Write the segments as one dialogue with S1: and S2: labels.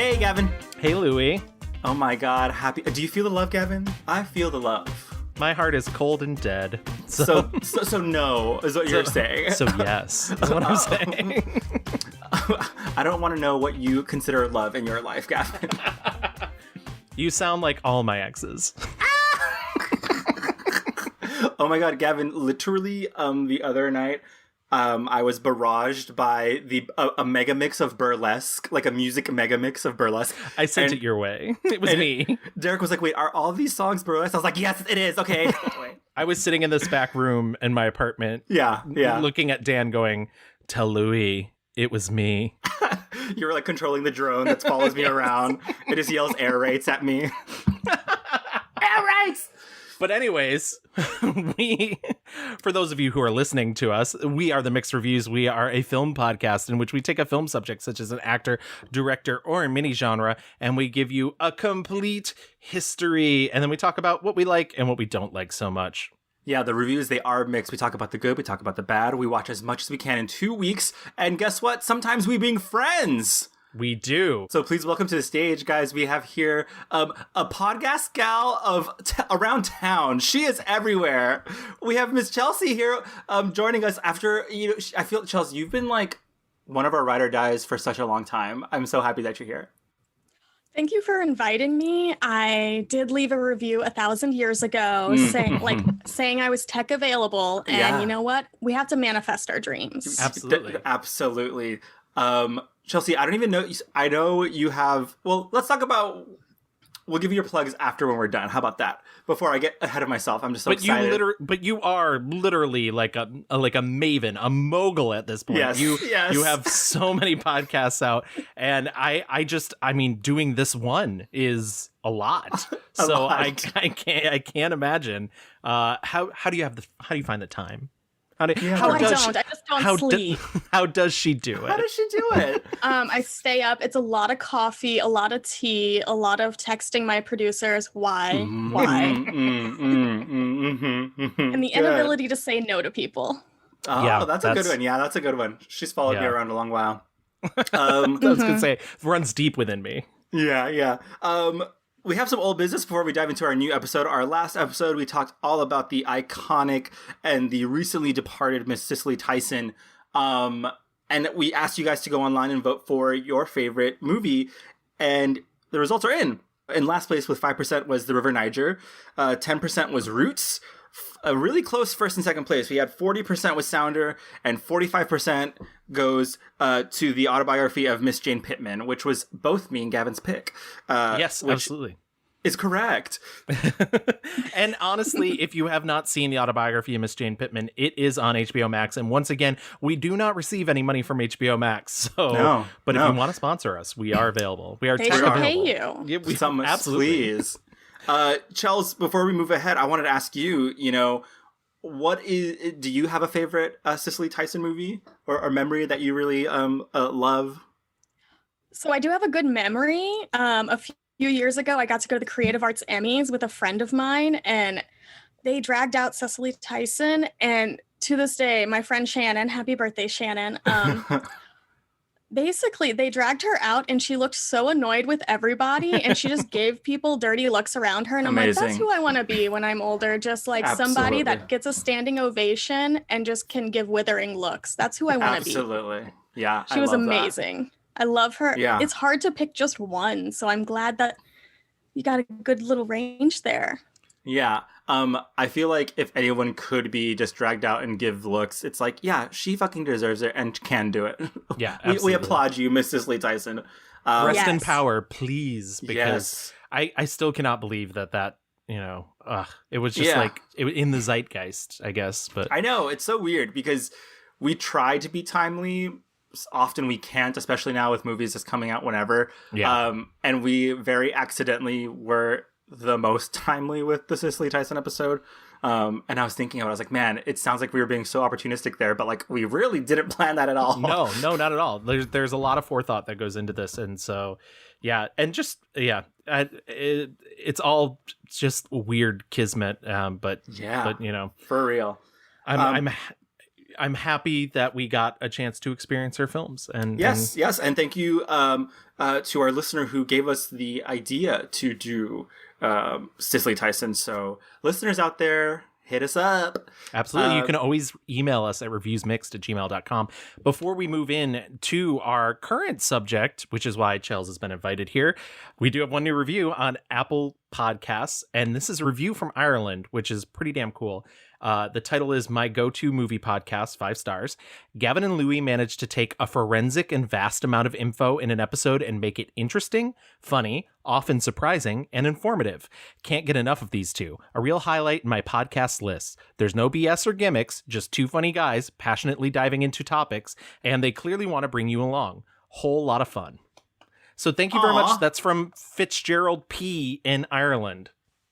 S1: Hey, Gavin.
S2: Hey, Louie.
S1: Oh my God, happy. Do you feel the love, Gavin? I feel the love.
S2: My heart is cold and dead.
S1: So no is what you're saying.
S2: So yes, is what I'm saying.
S1: I don't want to know what you consider love in your life, Gavin.
S2: You sound like all my exes.
S1: Oh my God, Gavin, literally the other night, I was barraged by a mega mix of burlesque, like a music mega mix of burlesque.
S2: I sent it your way. It was me.
S1: Derek was like, wait, are all these songs burlesque? I was like, yes, it is. Okay.
S2: I was sitting in this back room in my apartment.
S1: Yeah.
S2: Looking at Dan going, tell Louie it was me.
S1: You were like controlling the drone that follows me around. It just yells air rates at me. Air rates!
S2: But anyways, for those of you who are listening to us, we are the Mixed Reviews. We are a film podcast in which we take a film subject, such as an actor, director, or a mini genre, and we give you a complete history. And then we talk about what we like and what we don't like so much.
S1: Yeah, the reviews, they are mixed. We talk about the good, we talk about the bad. We watch as much as we can in 2 weeks. And guess what? Sometimes we bring friends.
S2: We do.
S1: So please welcome to the stage, guys. We have here a podcast gal of around town. She is everywhere. We have Miss Chelsea here joining us after, I feel, Chelsea, you've been like one of our ride or dies for such a long time. I'm so happy that you're here.
S3: Thank you for inviting me. I did leave a review 1,000 years ago saying I was tech available. And You know what? We have to manifest our dreams.
S2: Absolutely.
S1: Absolutely. Chelsea, I don't even know. I know you have. Well, let's talk about. We'll give you your plugs after when we're done. How about that? Before I get ahead of myself, I'm just so excited.
S2: But you are literally like a maven, a mogul at this point.
S1: Yes.
S2: You have so many podcasts out, and I mean, doing this one is a lot. So I can't imagine. How do you find the time?
S3: I just don't sleep.
S2: How does she do it?
S1: How does she do it?
S3: I stay up. It's a lot of coffee, a lot of tea, a lot of texting my producers. Why? And the inability to say no to people.
S1: Oh, yeah, that's a good one. Yeah, that's a good one. She's followed me around a long while.
S2: I was gonna say, runs deep within me.
S1: Yeah. We have some old business before we dive into our new episode. Our last episode, we talked all about the iconic and the recently departed Miss Cicely Tyson. And we asked you guys to go online and vote for your favorite movie. And the results are in. In last place with 5% was The River Niger. 10% was Roots. A really close first and second place. We had 40% with Sounder, and 45% goes to the autobiography of Miss Jane Pittman, which was both me and Gavin's pick.
S2: Yes, absolutely.
S1: Is correct.
S2: And honestly, if you have not seen the autobiography of Miss Jane Pittman, it is on HBO Max. And once again, we do not receive any money from HBO Max. So, but if you want to sponsor us, we are available. We are
S3: they should pay you.
S2: Yeah,
S1: absolutely. Please. Chels, before we move ahead, I wanted to ask you, do you have a favorite Cicely Tyson movie or memory that you really love?
S3: So I do have a good memory. A few years ago, I got to go to the Creative Arts Emmys with a friend of mine, and they dragged out Cicely Tyson. And to this day, my friend Shannon, happy birthday, Shannon, basically, they dragged her out and she looked so annoyed with everybody and she just gave people dirty looks around her. And I'm like, that's who I want to be when I'm older. Just like somebody that gets a standing ovation and just can give withering looks. That's who I want to be.
S1: Absolutely. Yeah.
S3: She was amazing. I love her.
S1: Yeah.
S3: It's hard to pick just one. So I'm glad that you got a good little range there.
S1: Yeah. I feel like if anyone could be just dragged out and give looks, it's like, yeah, she fucking deserves it and can do it.
S2: Yeah,
S1: we applaud you, Miss Cicely Tyson.
S2: Rest in power, please, because I still cannot believe that it was just in the zeitgeist, I guess. But
S1: I know, it's so weird because we try to be timely. Often we can't, especially now with movies just coming out whenever. Yeah. And we very accidentally were the most timely with the Cicely Tyson episode. And I was thinking, I was like, man, it sounds like we were being so opportunistic there, but like we really didn't plan that at all.
S2: No, not at all. There's a lot of forethought that goes into this. And so, it's all just weird kismet. But for
S1: real.
S2: I'm happy that we got a chance to experience her films. And
S1: yes, and thank you to our listener who gave us the idea to do Cicely Tyson. So listeners out there, hit us up.
S2: Absolutely. You can always email us at reviewsmixed@gmail.com. Before we move in to our current subject, which is why Chels has been invited here, we do have one new review on Apple Podcasts, and this is a review from Ireland, which is pretty damn cool. The title is My Go-To Movie Podcast, 5 stars. Gavin and Louis managed to take a forensic and vast amount of info in an episode and make it interesting, funny, often surprising, and informative. Can't get enough of these two. A real highlight in my podcast list. There's no BS or gimmicks, just two funny guys passionately diving into topics, and they clearly want to bring you along. Whole lot of fun. So thank you very much. That's from Fitzgerald P. in Ireland.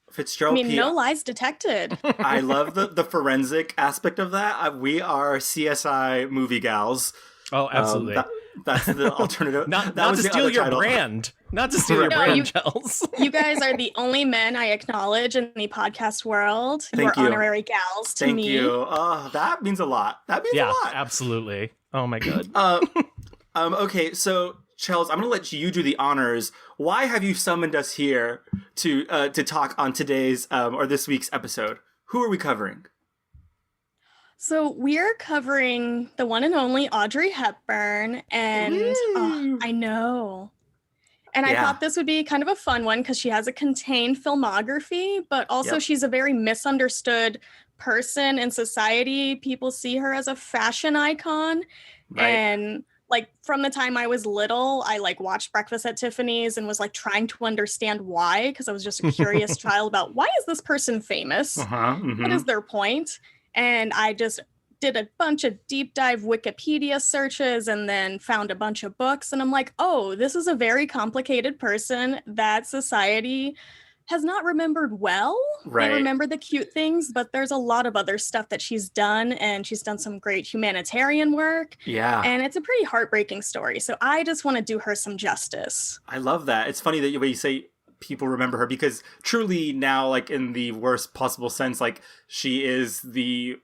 S1: Fitzgerald P.
S3: No lies detected.
S1: I love the forensic aspect of that. We are CSI movie gals.
S2: Oh, absolutely.
S1: That's the alternative.
S2: not to steal your brand. Not to steal your brand, Chels.
S3: You guys are the only men I acknowledge in the podcast world. You are honorary gals to me.
S1: Thank you. Oh, that means a lot. That means a lot.
S2: Absolutely. Oh my god.
S1: Okay, so Chels, I'm going to let you do the honors. Why have you summoned us here to talk on today's or this week's episode? Who are we covering?
S3: So we're covering the one and only Audrey Hepburn, and I know. And I thought this would be kind of a fun one because she has a contained filmography, but also she's a very misunderstood person in society. People see her as a fashion icon, and like from the time I was little, I like watched Breakfast at Tiffany's and was like trying to understand why, because I was just a curious child about why is this person famous? What is their point? And I just did a bunch of deep dive Wikipedia searches and then found a bunch of books. And I'm like, oh, this is a very complicated person that society has not remembered well. They remember the cute things, but there's a lot of other stuff that she's done, and she's done some great humanitarian work. Yeah. And it's a pretty heartbreaking story. So I just want to do her some justice.
S1: I love that. It's funny that you say people remember her, because truly now, like in the worst possible sense, like she is the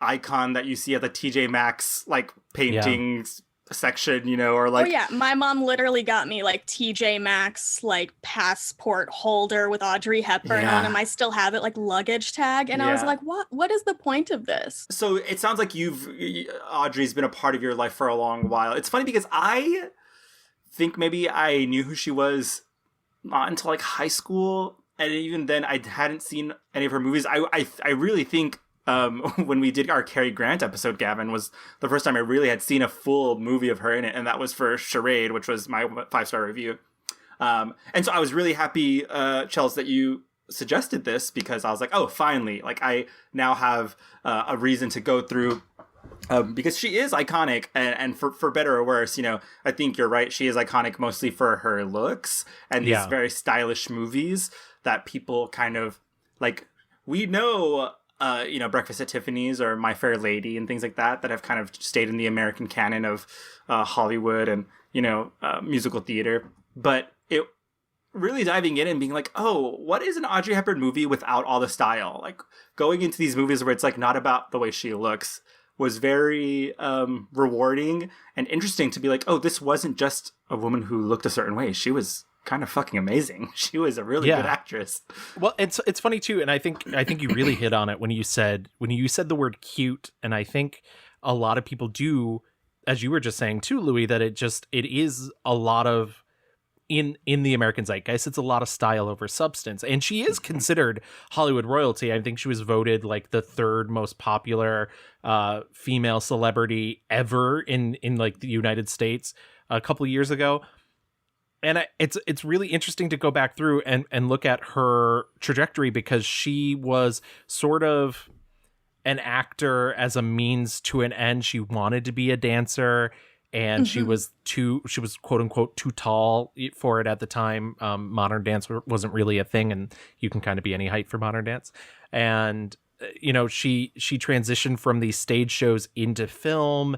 S1: icon that you see at the TJ Maxx like paintings section, you know, or like
S3: my mom literally got me like TJ Maxx like passport holder with Audrey Hepburn on him. I still have it, like luggage tag, and I was like, what is the point of this?
S1: So it sounds like Audrey's been a part of your life for a long while. It's funny because I think maybe I knew who she was not until like high school, and even then I hadn't seen any of her movies. I really think when we did our Cary Grant episode, Gavin, was the first time I really had seen a full movie of her in it, and that was for Charade, which was my 5-star review. And so I was really happy, Chels, that you suggested this, because I was like, oh, finally, like I now have a reason to go through, because she is iconic, and for better or worse, you know, I think you're right. She is iconic mostly for her looks and these very stylish movies that people kind of like. We know, you know, Breakfast at Tiffany's or My Fair Lady and things like that have kind of stayed in the American canon of Hollywood and, you know, musical theater. But it really diving in and being like, oh, what is an Audrey Hepburn movie without all the style? Like going into these movies where it's like not about the way she looks was very rewarding and interesting to be like, oh, this wasn't just a woman who looked a certain way. She was kind of fucking amazing. She was a really good actress.
S2: Well, it's funny too, and I think you really hit on it when you said the word cute, and I think a lot of people do, as you were just saying too, Louis, that it is a lot of in the American zeitgeist, it's a lot of style over substance, and she is considered Hollywood royalty. I think she was voted like the 3rd most popular female celebrity ever in like the United States a couple of years ago. And it's really interesting to go back through and look at her trajectory, because she was sort of an actor as a means to an end. She wanted to be a dancer, and she was quote unquote too tall for it at the time. Modern dance wasn't really a thing, and you can kind of be any height for modern dance. And you know, she transitioned from these stage shows into film,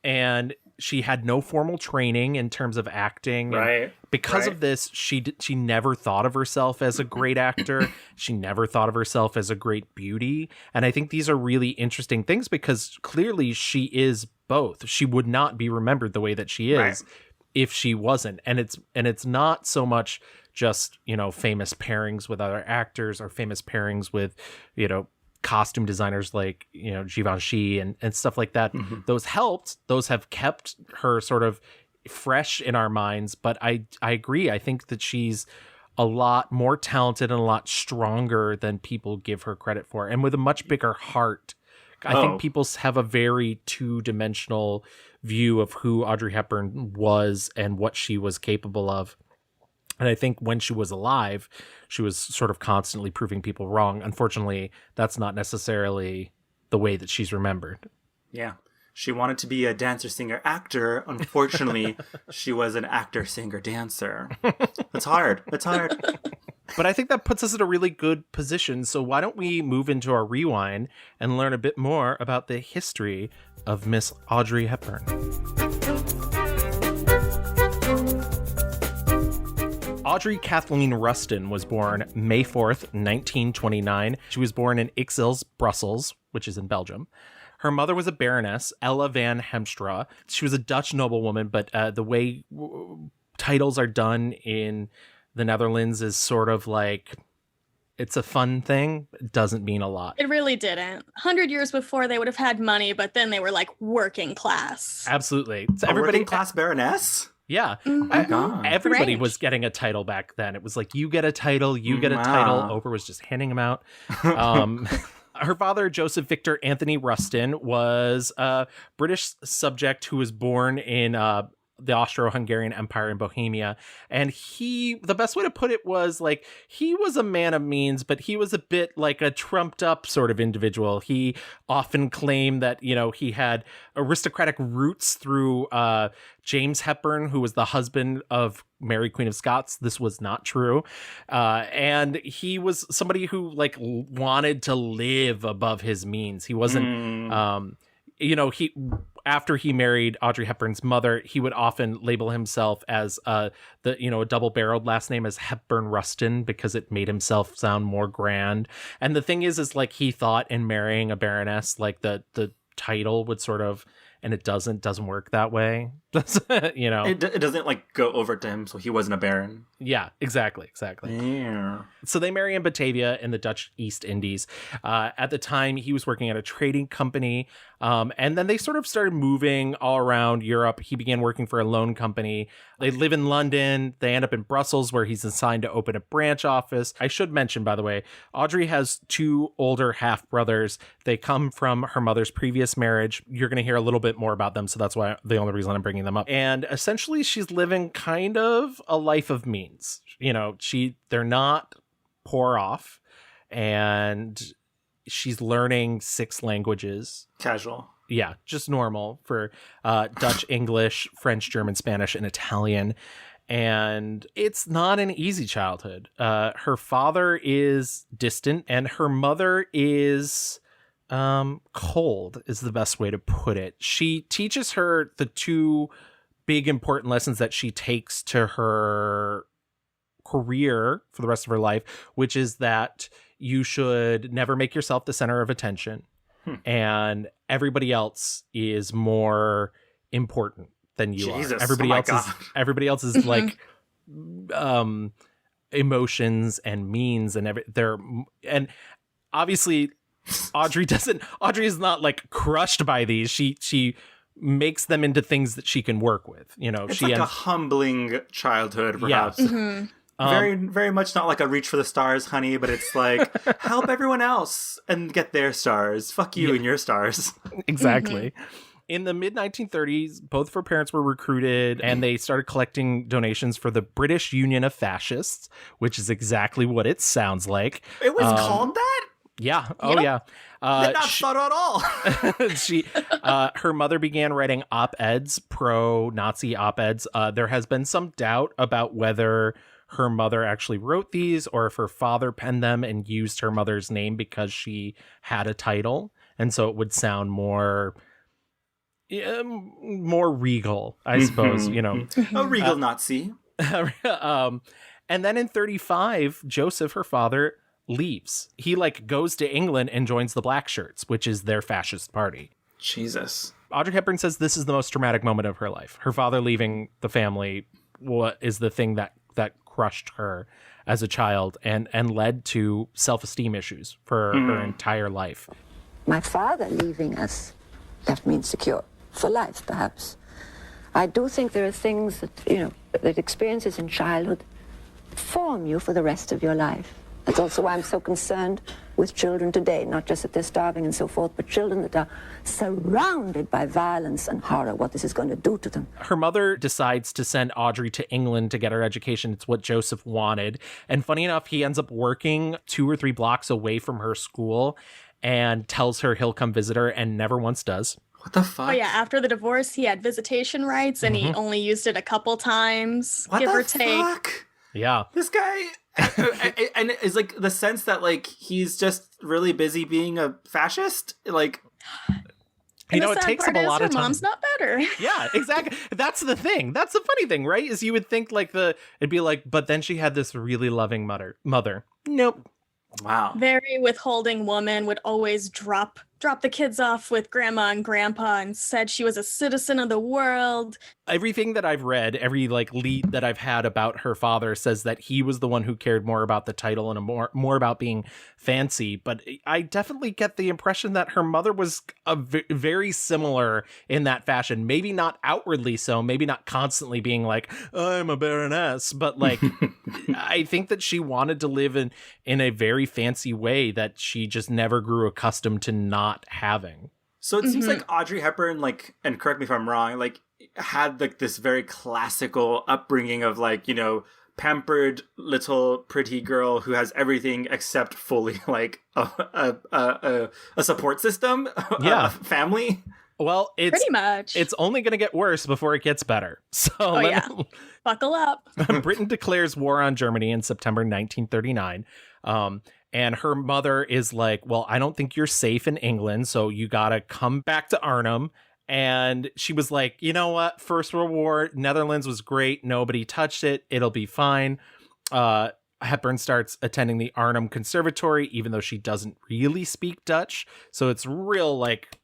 S2: and she had no formal training in terms of acting.
S1: Right.
S2: Because of this, she never thought of herself as a great actor. She never thought of herself as a great beauty. And I think these are really interesting things because clearly she is both. She would not be remembered the way that she is if she wasn't. And it's not so much just, you know, famous pairings with other actors or famous pairings with, you know, costume designers like, you know, Givenchy and stuff like that. Those helped. Those have kept her sort of fresh in our minds. But I agree. I think that she's a lot more talented and a lot stronger than people give her credit for, and with a much bigger heart. I think people have a very two-dimensional view of who Audrey Hepburn was and what she was capable of. And I think when she was alive, she was sort of constantly proving people wrong. Unfortunately, that's not necessarily the way that she's remembered.
S1: Yeah. She wanted to be a dancer, singer, actor. Unfortunately, she was an actor, singer, dancer. It's hard. It's hard.
S2: But I think that puts us in a really good position. So why don't we move into our rewind and learn a bit more about the history of Miss Audrey Hepburn. Audrey Kathleen Rustin was born May 4th, 1929. She was born in Ixelles, Brussels, which is in Belgium. Her mother was a baroness, Ella van Hemstra. She was a Dutch noblewoman, but the way titles are done in the Netherlands is sort of like, it's a fun thing. It doesn't mean a lot.
S3: It really didn't. 100 years before, they would have had money, but then they were like working class.
S2: Absolutely. So
S1: everybody working class baroness?
S2: Yeah.
S3: Mm-hmm.
S2: Everybody was getting a title back then. It was like, you get a title, you get a title. Oprah was just handing them out. Her father, Joseph Victor Anthony Rustin, was a British subject who was born in the Austro-Hungarian Empire in Bohemia. And the best way to put it was like, he was a man of means, but he was a bit like a trumped up sort of individual. He often claimed that, you know, he had aristocratic roots through James Hepburn, who was the husband of Mary, Queen of Scots. This was not true. And he was somebody who like wanted to live above his means. He wasn't, after he married Audrey Hepburn's mother, he would often label himself as a double-barreled last name as Hepburn Rustin because it made himself sound more grand. And the thing is like he thought in marrying a baroness, like the title would sort of, and it doesn't work that way. You know,
S1: it doesn't like go over to him, so he wasn't a baron.
S2: Yeah, exactly.
S1: Yeah.
S2: So they marry in Batavia in the Dutch East Indies. At the time, he was working at a trading company, and then they sort of started moving all around Europe. He began working for a loan company. They live in London. They end up in Brussels, where he's assigned to open a branch office. I should mention, by the way, Audrey has two older half-brothers. They come from her mother's previous marriage. You're going to hear a little bit more about them, so that's why the only reason I'm bringing them up. And essentially, she's living kind of a life of means. You know, they're not poor off, and she's learning 6 languages.
S1: Casual.
S2: Yeah, just normal for Dutch, English, French, German, Spanish, and Italian. And it's not an easy childhood. Her father is distant, and her mother is cold, is the best way to put it. She teaches her the 2 big important lessons that she takes to her career for the rest of her life, which is that you should never make yourself the center of attention, and everybody else is more important than you are. Everybody else is like emotions and means and and obviously Audrey is not like crushed by these. She makes them into things that she can work with. You know,
S1: it's like a humbling childhood, perhaps. Yeah. Mm-hmm. Very, very much not like a reach for the stars, honey, but it's like, help everyone else and get their stars. Fuck you and your stars.
S2: Exactly. Mm-hmm. In the mid-1930s, both of her parents were recruited, and they started collecting donations for the British Union of Fascists, which is exactly what it sounds like.
S1: It was called that?
S2: Yeah. Oh, yeah.
S1: Did not subtle at all.
S2: Her mother began writing op-eds, pro-Nazi op-eds. There has been some doubt about whether her mother actually wrote these or if her father penned them and used her mother's name because she had a title. And so it would sound more more regal, I suppose, you know.
S1: A regal Nazi.
S2: And then in 1935, Joseph, her father, leaves. He like goes to England and joins the Black Shirts, which is their fascist party.
S1: Jesus.
S2: Audrey Hepburn says this is the most traumatic moment of her life. Her father leaving the family is the thing that crushed her as a child and led to self-esteem issues for her entire life.
S4: My father leaving us left me insecure for life, perhaps. I do think there are things that, you know, that experiences in childhood form you for the rest of your life. That's also why I'm so concerned with children today, not just that they're starving and so forth, but children that are surrounded by violence and horror, what this is going to do to them.
S2: Her mother decides to send Audrey to England to get her education. It's what Joseph wanted. And funny enough, he ends up working 2 or 3 blocks away from her school and tells her he'll come visit her and never once does.
S1: What the fuck?
S3: Oh yeah, after the divorce, he had visitation rights and he only used it a couple times,
S1: what
S3: give
S1: the
S3: or take.
S1: Fuck?
S2: Yeah.
S1: This guy... and it's like the sense that like he's just really busy being a fascist, like,
S2: you know, it takes him a lot of time.
S3: Mom's not better.
S2: Yeah, exactly. That's the thing. That's the funny thing, right? Is you would think like it'd be like, but then she had this really loving mother. Nope.
S1: Wow.
S3: Very withholding woman, would always drop the kids off with grandma and grandpa and said she was a citizen of the world.
S2: Everything that I've read, every like lead that I've had about her father says that he was the one who cared more about the title and more about being fancy. But I definitely get the impression that her mother was very similar in that fashion. Maybe not outwardly so, maybe not constantly being like, I'm a baroness, but like, I think that she wanted to live in a very fancy way that she just never grew accustomed to not having.
S1: So it seems like Audrey Hepburn, like, and correct me if I'm wrong, like had like this very classical upbringing of like, you know, pampered little pretty girl who has everything except fully like a support system,
S2: yeah,
S1: a family.
S2: Well, it's
S3: pretty much.
S2: It's only going to get worse before it gets better. So
S3: buckle up.
S2: Britain declares war on Germany in September 1939. And her mother is like, well, I don't think you're safe in England, so you got to come back to Arnhem. And she was like, you know what? First World War, Netherlands was great. Nobody touched it. It'll be fine. Hepburn starts attending the Arnhem Conservatory, even though she doesn't really speak Dutch. So it's real like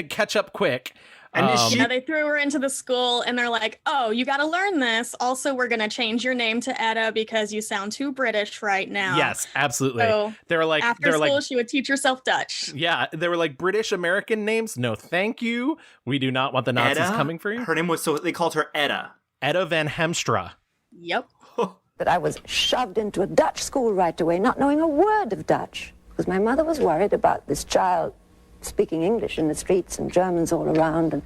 S2: catch up quick.
S3: And they threw her into the school and they're like, oh, you got to learn this. Also, we're going to change your name to Etta because you sound too British right now.
S2: Yes, absolutely.
S3: So
S2: they were like,
S3: after school, she would teach herself Dutch.
S2: Yeah, they were like, British American names? No, thank you. We do not want the Nazis coming for you.
S1: Her name was, so they called her Etta.
S2: Etta van Hemstra.
S3: Yep.
S4: That I was shoved into a Dutch school right away, not knowing a word of Dutch, because my mother was worried about this child speaking English in the streets and Germans all around, and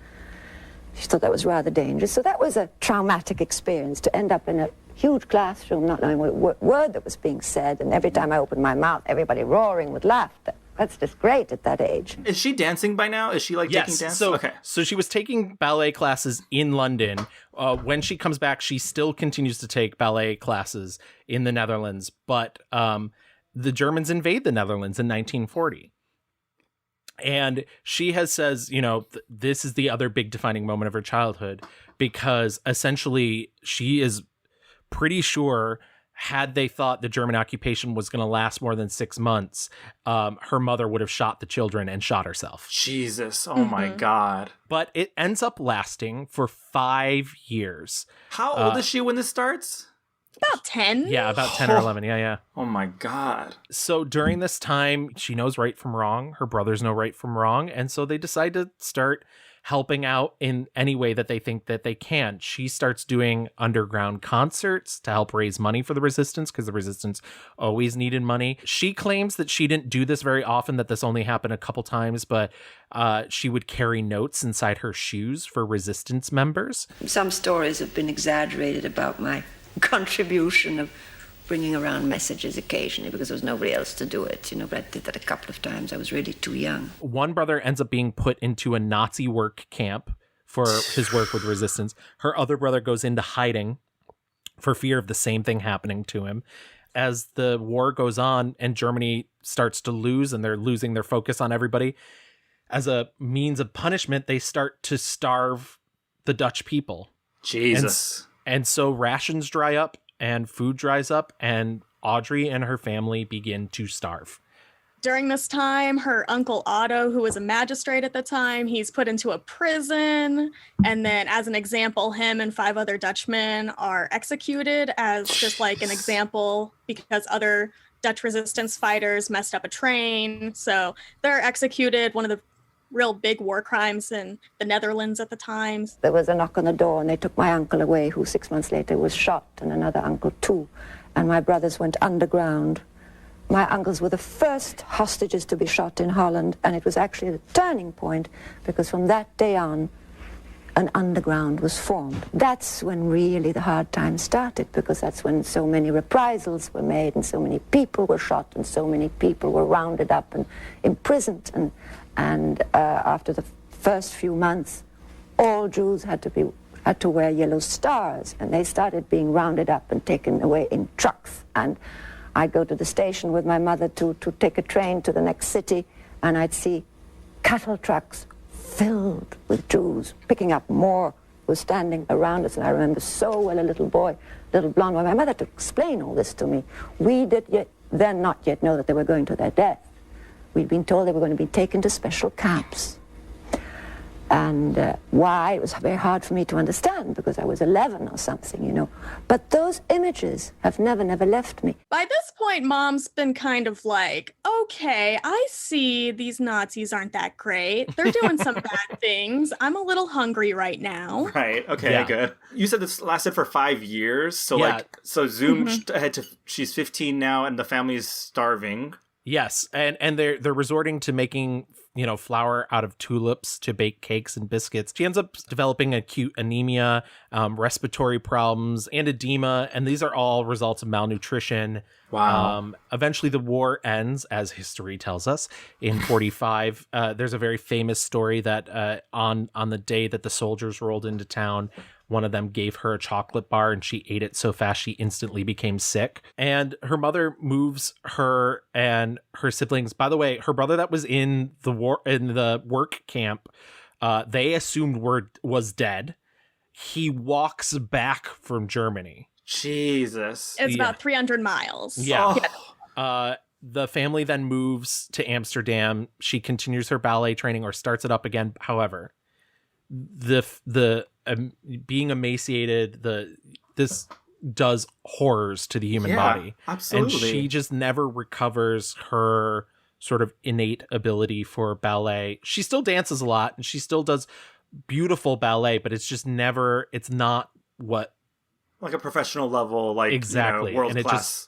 S4: she thought that was rather dangerous. So that was a traumatic experience, to end up in a huge classroom not knowing what word that was being said, and every time I opened my mouth, everybody roaring with laughter. That's just great at that age.
S1: Is she dancing by now? Is she like taking dance?
S2: So she was taking ballet classes in London. When she comes back, she still continues to take ballet classes in the Netherlands, but the Germans invade the Netherlands in 1940. And she says, you know, this is the other big defining moment of her childhood, because essentially she is pretty sure, had they thought the German occupation was going to last more than 6 months, her mother would have shot the children and shot herself.
S1: Jesus. Oh my God.
S2: But it ends up lasting for 5 years.
S1: How old is she when this starts?
S3: About 10.
S2: Yeah, about 10 or 11. Yeah.
S1: Oh my God.
S2: So during this time, she knows right from wrong. Her brothers know right from wrong. And so they decide to start helping out in any way that they think that they can. She starts doing underground concerts to help raise money for the resistance, because the resistance always needed money. She claims that she didn't do this very often, that this only happened a couple times, but she would carry notes inside her shoes for resistance members.
S4: Some stories have been exaggerated about my contribution of bringing around messages occasionally, because there was nobody else to do it, you know, but I did that a couple of times. I was really too young.
S2: One brother ends up being put into a Nazi work camp for his work with resistance. Her other brother goes into hiding for fear of the same thing happening to him. As the war goes on and Germany starts to lose and they're losing their focus on everybody, as a means of punishment, they start to starve the Dutch people.
S1: Jesus.
S2: And so rations dry up and food dries up, and Audrey and her family begin to starve.
S3: During this time, her uncle Otto, who was a magistrate at the time, he's put into a prison. And then as an example, him and 5 other Dutchmen are executed as just like an example because other Dutch resistance fighters messed up a train. So they're executed, one of the real big war crimes in the Netherlands at the time.
S4: There was a knock on the door and they took my uncle away, who 6 months later was shot, and another uncle too. And my brothers went underground. My uncles were the first hostages to be shot in Holland, and it was actually the turning point, because from that day on, an underground was formed. That's when really the hard times started, because that's when so many reprisals were made, and so many people were shot, and so many people were rounded up and imprisoned. And after the first few months, all Jews had to wear yellow stars, and they started being rounded up and taken away in trucks. And I'd go to the station with my mother to take a train to the next city, and I'd see cattle trucks filled with Jews, picking up more, were standing around us. And I remember so well a little boy, little blonde boy. My mother had to explain all this to me. We did then not yet know that they were going to their death. We'd been told they were going to be taken to special camps. And why? It was very hard for me to understand, because I was 11 or something, you know. But those images have never left me.
S3: By this point, Mom's been kind of like, okay, I see these Nazis aren't that great. They're doing some bad things. I'm a little hungry right now.
S1: Right. Okay,
S2: Yeah.
S1: good. You said this lasted for 5 years. So
S2: Yeah.
S1: so zoom ahead to, she's 15 now and the family is starving.
S2: Yes, and they're resorting to making, you know, flour out of tulips to bake cakes and biscuits. She ends up developing acute anemia, respiratory problems, and edema, and these are all results of malnutrition.
S1: Wow.
S2: Eventually, the war ends, as history tells us, in 45. There's a very famous story that on the day that the soldiers rolled into town, one of them gave her a chocolate bar and she ate it so fast she instantly became sick. And her mother moves her and her siblings. By the way, her brother that was in the work camp, they assumed was dead. He walks back from Germany.
S1: Jesus.
S3: It's about 300 miles.
S2: Yeah.
S1: Oh.
S2: The family then moves to Amsterdam. She continues her ballet training or starts it up again. However, the being emaciated, this does horrors to the human body.
S1: Absolutely.
S2: And she just never recovers her sort of innate ability for ballet. She still dances a lot and she still does beautiful ballet, but it's not what,
S1: like a professional level, like,
S2: exactly,
S1: you know, world
S2: and
S1: class.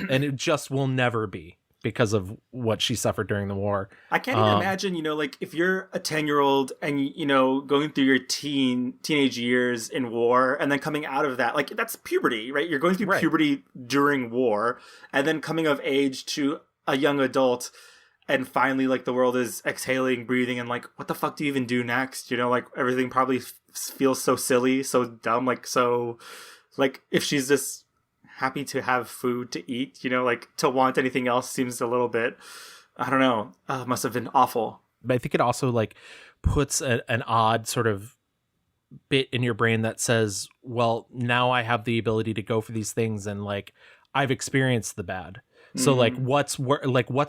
S2: and it just will never be, because of what she suffered during the war.
S1: I can't even imagine, you know, like if you're a 10-year-old and, you know, going through your teenage years in war and then coming out of that, like that's puberty, right? You're going through puberty during war and then coming of age to a young adult, and finally like the world is exhaling, breathing, and like, what the fuck do you even do next? You know, like everything probably feels so silly, so dumb, like if she's just happy to have food to eat, you know, like to want anything else seems a little bit, I don't know, must have been awful.
S2: But I think it also like puts an odd sort of bit in your brain that says, well, now I have the ability to go for these things, and like I've experienced the bad. So like what's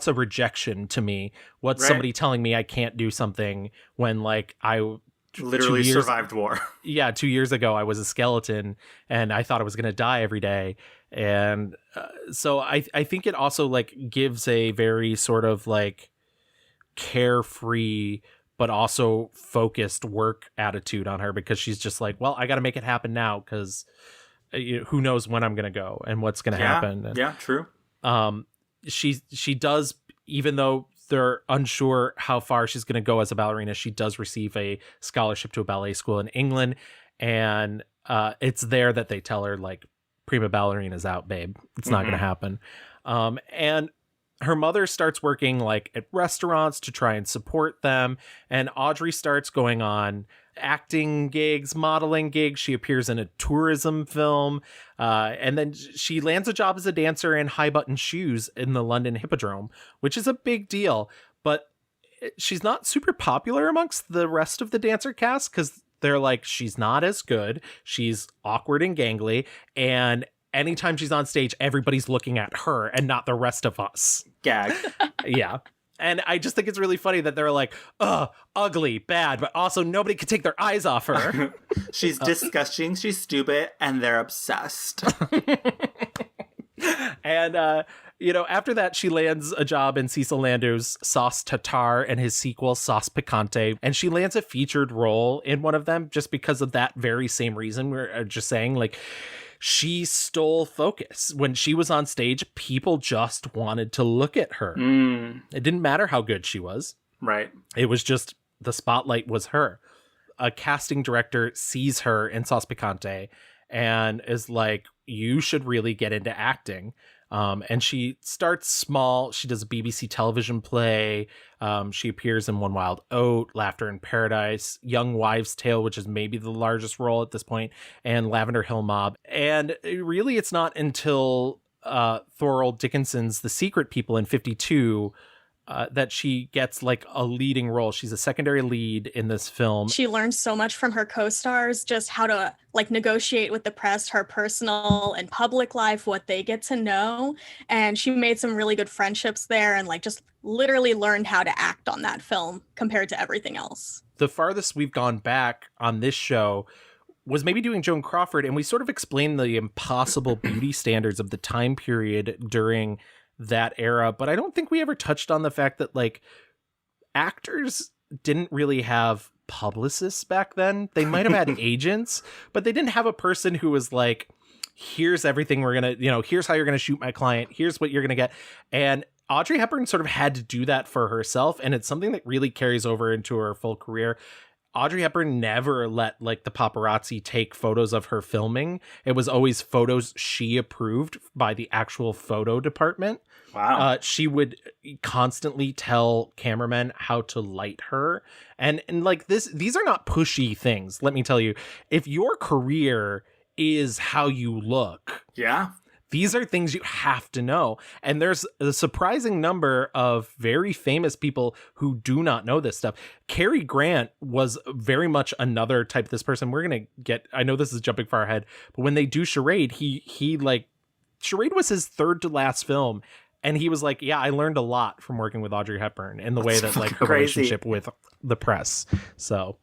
S2: a rejection to me? What's somebody telling me I can't do something when like I
S1: literally survived war.
S2: Yeah, 2 years ago I was a skeleton and I thought I was going to die every day. And so I think it also like gives a very sort of like carefree but also focused work attitude on her, because she's just like, well, I got to make it happen now, because who knows when I'm going to go and what's going to happen. And,
S1: yeah, true.
S2: She does, even though they're unsure how far she's going to go as a ballerina, she does receive a scholarship to a ballet school in England. And it's there that they tell her, like, prima ballerina's out, babe. It's not going to happen. And her mother starts working like at restaurants to try and support them. And Audrey starts going on acting gigs, modeling gigs. She appears in a tourism film. And then she lands a job as a dancer in high button shoes in the London Hippodrome, which is a big deal. But she's not super popular amongst the rest of the dancer cast because they're like, she's not as good. She's awkward and gangly. And anytime she's on stage, everybody's looking at her and not the rest of us.
S1: Gag.
S2: Yeah. And I just think it's really funny that they're like, ugly, bad, but also nobody could take their eyes off her.
S1: She's disgusting, she's stupid, and they're obsessed.
S2: And, you know, after that, she lands a job in Cecil Landau's Sauce Tartare and his sequel, Sauce Picante. And she lands a featured role in one of them just because of that very same reason. We're just saying, like, she stole focus. When she was on stage, people just wanted to look at her. It didn't matter how good she was.
S1: Right.
S2: It was just the spotlight was her. A casting director sees her in Sauce Picante and is like, you should really get into acting. And she starts small. She does a BBC television play. She appears in One Wild Oat, Laughter in Paradise, Young Wives' Tale, which is maybe the largest role at this point, and Lavender Hill Mob. And really, it's not until Thorold Dickinson's The Secret People in 52 that she gets like a leading role. She's a secondary lead in this film.
S3: She learns so much from her co-stars, just how to like negotiate with the press, her personal and public life, what they get to know. And she made some really good friendships there and like just literally learned how to act on that film compared to everything else.
S2: The farthest we've gone back on this show was maybe doing Joan Crawford, and we sort of explained the impossible beauty standards of the time period during that era, but I don't think we ever touched on the fact that like actors didn't really have publicists back then. They might have had agents, but they didn't have a person who was like, here's everything we're gonna, you know, here's how you're gonna shoot my client, here's what you're gonna get. And Audrey Hepburn sort of had to do that for herself, and it's something that really carries over into her full career. Audrey Hepburn never let like the paparazzi take photos of her filming. It was always photos she approved by the actual photo department.
S1: Wow.
S2: She would constantly tell cameramen how to light her. And like these are not pushy things. Let me tell you, if your career is how you look.
S1: Yeah.
S2: These are things you have to know. And there's a surprising number of very famous people who do not know this stuff. Cary Grant was very much another type of this person. We're going to get, I know this is jumping far ahead, but when they do Charade, he like, Charade was his third to last film. And he was like, yeah, I learned a lot from working with Audrey Hepburn in the way that like her relationship with the press. So,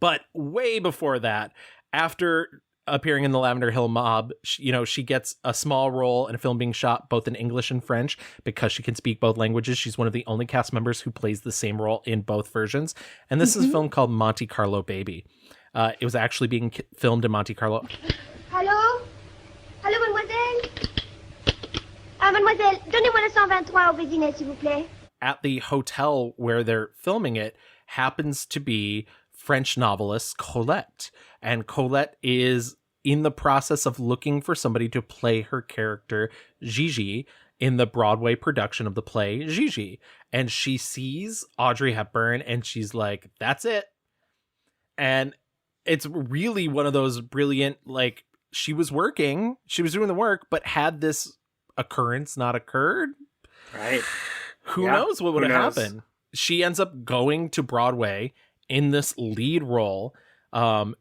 S2: but way before that, after appearing in the Lavender Hill Mob, she gets a small role in a film being shot both in English and French because she can speak both languages. She's one of the only cast members who plays the same role in both versions. And this is a film called Monte Carlo Baby. It was actually being filmed in Monte Carlo.
S5: Hello? Hello, mademoiselle? Mademoiselle, donnez-moi le 123 au Vésinet, s'il vous plaît.
S2: At the hotel where they're filming it happens to be French novelist Colette. And Colette is in the process of looking for somebody to play her character Gigi in the Broadway production of the play Gigi. And she sees Audrey Hepburn and she's like, that's it. And it's really one of those brilliant, like, she was doing the work, but had this occurrence not occurred,
S1: right?
S2: Who knows what would have happened? She ends up going to Broadway in this lead role.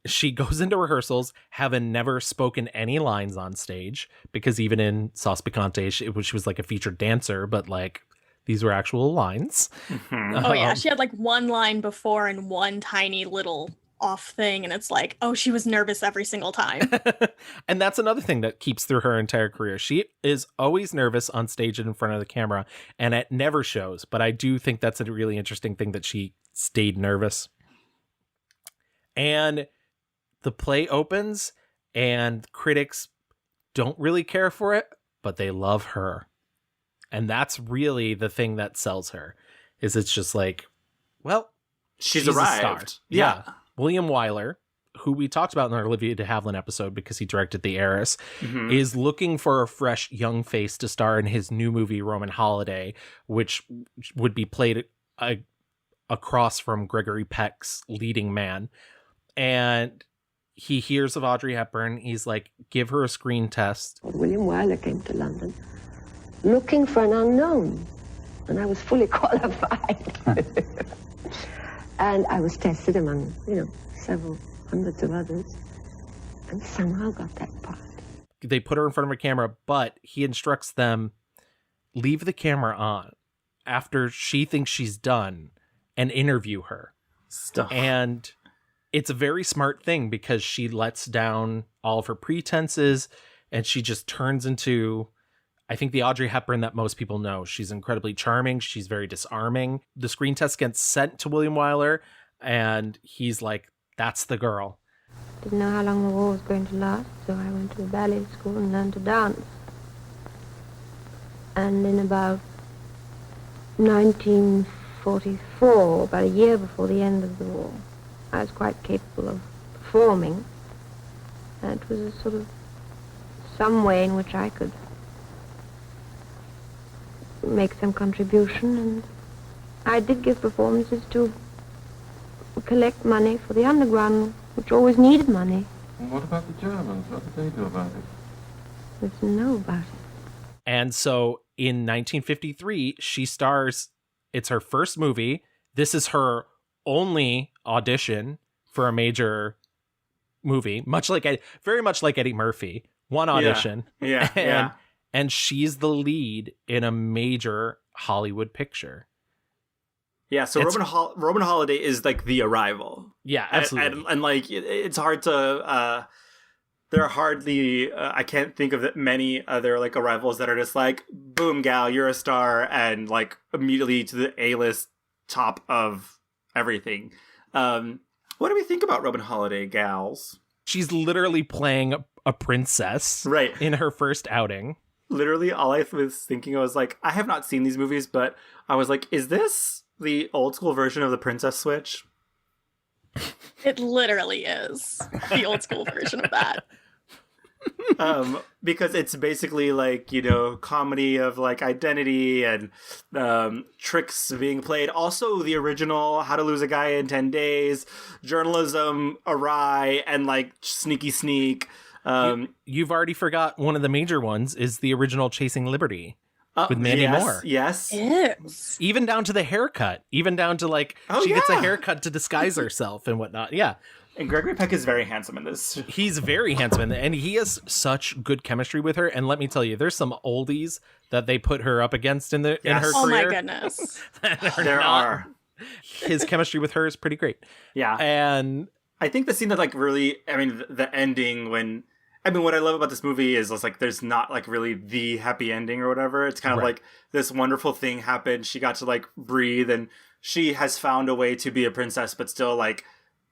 S2: She goes into rehearsals having never spoken any lines on stage, because even in Sauce Picante, she was like a featured dancer, but like these were actual lines.
S3: Mm-hmm. Oh yeah, she had like one line before and one tiny little off thing, and it's like, oh, she was nervous every single time.
S2: And that's another thing that keeps through her entire career. She is always nervous on stage and in front of the camera, and it never shows. But I do think that's a really interesting thing that she stayed nervous. And the play opens, and critics don't really care for it, but they love her. And that's really the thing that sells her, is it's just like, well,
S1: she's arrived.
S2: A star. Yeah. William Wyler, who we talked about in our Olivia de Havilland episode because he directed The Heiress, is looking for a fresh young face to star in his new movie Roman Holiday, which would be played across from Gregory Peck's Leading Man. And he hears of Audrey Hepburn. He's like, give her a screen test.
S4: William Wyler came to London looking for an unknown. and I was fully qualified. And I was tested among, several hundreds of others, and somehow got that part.
S2: They put her in front of a camera, but he instructs them, leave the camera on after she thinks she's done and interview her.
S1: Stuff.
S2: And it's a very smart thing because she lets down all of her pretenses and she just turns into, I think, the Audrey Hepburn that most people know. She's incredibly charming. She's very disarming. The screen test gets sent to William Wyler and he's like, that's the girl.
S6: Didn't know how long the war was going to last, so I went to a ballet school and learned to dance. And in about 1944, about a year before the end of the war, I was quite capable of performing. And it was a sort of some way in which I could make some contribution, and I did give performances to collect money for the underground, which always needed money.
S7: And what about the Germans? What did they do about it?
S6: Didn't know about it.
S2: And so in 1953, she stars, it's her first movie. This is her only audition for a major movie, very much like Eddie Murphy. One audition.
S1: Yeah.
S2: And she's the lead in a major Hollywood picture.
S1: Yeah, so Roman Holiday is like the arrival.
S2: Yeah, absolutely.
S1: And like, it's hard to, there are hardly, I can't think of many other like arrivals that are just like, boom, gal, you're a star, and like immediately to the A-list top of everything. What do we think about Roman Holiday, gals?
S2: She's literally playing a princess in her first outing.
S1: Literally, all I was thinking, I was like, I have not seen these movies, but I was like, is this the old school version of the Princess Switch?
S3: It literally is the old school version of that.
S1: Because it's basically like, comedy of like identity and tricks being played. Also, the original How to Lose a Guy in 10 Days, journalism awry, and like sneaky sneak.
S2: You've already forgot one of the major ones is the original Chasing Liberty with Mandy Moore.
S1: Yes.
S3: Yes.
S2: Even down to the haircut. Even down to like, she gets a haircut to disguise herself and whatnot. Yeah.
S1: And Gregory Peck is very handsome in this.
S2: He's very handsome, and he has such good chemistry with her. And let me tell you, there's some oldies that they put her up against in her career.
S3: Oh my goodness.
S1: There are.
S2: His chemistry with her is pretty great.
S1: Yeah.
S2: And
S1: I think the scene that like really, the ending when, what I love about this movie is like there's not like really the happy ending or whatever. It's kind of like this wonderful thing happened. She got to like breathe, and she has found a way to be a princess, but still like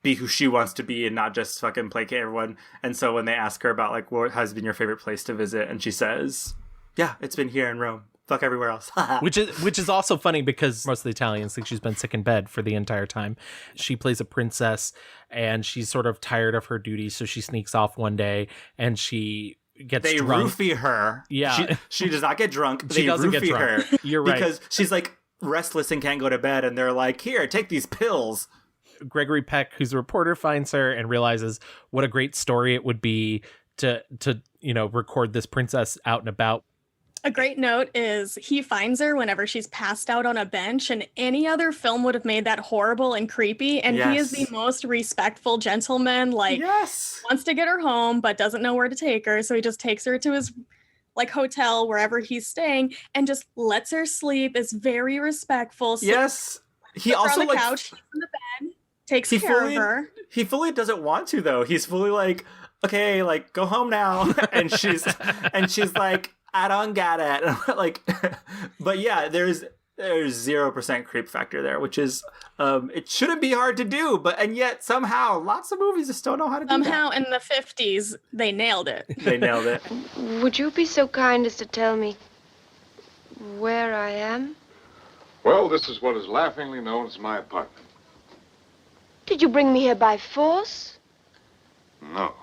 S1: be who she wants to be and not just fucking placate everyone. And so when they ask her about like what has been your favorite place to visit, and she says, yeah, it's been here in Rome. Fuck everywhere else.
S2: which is also funny because most of the Italians think she's been sick in bed for the entire time. She plays a princess and she's sort of tired of her duties, so she sneaks off one day and she gets drunk.
S1: They roofie her.
S2: Yeah.
S1: She does not get drunk.
S2: She doesn't get drunk.
S1: Her.
S2: You're right.
S1: Because she's like restless and can't go to bed, and they're like, here, take these pills.
S2: Gregory Peck, who's a reporter, finds her and realizes what a great story it would be to record this princess out and about.
S3: A great note is he finds her whenever she's passed out on a bench, and any other film would have made that horrible and creepy. And he is the most respectful gentleman, wants to get her home, but doesn't know where to take her. So he just takes her to his hotel, wherever he's staying, and just lets her sleep, is very respectful.
S1: He also
S3: on the couch, sleeps in the bed, takes care of her.
S1: He fully doesn't want to, though. He's fully like, okay, like, go home now. and she's like, I don't get it. But yeah, there's 0% creep factor there, which is, it shouldn't be hard to do, and yet somehow lots of movies just don't know how to do that.
S3: Somehow in the 50s, they nailed it.
S1: They nailed it.
S6: Would you be so kind as to tell me where I am?
S7: Well, this is what is laughingly known as my apartment.
S6: Did you bring me here by force?
S7: No.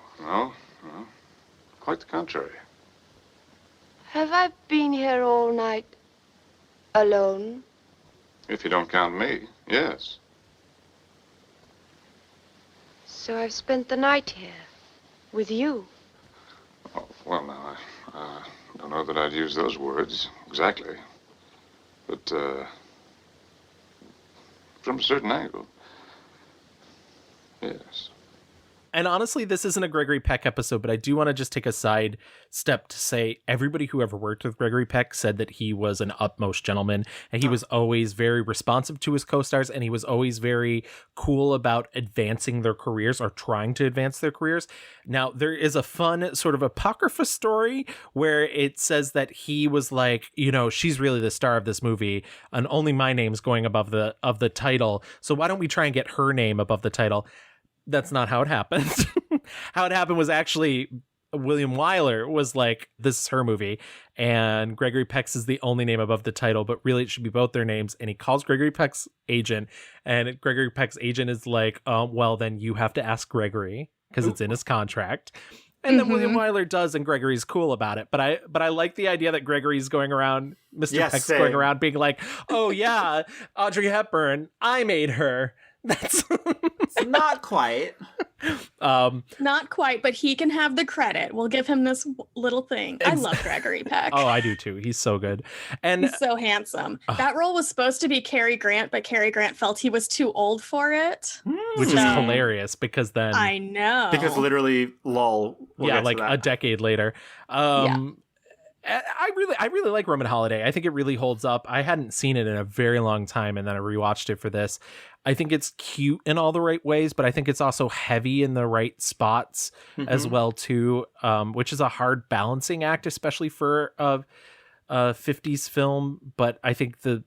S7: Quite the contrary.
S6: Have I been here all night alone?
S7: If you don't count me, yes.
S6: So I've spent the night here with you.
S7: Oh, well, now, I don't know that I'd use those words exactly. But, from a certain angle, yes.
S2: And honestly, this isn't a Gregory Peck episode, but I do want to just take a side step to say everybody who ever worked with Gregory Peck said that he was an utmost gentleman, and he was always very responsive to his co-stars, and he was always very cool about advancing their careers or trying to advance their careers. Now, there is a fun sort of apocrypha story where it says that he was like, you know, she's really the star of this movie, and only my name's going above the title. So why don't we try and get her name above the title? That's not how it happened. How it happened was actually William Wyler was like, this is her movie, and Gregory Peck's is the only name above the title, but really it should be both their names. And he calls Gregory Peck's agent, and Gregory Peck's agent is like, well, then you have to ask Gregory because it's in his contract. And then William Wyler does, and Gregory's cool about it. But I like the idea that Gregory's going around, Mr. Peck's going around being like, oh yeah, Audrey Hepburn, I made her. That's
S1: not quite.
S3: Not quite, but he can have the credit. We'll give him this little thing. I love Gregory Peck.
S2: Oh, I do too. He's so good. And
S3: he's so handsome. That role was supposed to be Cary Grant, but Cary Grant felt he was too old for it.
S2: Which is hilarious because then
S3: I know.
S1: Because literally, lol.
S2: We'll like a decade later. I really like Roman Holiday. I think it really holds up. I hadn't seen it in a very long time, and then I rewatched it for this. I think it's cute in all the right ways, but I think it's also heavy in the right spots as well too, which is a hard balancing act, especially for a 50s film. But I think the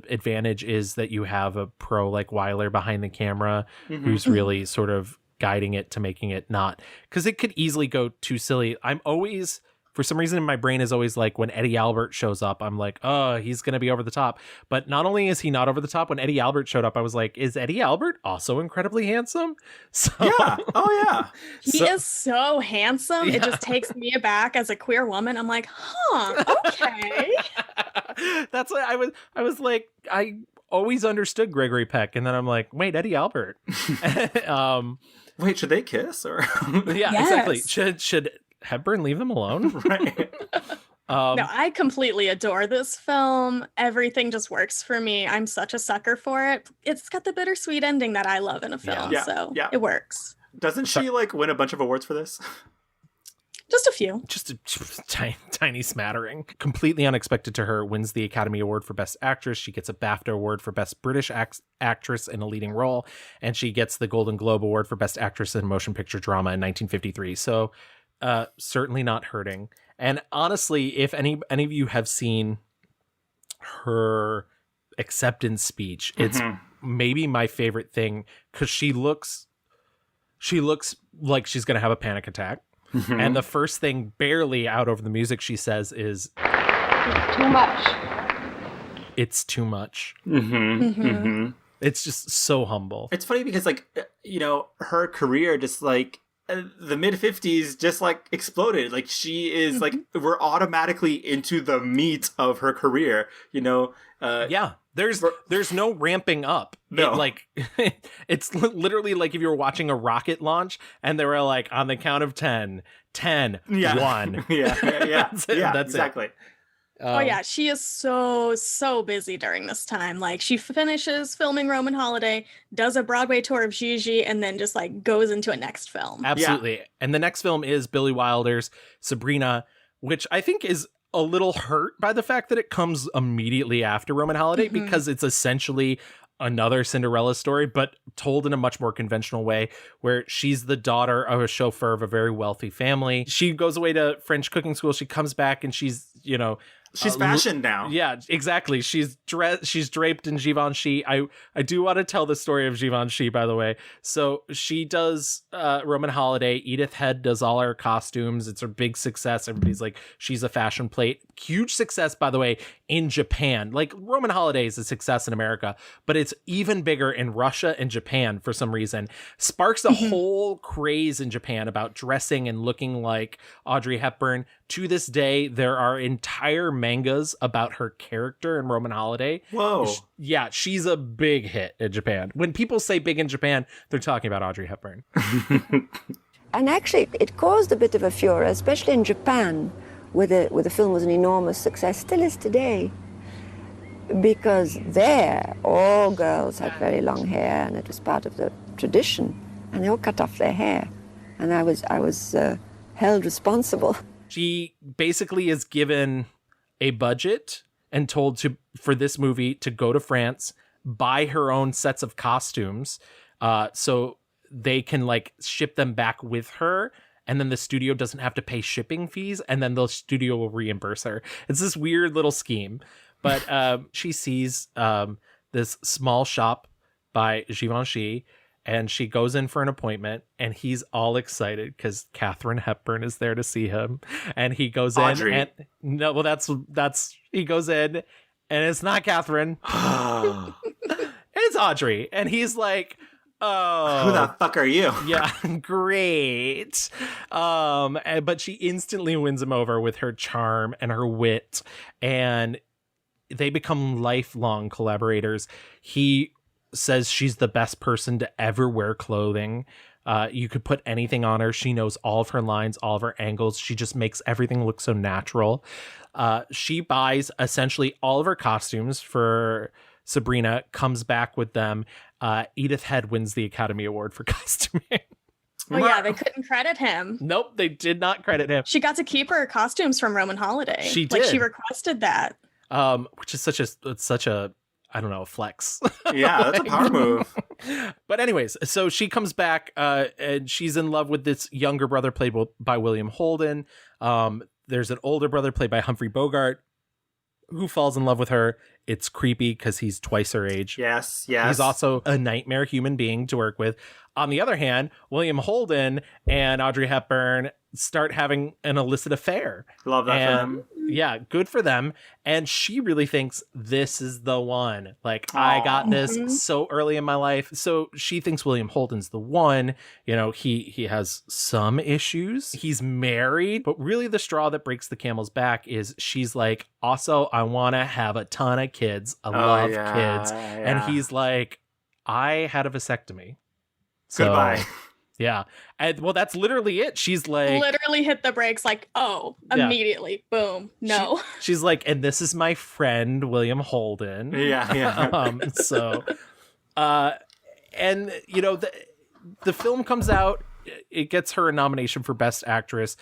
S2: advantage is that you have a pro like Wyler behind the camera who's really sort of guiding it to making it not, because it could easily go too silly. I'm always, for some reason, my brain is always like, when Eddie Albert shows up, I'm like, oh, he's going to be over the top. But not only is he not over the top, when Eddie Albert showed up, I was like, is Eddie Albert also incredibly handsome? So,
S1: yeah. Oh, yeah.
S3: He is so handsome. Yeah. It just takes me aback as a queer woman. I'm like, okay.
S2: That's what I was like, I always understood Gregory Peck. And then I'm like, wait, Eddie Albert.
S1: Wait, should they kiss? Or
S2: yeah, exactly. Should Hepburn leave them alone?
S1: Right.
S3: No, I completely adore this film. Everything just works for me. I'm such a sucker for it. It's got the bittersweet ending that I love in a film, so it works.
S1: Doesn't she like win a bunch of awards for this?
S3: Just a few.
S2: Just a tiny smattering. Completely unexpected to her, wins the Academy Award for Best Actress. She gets a BAFTA Award for Best British Actress in a Leading Role, and she gets the Golden Globe Award for Best Actress in Motion Picture Drama in 1953. So certainly not hurting. And honestly, if any of you have seen her acceptance speech, it's maybe my favorite thing, because she looks like she's gonna have a panic attack. And the first thing, barely out over the music, she says is,
S6: "It's too much.
S2: It's too much." It's just so humble.
S1: It's funny because, like, you know, her career just like the mid-50s just like exploded. Like, she is like, we're automatically into the meat of her career, you know.
S2: There's no ramping up.
S1: No.
S2: It's literally like if you were watching a rocket launch and they were like, on the count of 10, 1.
S1: Yeah.
S2: That's
S1: exactly.
S3: It. She is so busy during this time. Like, she finishes filming Roman Holiday, does a Broadway tour of Gigi, and then just like goes into a next film.
S2: Absolutely. Yeah. And the next film is Billy Wilder's Sabrina, which I think is a little hurt by the fact that it comes immediately after Roman Holiday, because it's essentially another Cinderella story, but told in a much more conventional way, where she's the daughter of a chauffeur of a very wealthy family. She goes away to French cooking school. She comes back and she's, you know,
S1: she's fashioned now.
S2: Yeah, exactly. She's draped in Givenchy. I do want to tell the story of Givenchy, by the way. So she does Roman Holiday. Edith Head does all her costumes. It's a big success. Everybody's like, she's a fashion plate. Huge success, by the way, in Japan. Like, Roman Holiday is a success in America, but it's even bigger in Russia and Japan for some reason. Sparks a whole craze in Japan about dressing and looking like Audrey Hepburn. To this day, there are entire mangas about her character in Roman Holiday.
S1: Whoa.
S2: She's a big hit in Japan. When people say big in Japan, they're talking about Audrey Hepburn.
S4: And actually, it caused a bit of a furor, especially in Japan, where the film was an enormous success, still is today. because there, all girls had very long hair, and it was part of the tradition, and they all cut off their hair. And I was held responsible.
S2: She basically is given a budget and told for this movie to go to France, buy her own sets of costumes, so they can like ship them back with her, and then the studio doesn't have to pay shipping fees, and then the studio will reimburse her. It's this weird little scheme. But she sees this small shop by Givenchy, and she goes in for an appointment, and he's all excited because Katharine Hepburn is there to see him. And he goes
S1: Audrey.
S2: in, and no, well, that's he goes in, and it's not Katharine. It's Audrey, and he's like, "Oh,
S1: who the fuck are you?"
S2: Yeah, great. But she instantly wins him over with her charm and her wit, and they become lifelong collaborators. He says she's the best person to ever wear clothing. You could put anything on her. She knows all of her lines, all of her angles. She just makes everything look so natural. She buys essentially all of her costumes for Sabrina, comes back with them. Edith Head wins the Academy Award for costuming.
S3: Oh yeah, they couldn't credit him.
S2: Nope, they did not credit him.
S3: She got to keep her costumes from Roman Holiday.
S2: She did.
S3: Like, she requested that.
S2: Which is such a I don't know, flex.
S1: Yeah, that's a power move.
S2: But anyways, so she comes back and she's in love with this younger brother played by William Holden. There's an older brother played by Humphrey Bogart who falls in love with her. It's creepy because he's twice her age.
S1: Yes.
S2: He's also a nightmare human being to work with. On the other hand, William Holden and Audrey Hepburn start having an illicit affair.
S1: Love that for them.
S2: Yeah, good for them. And she really thinks this is the one. Like, I got this so early in my life. So she thinks William Holden's the one. You know, he has some issues. He's married. But really the straw that breaks the camel's back is she's like, also, I want to have a ton of kids. I love kids. And he's like, I had a vasectomy. So,
S1: goodbye.
S2: Yeah. And well, that's literally it. She's like,
S3: literally hit the brakes, like, immediately. Boom. No.
S2: She's like, and this is my friend, William Holden.
S1: Yeah.
S2: And you know, the film comes out, it gets her a nomination for Best Actress.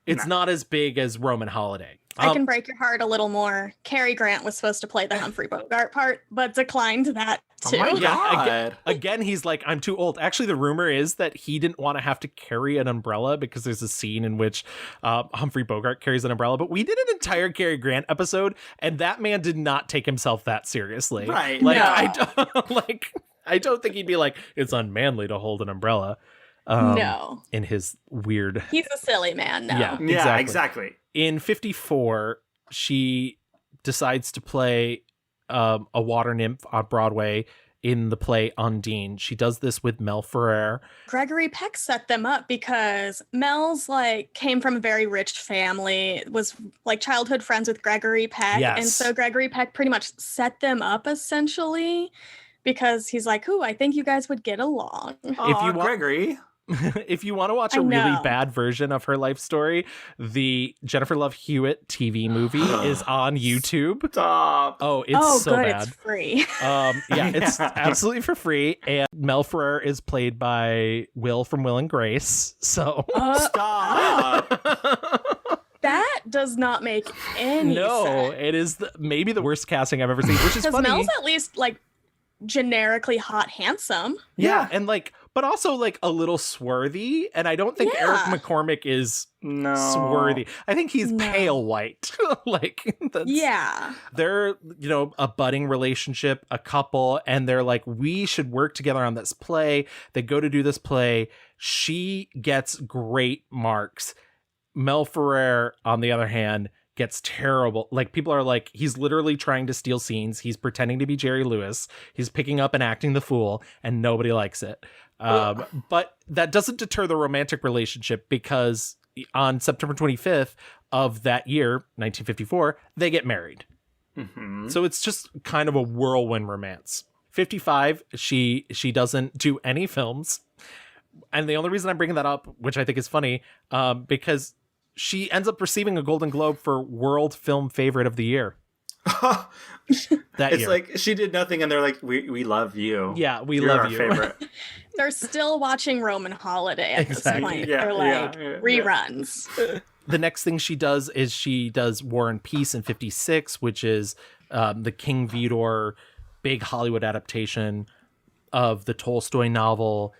S2: It's not as big as Roman Holiday.
S3: I can break your heart a little more. Cary Grant was supposed to play the Humphrey Bogart part, but declined that too.
S1: Oh my God.
S2: Again, he's like, I'm too old. Actually, the rumor is that he didn't want to have to carry an umbrella because there's a scene in which Humphrey Bogart carries an umbrella. But we did an entire Cary Grant episode, and that man did not take himself that seriously.
S1: Right.
S2: Like,
S3: No.
S2: I don't think he'd be like, it's unmanly to hold an umbrella.
S3: No.
S2: In his weird...
S3: He's a silly man, no.
S2: Yeah,
S1: exactly.
S2: In 1954, she decides to play a water nymph on Broadway in the play Undine. She does this with Mel Ferrer.
S3: Gregory Peck set them up because Mel's like came from a very rich family, was like childhood friends with Gregory Peck.
S2: Yes.
S3: And so Gregory Peck pretty much set them up essentially because he's like, I think you guys would get along.
S1: Gregory.
S2: If you want to watch a really bad version of her life story, the Jennifer Love Hewitt TV movie is on YouTube.
S1: Stop.
S2: Oh, it's so
S3: good.
S2: bad.
S3: It's free.
S2: It's absolutely for free. And Mel Ferrer is played by Will from Will and Grace. So
S1: stop.
S3: That does not make any sense.
S2: No, it is maybe the worst casting I've ever seen, which is funny.
S3: Because Mel's at least like generically hot, handsome.
S2: Yeah, and like, but also like a little swarthy. And I don't think Eric McCormick is swarthy. I think he's pale white. They're, a budding relationship, a couple, and they're like, we should work together on this play. They go to do this play. She gets great marks. Mel Ferrer, on the other hand, gets terrible. Like, people are like, he's literally trying to steal scenes. He's pretending to be Jerry Lewis. He's picking up and acting the fool, and nobody likes it. But that doesn't deter the romantic relationship, because on September 25th of that year, 1954, they get married. Mm-hmm. So it's just kind of a whirlwind romance. 55, she doesn't do any films. And the only reason I'm bringing that up, which I think is funny, because she ends up receiving a Golden Globe for World Film Favorite of the Year.
S1: It's
S2: year.
S1: like she did nothing, and they're like, "We love you.
S2: Yeah, we
S1: You're
S2: love
S1: our
S2: you."
S1: favorite.
S3: They're still watching Roman Holiday at this point.
S1: Yeah,
S3: They're like
S1: yeah.
S3: reruns.
S2: The next thing she does is she does War and Peace in 1956, which is the King Vidor big Hollywood adaptation of the Tolstoy novel.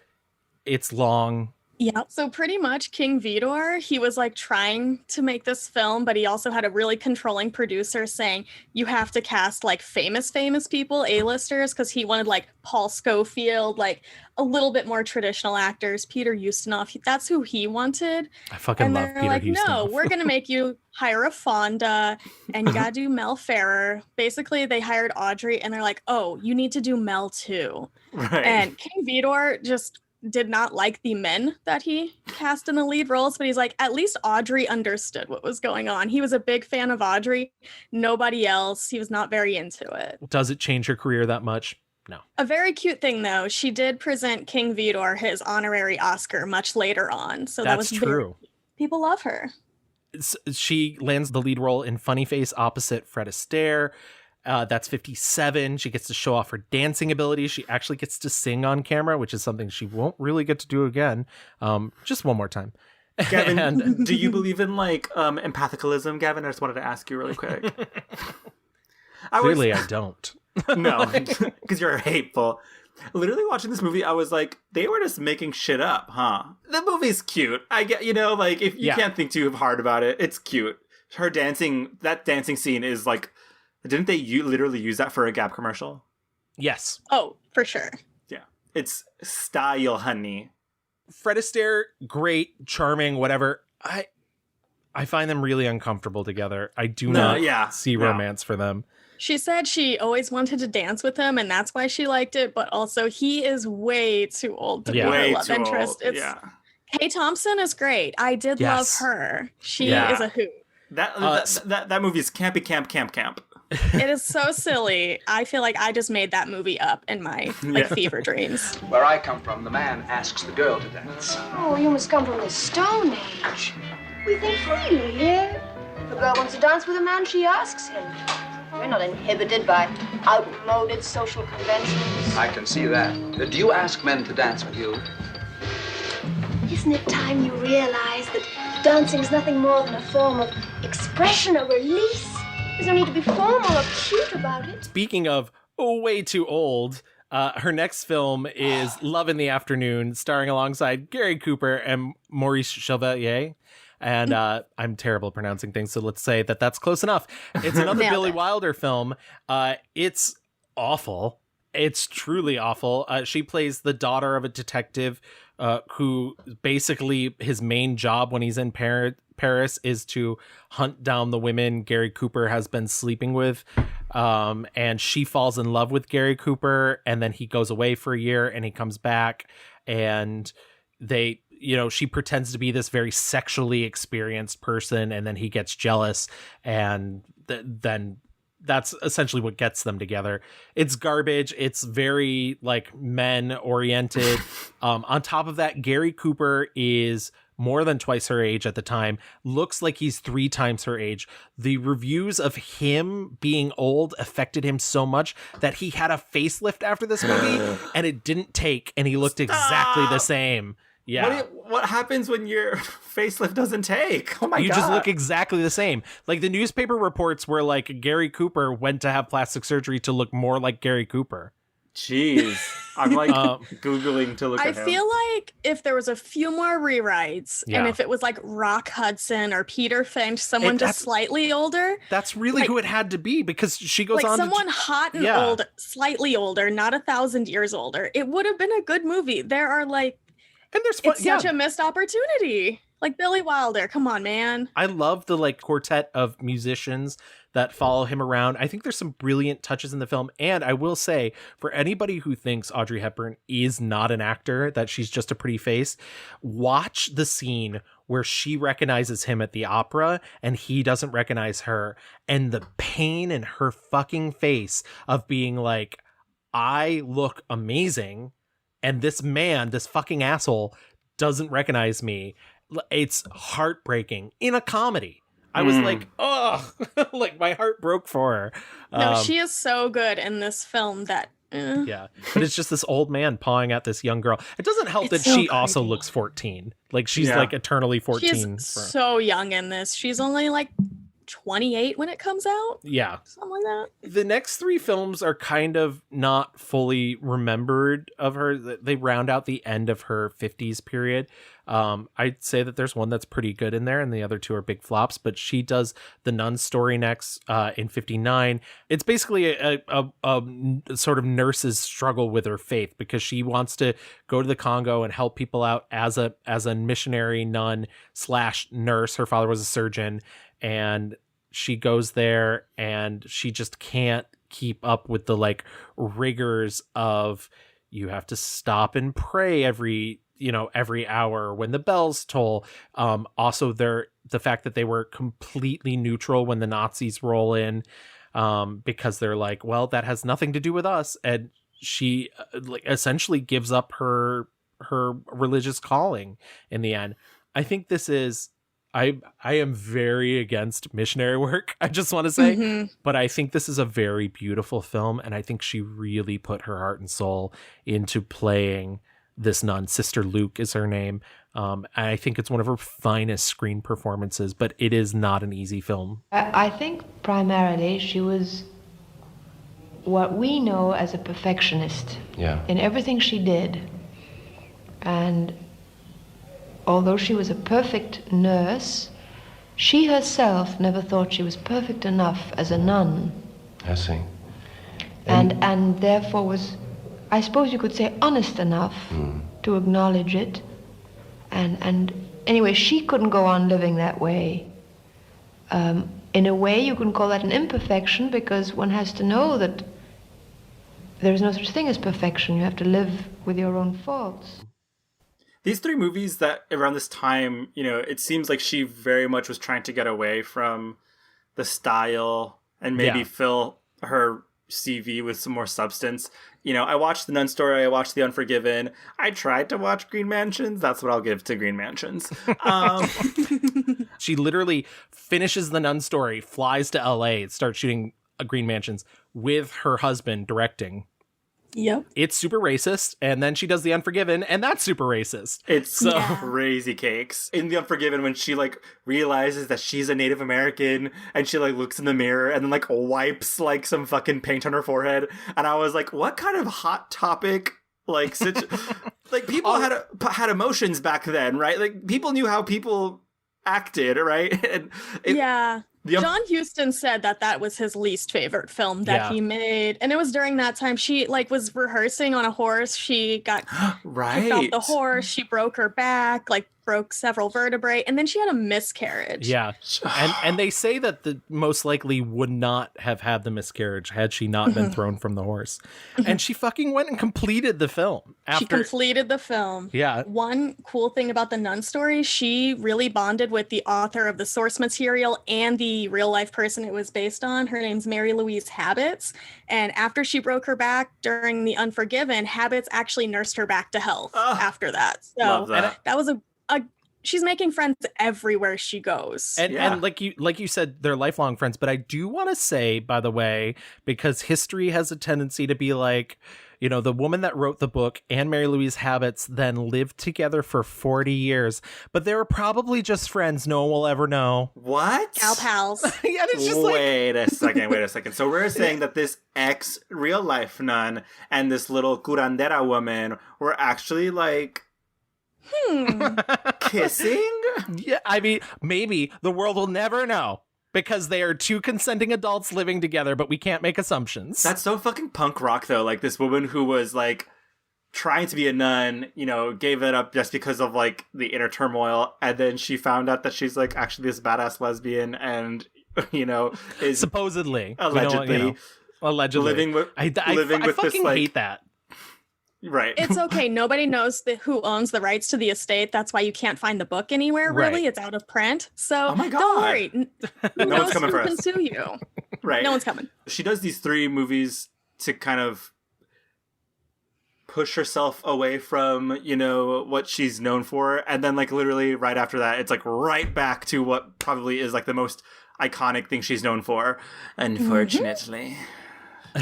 S2: It's long.
S3: Yeah. So pretty much King Vidor, he was like trying to make this film, but he also had a really controlling producer saying you have to cast like famous people, A-listers, because he wanted like Paul Scofield, like a little bit more traditional actors, Peter Ustinov. That's who he wanted.
S2: I fucking love Peter
S3: like,
S2: Ustinov.
S3: No, we're going to make you hire a Fonda and you got to do Mel Ferrer. Basically, they hired Audrey and they're like, oh, you need to do Mel too.
S1: Right.
S3: And King Vidor just did not like the men that he cast in the lead roles, but he's like, at least Audrey understood what was going on. He was a big fan of Audrey. Nobody else. He was not very into it.
S2: Does it change her career that much? No.
S3: A very cute thing, though, she did present King Vidor his honorary Oscar much later on. So that was
S2: true.
S3: People love her.
S2: She lands the lead role in Funny Face opposite Fred Astaire. That's 1957. She gets to show off her dancing abilities. She actually gets to sing on camera, which is something she won't really get to do again. Just one more time.
S1: Gavin, do you believe in like empathicalism, Gavin? I just wanted to ask you really quick.
S2: Clearly, I don't.
S1: No, because you're hateful. Literally watching this movie, I was like, they were just making shit up, huh? The movie's cute. I get, like if you can't think too hard about it, it's cute. Her dancing, that dancing scene is like, didn't they literally use that for a Gap commercial?
S2: Yes.
S3: Oh, for sure.
S1: Yeah. It's style, honey.
S2: Fred Astaire, great, charming, whatever. I find them really uncomfortable together. I do not see romance for them.
S3: She said she always wanted to dance with him, and that's why she liked it. But also, he is way too old to be her love interest. Kay Thompson is great. I did love her. She is a hoot.
S1: That movie is campy, camp.
S3: It is so silly. I feel like I just made that movie up in my fever dreams.
S8: Where I come from, the man asks the girl to dance.
S5: Oh, you must come from the Stone Age. We think freely here. If a girl wants to dance with a man, she asks him. We're not inhibited by outmoded social conventions.
S8: I can see that. Do you ask men to dance with you?
S5: Isn't it time you realize that dancing is nothing more than a form of expression or release? There's no need to be formal or cute about it.
S2: Speaking of way too old, her next film is Love in the Afternoon, starring alongside Gary Cooper and Maurice Chevalier. And I'm terrible at pronouncing things, so let's say that that's close enough. It's another Billy Wilder film. It's awful. It's truly awful. She plays the daughter of a detective who basically his main job when he's in Paris is to hunt down the women Gary Cooper has been sleeping with. And she falls in love with Gary Cooper, and then he goes away for a year and he comes back, and they... she pretends to be this very sexually experienced person, and then he gets jealous, and then that's essentially what gets them together. It's garbage. It's very like men oriented. On top of that, Gary Cooper is more than twice her age at the time, looks like he's 3 times her age. The reviews of him being old affected him so much that he had a facelift after this movie, and it didn't take, and he looked exactly the same. Yeah.
S1: What happens when your facelift doesn't take? Oh my God.
S2: You just look exactly the same. Like the newspaper reports were like Gary Cooper went to have plastic surgery to look more like Gary Cooper.
S1: Jeez. I'm like Googling to look at him.
S3: I feel like if there was a few more rewrites and if it was like Rock Hudson or Peter Finch, someone just slightly older.
S2: That's really who it had to be, because she goes on
S3: someone hot and old, slightly older, not 1,000 years older. It would have been a good movie. There are like, and there's it's such a missed opportunity. Like Billy Wilder, come on, man.
S2: I love the like quartet of musicians that follow him around. I think there's some brilliant touches in the film. And I will say, for anybody who thinks Audrey Hepburn is not an actor, that she's just a pretty face, watch the scene where she recognizes him at the opera and he doesn't recognize her. And the pain in her fucking face of being like, I look amazing, and this man, this fucking asshole, doesn't recognize me. It's heartbreaking in a comedy. I was like, oh, like my heart broke for her.
S3: No, she is so good in this film that.
S2: Yeah, but it's just this old man pawing at this young girl. It doesn't help that she also looks 14. Like she's like eternally 14.
S3: She's so young in this. She's only like 28 when it comes out.
S2: Yeah.
S3: Something like that.
S2: The next 3 films are kind of not fully remembered of her. They round out the end of her 50s period. I'd say that there's one that's pretty good in there and the other 2 are big flops, but she does The Nun story next in 59. It's basically a sort of nurse's struggle with her faith because she wants to go to the Congo and help people out as a missionary nun / nurse. Her father was a surgeon, and she goes there and she just can't keep up with the like rigors of you have to stop and pray every hour when the bells toll. Also the fact that they were completely neutral when the Nazis roll in, because they're like, well, that has nothing to do with us. And she essentially gives up her religious calling in the end. I think this is, I am very against missionary work, I just want to say, but I think this is a very beautiful film, and I think she really put her heart and soul into playing this nun. Sister Luke is her name. I think it's one of her finest screen performances, but it is not an easy film.
S6: I think primarily she was what we know as a perfectionist in everything she did. And although she was a perfect nurse, she herself never thought she was perfect enough as a nun.
S9: I see.
S6: And therefore was, I suppose you could say, honest enough to acknowledge it. And anyway, she couldn't go on living that way. In a way, you can call that an imperfection, because one has to know that there's no such thing as perfection. You have to live with your own faults.
S1: These 3 movies that around this time, it seems like she very much was trying to get away from the style and maybe fill her CV with some more substance. I watched The Nun Story, I watched The Unforgiven. I tried to watch Green Mansions. That's what I'll give to Green Mansions.
S2: She literally finishes The Nun Story, flies to LA, and starts shooting Green Mansions with her husband directing.
S3: Yep.
S2: It's super racist, and then she does The Unforgiven, and that's super racist.
S1: It's so crazy cakes. In The Unforgiven, when she realizes that she's a Native American, and she looks in the mirror and then wipes some fucking paint on her forehead, and I was like, what kind of hot topic people had emotions back then, right? People knew how people acted, right? And
S3: John Huston said that was his least favorite film that he made. And it was during that time she was rehearsing on a horse. She got kicked off the horse. She broke her back, broke several vertebrae, and then she had a miscarriage.
S2: Yeah. And they say that the most likely would not have had the miscarriage had she not been thrown from the horse. And she fucking went and completed the film.
S3: She completed the film.
S2: Yeah.
S3: One cool thing about The Nun Story, she really bonded with the author of the source material and the real life person it was based on. Her name's Mary Louise Habits. And after she broke her back during The Unforgiven, Habits actually nursed her back to health after that. So that was she's making friends everywhere she goes.
S2: And like you said, they're lifelong friends. But I do want to say, by the way, because history has a tendency to be the woman that wrote the book and Mary Louise Habits then lived together for 40 years. But they were probably just friends. No one will ever know.
S1: What?
S3: Gal pals.
S2: It's just
S1: wait a second. So we're saying that this ex real life nun and this little curandera woman were actually kissing?
S2: Yeah, I mean, maybe the world will never know because they are 2 consenting adults living together, but we can't make assumptions.
S1: That's so fucking punk rock, though. This woman who was trying to be a nun, gave it up just because of the inner turmoil, and then she found out that she's actually this badass lesbian, and is
S2: supposedly
S1: allegedly living with
S2: I fucking hate that.
S1: Right.
S3: It's okay. Nobody knows who owns the rights to the estate. That's why you can't find the book anywhere, really. Right. It's out of print. So don't worry.
S1: No one's coming for us.
S3: Who can sue you?
S1: Right.
S3: No one's coming.
S1: She does these 3 movies to kind of push herself away from, you know, what she's known for. And then like literally right after that, it's like right back to what probably is like the most iconic thing she's known for, unfortunately.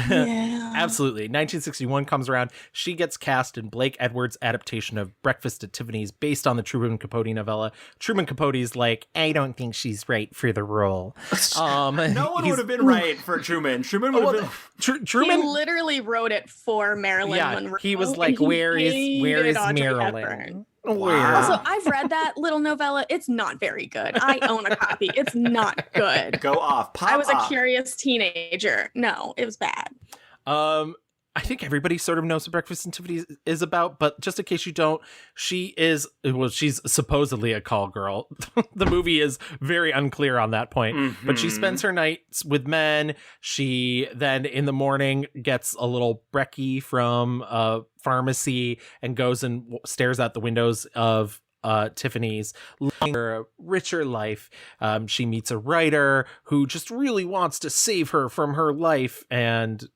S3: Yeah.
S2: Absolutely. 1961 comes around. She gets cast in Blake Edwards' adaptation of Breakfast at Tiffany's based on the Truman Capote novella. Truman Capote's like, I don't think she's right for the role.
S1: No one would have been right for Truman. Truman would have been...
S2: Truman
S3: He literally wrote it for Marilyn Monroe.
S2: He was like, where is Marilyn?
S3: Hepburn.
S2: Wow.
S3: Also, I've read that little novella. It's not very good. I own a copy. It's not good.
S1: Go off. Pop
S3: I was
S1: off.
S3: a curious teenager. No, it was bad.
S2: I think everybody sort of knows what Breakfast at Tiffany's is about, but just in case you don't, she's supposedly a call girl. The movie is very unclear on that point, but she spends her nights with men. She then in the morning gets a little brekkie from a pharmacy and goes and stares out the windows of Tiffany's, living a richer life. She meets a writer who just really wants to save her from her life, and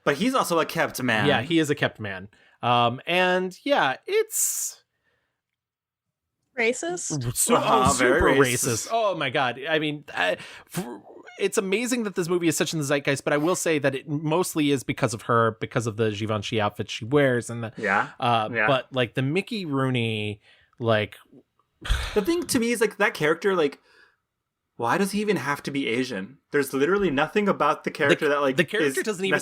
S2: but
S1: he's also a kept man.
S2: Yeah, he is a kept man. And yeah, it's
S3: racist.
S2: Super racist. Oh my God. I mean, it's amazing that this movie is such in the zeitgeist, but I will say that it mostly is because of her, because of the Givenchy outfit she wears, and but like the Mickey Rooney, like
S1: the thing to me is like that character, like, why does he even have to be Asian? There's literally nothing about the character that like
S2: the character doesn't even.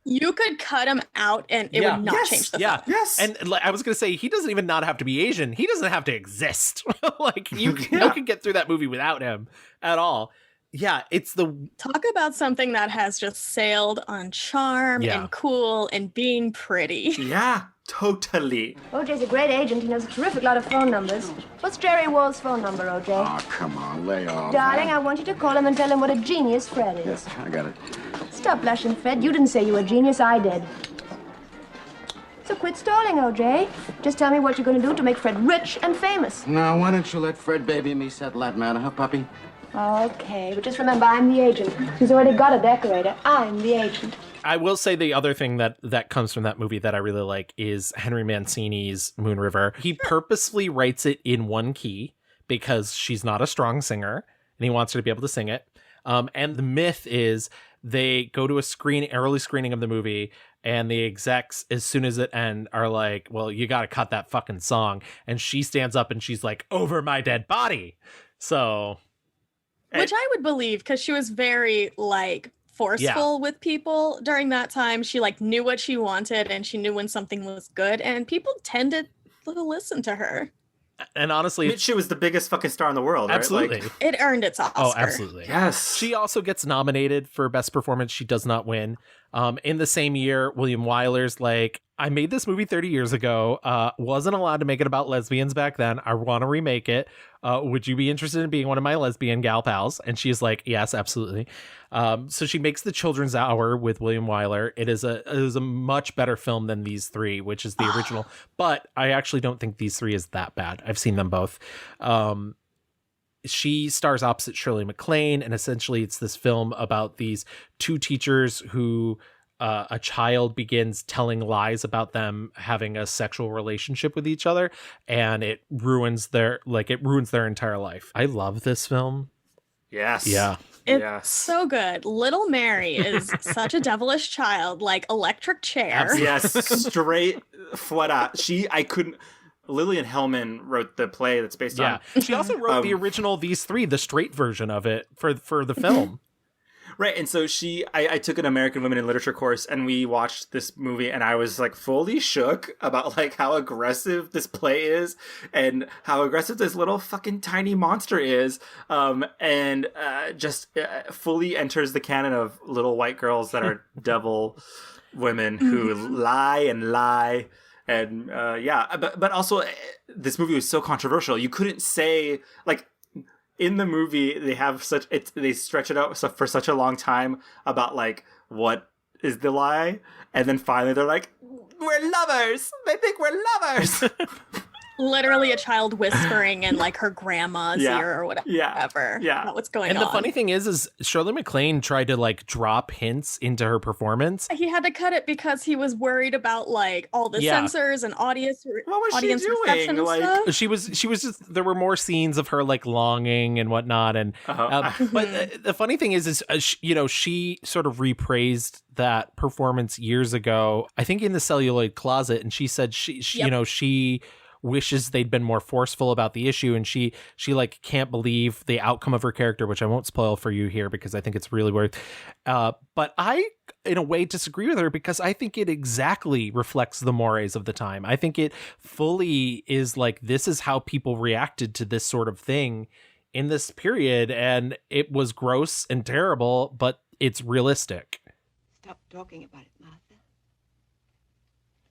S3: You could cut him out, and it would not change the film.
S1: Yes,
S2: and like, I was gonna say he doesn't even not have to be Asian. He doesn't have to exist. Like you can get through that movie without him at all. Yeah, it's
S3: talk about something that has just sailed on charm and cool and being pretty.
S1: Yeah. Totally.
S5: OJ's a great agent. He knows a terrific lot of phone numbers. What's Jerry Wall's phone number, OJ?
S7: Oh, come on, lay off.
S5: Darling, I want you to call him and tell him what a genius Fred is.
S7: Yes, I got it.
S5: Stop blushing, Fred. You didn't say you were a genius. I did. So quit stalling, OJ. Just tell me what you're going to do to make Fred rich and famous.
S9: Now, why don't you let Fred, baby, and me settle that matter, huh, puppy?
S5: Okay, but just remember, I'm the agent. He's already got a decorator. I'm the agent.
S2: I will say the other thing that comes from that movie that I really like is Henry Mancini's Moon River. He purposefully writes it in one key because she's not a strong singer and he wants her to be able to sing it. And the myth is they go to early screening of the movie, and the execs, as soon as it ends, are like, well, you got to cut that fucking song. And she stands up and she's like, over my dead body. So.
S3: Which I would believe, because she was very like forceful with people during that time. She like knew what she wanted, and she knew when something was good, and people tended to listen to her.
S2: And honestly,
S1: she was the biggest fucking star in the world.
S2: Absolutely.
S1: Right? Like,
S3: it earned its Oscar.
S2: Oh, absolutely.
S1: Yes.
S2: She also gets nominated for Best Performance. She does not win. In the same year, William Wyler's like, I made this movie 30 years ago. Wasn't allowed to make it about lesbians back then. I want to remake it. Would you be interested in being one of my lesbian gal pals? And she's like, yes, absolutely. So she makes The Children's Hour with William Wyler. It is a much better film than these three, which is the original. But I actually don't think these three is that bad. I've seen them both. She stars opposite Shirley MacLaine, and essentially it's this film about these two teachers who a child begins telling lies about them having a sexual relationship with each other, and it ruins their entire life. I love this film.
S1: Yes.
S2: Yeah.
S3: It's so good. Little Mary is such a devilish child, like electric chair.
S1: Yes, straight flat. Lillian Hellman wrote the play that's based on.
S2: Yeah, she also wrote the original These Three, the straight version of it for the film.
S1: Right, and so I took an American Women in Literature course, and we watched this movie, and I was like fully shook about like how aggressive this play is, and how aggressive this little fucking tiny monster is, and just fully enters the canon of little white girls that are devil women who lie and lie. And but also this movie was so controversial. You couldn't say, like, in the movie they stretch it out for such a long time about like what is the lie, and then finally they're like, we're lovers. They think we're lovers.
S3: literally a child whispering in like her grandma's ear or whatever.
S1: Yeah.
S3: About what's going
S2: and
S3: on.
S2: the funny thing is Shirley MacLaine tried to like drop hints into her performance.
S3: He had to cut it because he was worried about like all the censors and audience reception and stuff.
S2: She was just, there were more scenes of her like longing and whatnot. And but the funny thing is she sort of repraised that performance years ago, I think in the Celluloid Closet, and she said she wishes they'd been more forceful about the issue, and she like can't believe the outcome of her character, which I won't spoil for you here because I think it's really worth. But I, in a way, disagree with her because I think it exactly reflects the mores of the time. I think it fully is like, this is how people reacted to this sort of thing in this period, and it was gross and terrible, but it's realistic.
S10: Stop talking about it, Martha.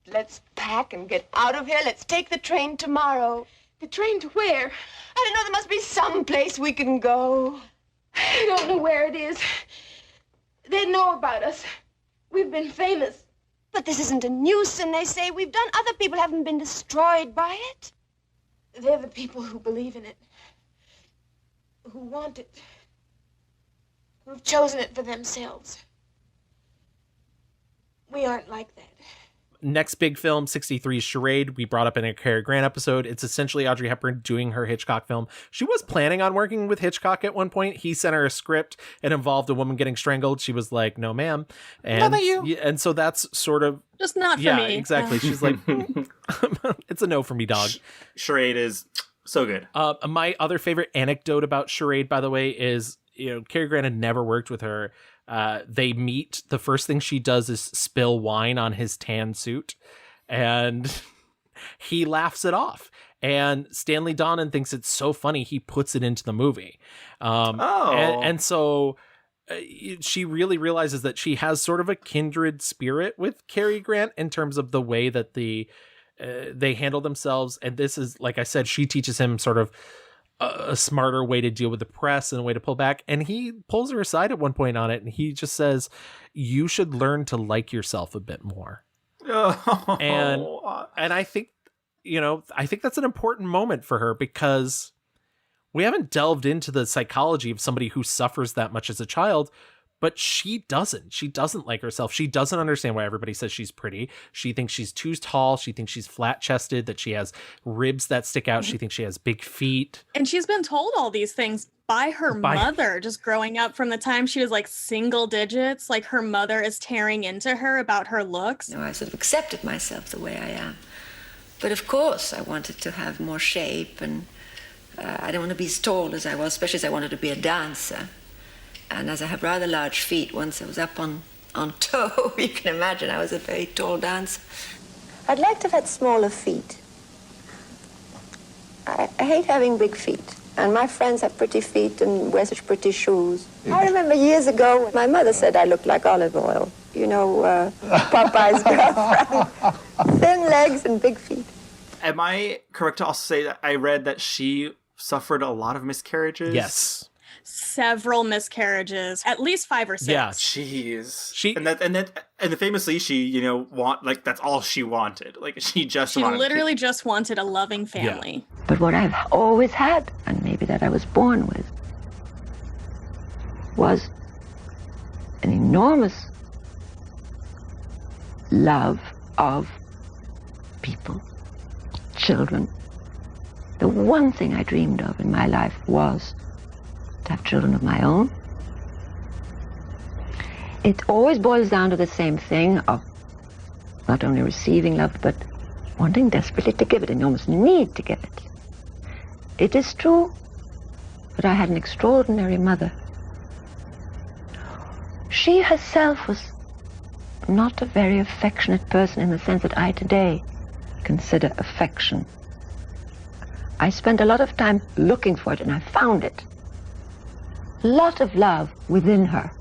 S10: Let's pack and get out of here. Let's take the train tomorrow. The train to where? I don't know. There must be some place we can go. I don't know where it is. They know about us. We've been famous. But this isn't a news, and they say we've done. Other people haven't been destroyed by it. They're the people who believe in it, who want it, who've chosen it for themselves. We aren't like that.
S2: Next big film, 63's Charade. We brought up in a Cary Grant episode. It's essentially Audrey Hepburn doing her Hitchcock film. She was planning on working with Hitchcock at one point. He sent her a script. It involved a woman getting strangled. She was like, no, ma'am. And, and so that's sort of...
S3: Just not for me.
S2: Yeah, exactly. She's like, it's a no for me, dog.
S1: Charade is so good.
S2: My other favorite anecdote about Charade, by the way, is, Cary Grant had never worked with her. They meet. The first thing she does is spill wine on his tan suit, and he laughs it off. And Stanley Donen thinks it's so funny he puts it into the movie. And so she really realizes that she has sort of a kindred spirit with Cary Grant in terms of the way that they handle themselves. And this is, like I said, she teaches him sort of a smarter way to deal with the press and a way to pull back. And he pulls her aside at one point on it, and he just says, you should learn to like yourself a bit more. And I think, I think that's an important moment for her, because we haven't delved into the psychology of somebody who suffers that much as a child, but she doesn't like herself. She doesn't understand why everybody says she's pretty. She thinks she's too tall. She thinks she's flat chested, that she has ribs that stick out. She thinks she has big feet.
S3: And she's been told all these things by her mother, just growing up from the time she was like single digits. Like her mother is tearing into her about her looks.
S4: I sort of accepted myself the way I am. But of course I wanted to have more shape, and I didn't want to be as tall as I was, especially as I wanted to be a dancer. And as I have rather large feet, once I was up on toe, you can imagine I was a very tall dancer. I'd like to have had smaller feet. I hate having big feet. And my friends have pretty feet and wear such pretty shoes. I remember years ago, my mother said I looked like olive oil. Popeye's girlfriend. Thin legs and big feet.
S1: Am I correct to also say that I read that she suffered a lot of miscarriages?
S2: Yes.
S3: Several miscarriages, at least 5 or 6.
S1: Yeah, jeez. And famously, she, that's all she wanted. Like she
S3: literally just wanted a loving family.
S4: Yeah. But what I've always had, and maybe that I was born with, was an enormous love of people, children. The one thing I dreamed of in my life was to have children of my own. It always boils down to the same thing of not only receiving love, but wanting desperately to give it, and you almost need to give it. It is true that I had an extraordinary mother. She herself was not a very affectionate person in the sense that I today consider affection. I spent a lot of time looking for it, and I found it. A lot of love within her,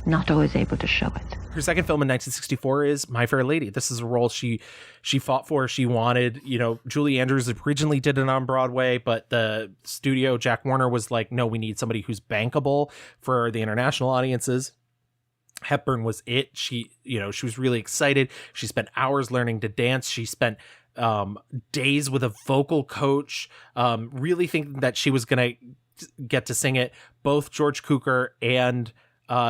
S4: not always able to show it.
S2: Her second film in 1964 is My Fair Lady. This is a role she fought for, she wanted. Julie Andrews originally did it on Broadway, but the studio, Jack Warner, was like, no, we need somebody who's bankable for the international audiences. Hepburn was it. She was really excited. She spent hours learning to dance. She spent days with a vocal coach, really thinking that she was going to get to sing it. Both George Cukor and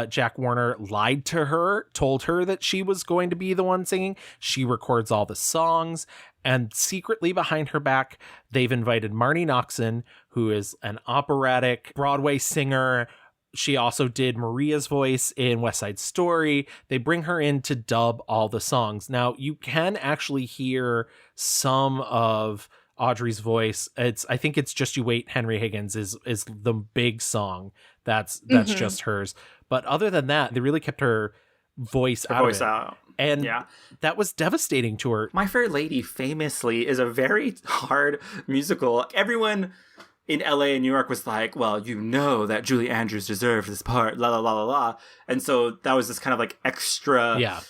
S2: Jack Warner lied to her, told her that she was going to be the one singing. She records all the songs, and secretly behind her back, they've invited Marni Noxon, who is an operatic Broadway singer. She also did Maria's voice in West Side Story. They bring her in to dub all the songs. Now, you can actually hear some of Audrey's voice. I think it's Just You Wait, Henry Higgins is the big song that's just hers. But other than that, they really kept her voice out. And that was devastating to her.
S1: My Fair Lady famously is a very hard musical. Everyone in LA and New York was like, well, you know that Julie Andrews deserved this part, la la la la la. And so that was this kind of like extra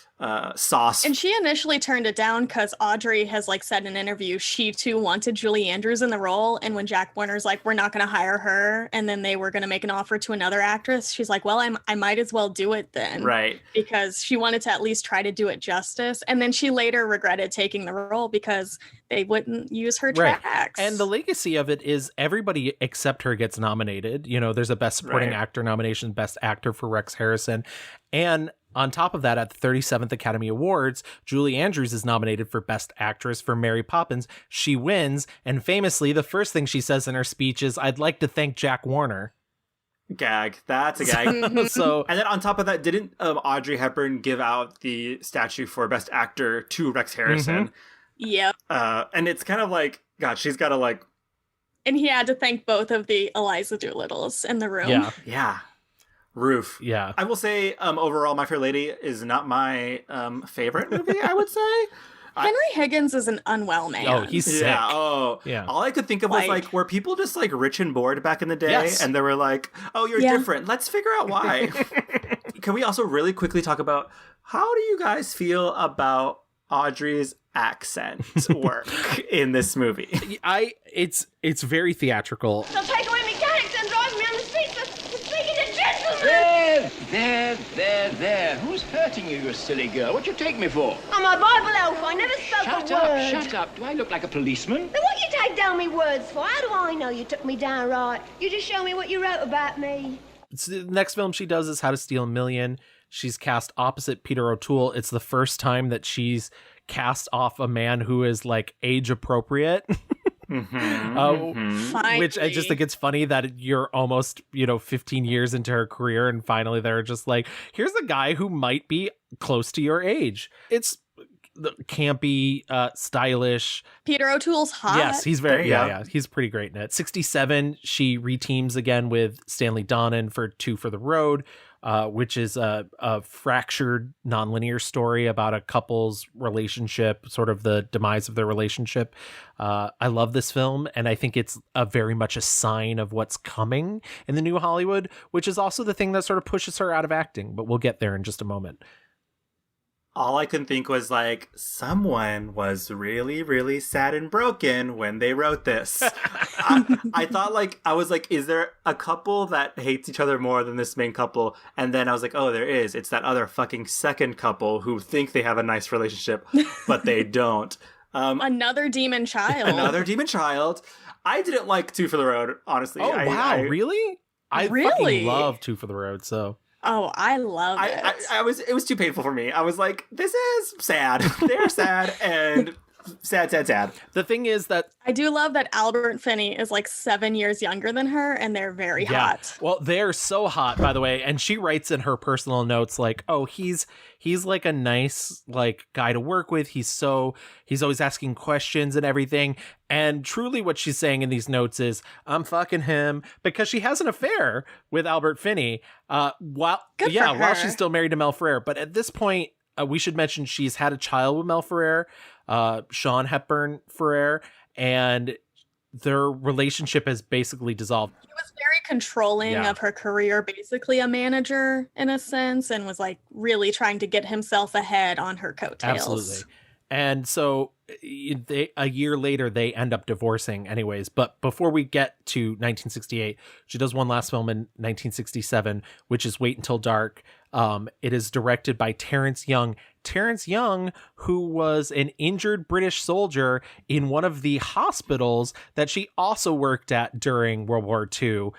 S1: sauce.
S3: And she initially turned it down because Audrey has like said in an interview she too wanted Julie Andrews in the role, and when Jack Warner's like, we're not going to hire her, and then they were going to make an offer to another actress, she's like, well, I might as well do it then,
S1: right? Because
S3: she wanted to at least try to do it justice. And then she later regretted taking the role because they wouldn't use her tracks.
S2: And the legacy of it is everybody except her gets nominated. You know, there's a Best Supporting Actor nomination, Best Actor for Rex Harrison, and on top of that, at the 37th Academy Awards, Julie Andrews is nominated for Best Actress for Mary Poppins. She wins, and famously, the first thing she says in her speech is, I'd like to thank Jack Warner.
S1: Gag. That's a gag. And then on top of that, didn't Audrey Hepburn give out the statue for Best Actor to Rex Harrison?
S3: Yep.
S1: And it's kind of like, God, she's got to like...
S3: And he had to thank both of the Eliza Doolittles in the room.
S1: Yeah. Roof.
S2: Yeah.
S1: I will say, overall, My Fair Lady is not my favorite movie, I would say.
S3: Henry Higgins is an unwell man.
S2: Oh, he's sick.
S1: Yeah. Oh, yeah. All I could think of was like, were people just like rich and bored back in the day?
S2: Yes.
S1: And they were like, oh, you're different. Let's figure out why. Can we also really quickly talk about how do you guys feel about Audrey's accent work in this movie?
S2: It's very theatrical.
S10: They'll take away me character and drive me on the streets for speaking to gentlemen.
S11: There. Who's hurting you, you silly girl? What you take me for?
S10: I'm a Bible elf. I never spoke a word.
S11: Shut up. Do I look like a policeman?
S10: Then what you take down me words for? How do I know you took me down right? You just show me what you wrote about me.
S2: The next film she does is How to Steal a Million. She's cast opposite Peter O'Toole. It's the first time that she's cast off a man who is like age appropriate. Which I just think it's funny that you're almost 15 years into her career and finally they're just like, here's a guy who might be close to your age. It's campy, stylish.
S3: Peter O'Toole's hot.
S2: Yes, he's very he's pretty great in it. 67, she reteams again with Stanley Donen for Two for the Road, which is a fractured nonlinear story about a couple's relationship, sort of the demise of their relationship. I love this film, and I think it's very much a sign of what's coming in the new Hollywood, which is also the thing that sort of pushes her out of acting, but we'll get there in just a moment.
S1: All I can think was like, someone was really, really sad and broken when they wrote this. I thought I was like, is there a couple that hates each other more than this main couple? And then I was like, oh, there is. It's that other fucking second couple who think they have a nice relationship, but they don't.
S3: Another demon child.
S1: Another demon child. I didn't like Two for the Road, honestly.
S2: Oh, wow. Really? I fucking love Two for the Road, so...
S3: Oh, I love it.
S1: It was too painful for me. I was like, this is sad. They're sad and sad.
S2: The thing is that
S3: I do love that Albert Finney is like 7 years younger than her, and they're very hot.
S2: Well, they're so hot, by the way. And she writes in her personal notes like, oh, he's like a nice like guy to work with. He's always asking questions and everything. And truly what she's saying in these notes is, I'm fucking him, because she has an affair with Albert Finney while she's still married to Mel Ferrer. But at this point, we should mention she's had a child with Mel Ferrer, Sean Hepburn Ferrer, and their relationship has basically dissolved.
S3: He was very controlling of her career, basically a manager in a sense, and was like really trying to get himself ahead on her coattails.
S2: Absolutely. And so a year later, they end up divorcing anyways. But before we get to 1968, she does one last film in 1967, which is Wait Until Dark. It is directed by Terrence Young. Terrence Young, who was an injured British soldier in one of the hospitals that she also worked at during World War II.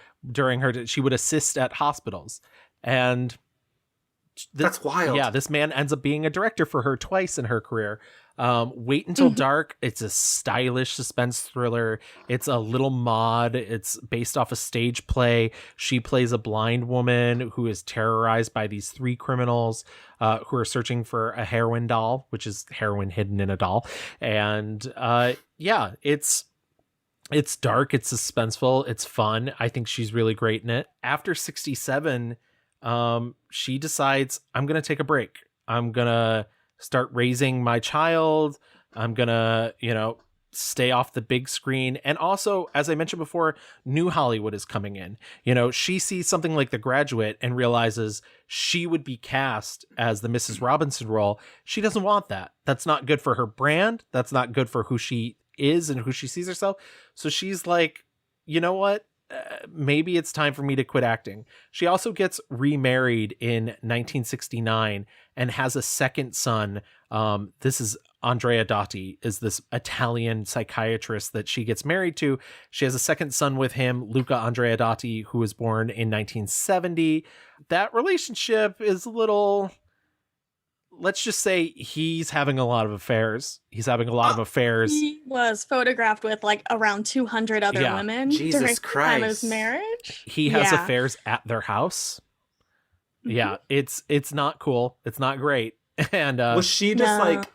S2: She would assist at hospitals. And
S1: that's wild.
S2: Yeah, this man ends up being a director for her twice in her career. Wait Until Dark. It's a stylish suspense thriller. It's a little mod. It's based off a stage play. She plays a blind woman who is terrorized by these three criminals who are searching for a heroin doll, which is heroin hidden in a doll. And yeah, it's dark. It's suspenseful. It's fun. I think she's really great in it. After 67, she decides, I'm going to take a break. I'm going to start raising my child. I'm going to, stay off the big screen. And also, as I mentioned before, New Hollywood is coming in. She sees something like The Graduate and realizes she would be cast as the Mrs. Robinson role. She doesn't want that. That's not good for her brand. That's not good for who she is and who she sees herself. So she's like, you know what? Maybe it's time for me to quit acting. She also gets remarried in 1969 and has a second son. This is Andrea Dotti, is this Italian psychiatrist that she gets married to. She has a second son with him, Luca Andrea Dotti, who was born in 1970. That relationship is a little... Let's just say he's having a lot of affairs. He
S3: was photographed with around 200 other women
S1: Jesus
S3: during
S1: Christ.
S3: the time of his marriage.
S2: He has affairs at their house. Yeah, it's not cool. It's not great. And
S1: was she just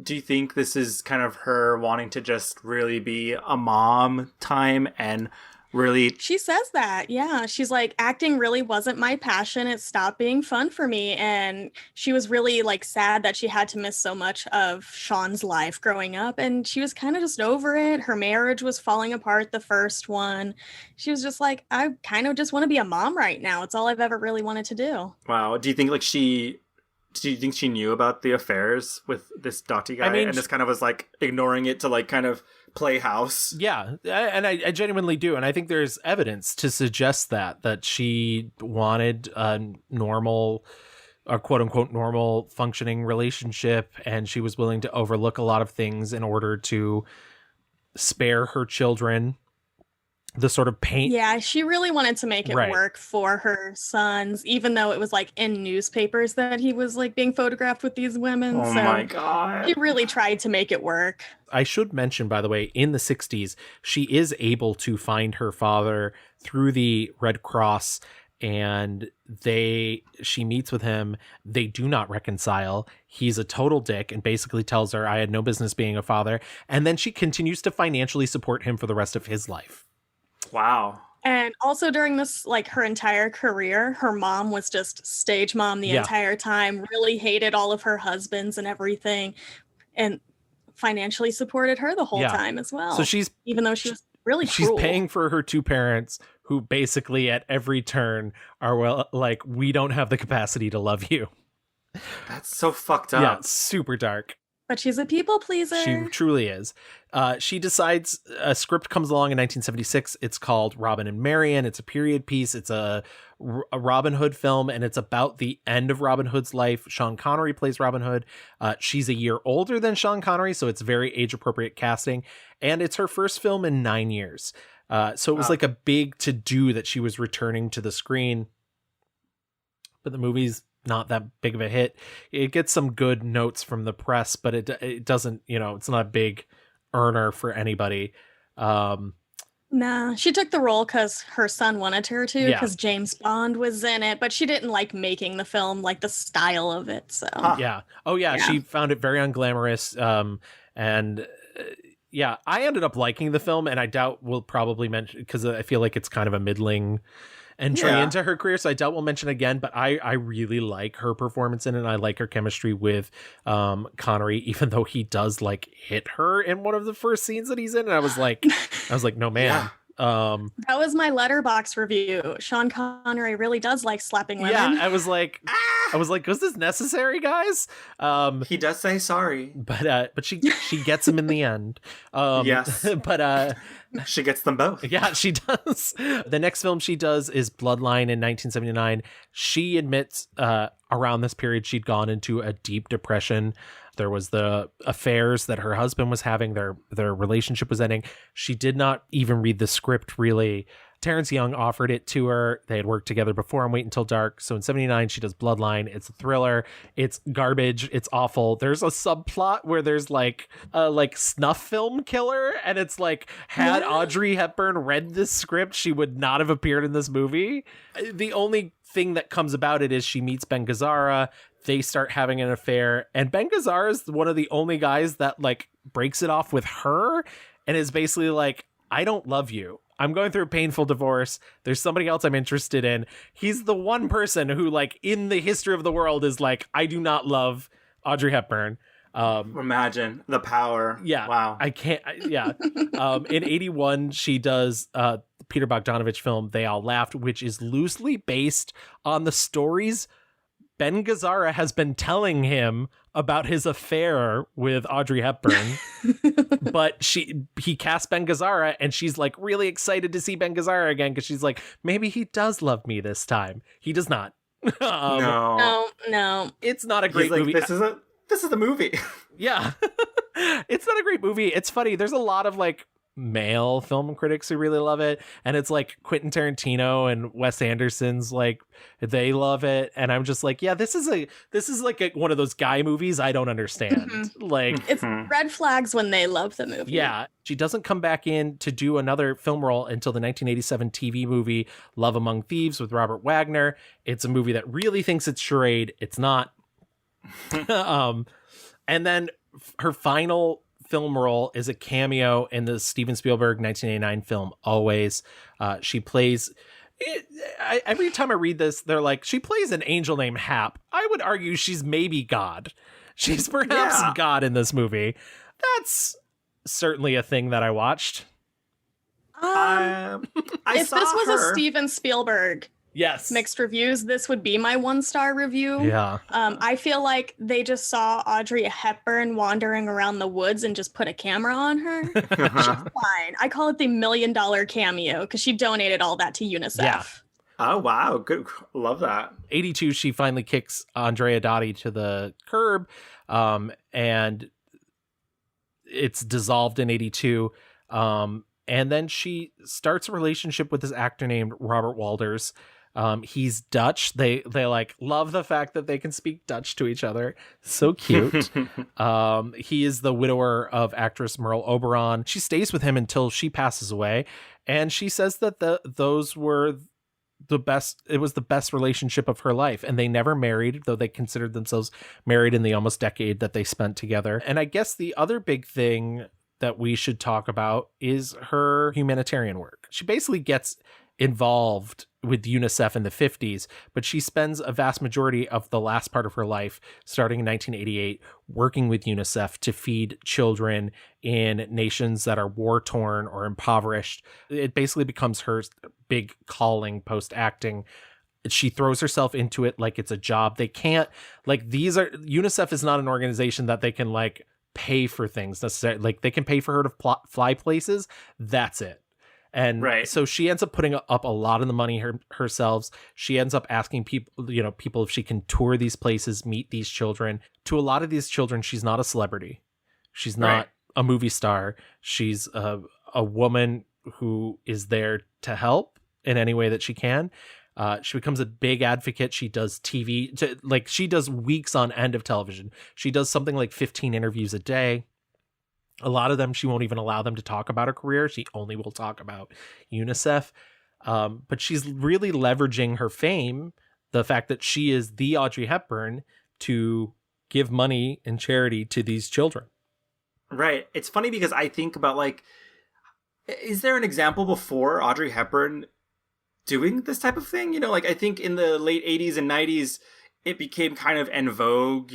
S1: do you think this is kind of her wanting to just really be a mom time and really...
S3: She says that, yeah. She's like, acting really wasn't my passion. It stopped being fun for me. And she was really sad that she had to miss so much of Sean's life growing up. And she was kind of just over it. Her marriage was falling apart, the first one. She was just like, I kind of just want to be a mom right now. It's all I've ever really wanted to do.
S1: Wow. Do you think do you think she knew about the affairs with this Dotti guy and just kind of was ignoring it to kind of play house?
S2: Yeah, and I genuinely do. And I think there's evidence to suggest that she wanted a normal, or quote unquote normal functioning relationship. And she was willing to overlook a lot of things in order to spare her children the sort of pain.
S3: Yeah, she really wanted to make it work for her sons, even though it was in newspapers that he was being photographed with these women.
S1: Oh my God.
S3: She really tried to make it work.
S2: I should mention, by the way, in the 60s, she is able to find her father through the Red Cross, and she meets with him. They do not reconcile. He's a total dick and basically tells her, I had no business being a father. And then she continues to financially support him for the rest of his life.
S1: Wow.
S3: And also during this, her entire career, her mom was just stage mom the entire time, really hated all of her husbands and everything, and financially supported her the whole time as well.
S2: So
S3: even though she was really cruel.
S2: She's paying for her two parents who basically at every turn are we don't have the capacity to love you.
S1: That's so fucked up.
S2: Yeah, super dark.
S3: But she's a people pleaser.
S2: She truly is. She decides a script comes along in 1976. It's called Robin and Marian. It's a period piece. It's a Robin Hood film, and it's about the end of Robin Hood's life. Sean Connery plays Robin Hood. She's a year older than Sean Connery, so it's very age-appropriate casting. And it's her first film in 9 years. So it was a big to-do that she was returning to the screen. But the movie's not that big of a hit. It gets some good notes from the press, but it doesn't, it's not a big earner for anybody.
S3: Nah, she took the role because her son wanted her to, because James Bond was in it, but she didn't like making the film, the style of it. So
S2: yeah. Oh yeah, she found it very unglamorous. And I ended up liking the film, and I doubt we'll probably mention, because I feel like it's kind of a middling entry into her career, so I doubt we'll mention again, but I really like her performance in it, and I like her chemistry with Connery, even though he does hit her in one of the first scenes that he's in, and I was like, no man,
S3: That was my Letterboxd review. Sean Connery really does like slapping women.
S2: Yeah, I was like, was this necessary, guys?
S1: He does say sorry,
S2: but she gets him in the end.
S1: Yes,
S2: but
S1: she gets them both.
S2: Yeah, she does. The next film she does is Bloodline in 1979. She admits around this period she'd gone into a deep depression. There was the affairs that her husband was having. Their relationship was ending. She did not even read the script, really. Terrence Young offered it to her. They had worked together before on Wait Until Dark. So in 79, she does Bloodline. It's a thriller. It's garbage. It's awful. There's a subplot where there's like a snuff film killer. And it's like, had Audrey Hepburn read this script, she would not have appeared in this movie. The only thing that comes about it is she meets Ben Gazzara. They start having an affair. And Ben Gazzara is one of the only guys that like breaks it off with her and is basically like, I don't love you. I'm going through a painful divorce. There's somebody else I'm interested in. He's the one person who, like, in the history of the world is like, I do not love Audrey Hepburn.
S1: Imagine the power.
S2: Yeah.
S1: Wow.
S2: I can't. Yeah. In 81, she does Peter Bogdanovich film, They All Laughed, which is loosely based on the stories Ben Gazzara has been telling him about his affair with Audrey Hepburn. But he cast Ben Gazzara and she's like really excited to see Ben Gazzara again because she's like, maybe he does love me this time. He does not.
S3: No.
S2: It's not a great movie.
S1: This is the movie.
S2: Yeah. It's not a great movie. It's funny. There's a lot of like male film critics who really love it, and it's like Quentin Tarantino and Wes Anderson's like they love it, and I'm just like, yeah, this is like one of those guy movies I don't understand.
S3: Mm-hmm.
S2: Like
S3: it's red flags when they love the movie.
S2: Yeah, she doesn't come back in to do another film role until the 1987 TV movie Love Among Thieves with Robert Wagner. It's a movie that really thinks it's charade. It's not. And then her final film role is a cameo in the Steven Spielberg 1989 film Always. She plays every time I read this, they're like, she plays an angel named Hap. I would argue she's maybe God. She's perhaps God in this movie. That's certainly a thing that I watched.
S3: If this was a Steven Spielberg mixed reviews, this would be my 1-star review.
S2: Yeah.
S3: I feel like they just saw Audrey Hepburn wandering around the woods and just put a camera on her. She's fine. I call it the $1 million cameo because she donated all that to UNICEF.
S2: Yeah.
S1: Oh, wow. Good. Love that.
S2: 82, she finally kicks Andrea Dotti to the curb, and it's dissolved in 82. And then she starts a relationship with this actor named Robert Walders. He's Dutch. They like love the fact that they can speak Dutch to each other. So cute. He is the widower of actress Merle Oberon. She stays with him until she passes away. And she says that those were the best. It was the best relationship of her life. And they never married, though they considered themselves married in the almost decade that they spent together. And I guess the other big thing that we should talk about is her humanitarian work. She basically gets involved with UNICEF in the 50s, but she spends a vast majority of the last part of her life, starting in 1988, working with UNICEF to feed children in nations that are war-torn or impoverished. It basically becomes her big calling post-acting. She throws herself into it like it's a job. They can't, like, UNICEF is not an organization that they can, like, pay for things necessarily. Like, they can pay for her to fly places. That's it. And so she ends up putting up a lot of the money herself. She ends up asking people if she can tour these places, meet these children. To a lot of these children, she's not a celebrity. She's not a movie star. She's a woman who is there to help in any way that she can. She becomes a big advocate. She does TV, she does weeks on end of television. She does something like 15 interviews a day. A lot of them, she won't even allow them to talk about her career. She only will talk about UNICEF. But she's really leveraging her fame, the fact that she is the Audrey Hepburn, to give money and charity to these children.
S1: Right. It's funny because I think about, like, is there an example before Audrey Hepburn doing this type of thing? I think in the late 80s and 90s, it became kind of en vogue,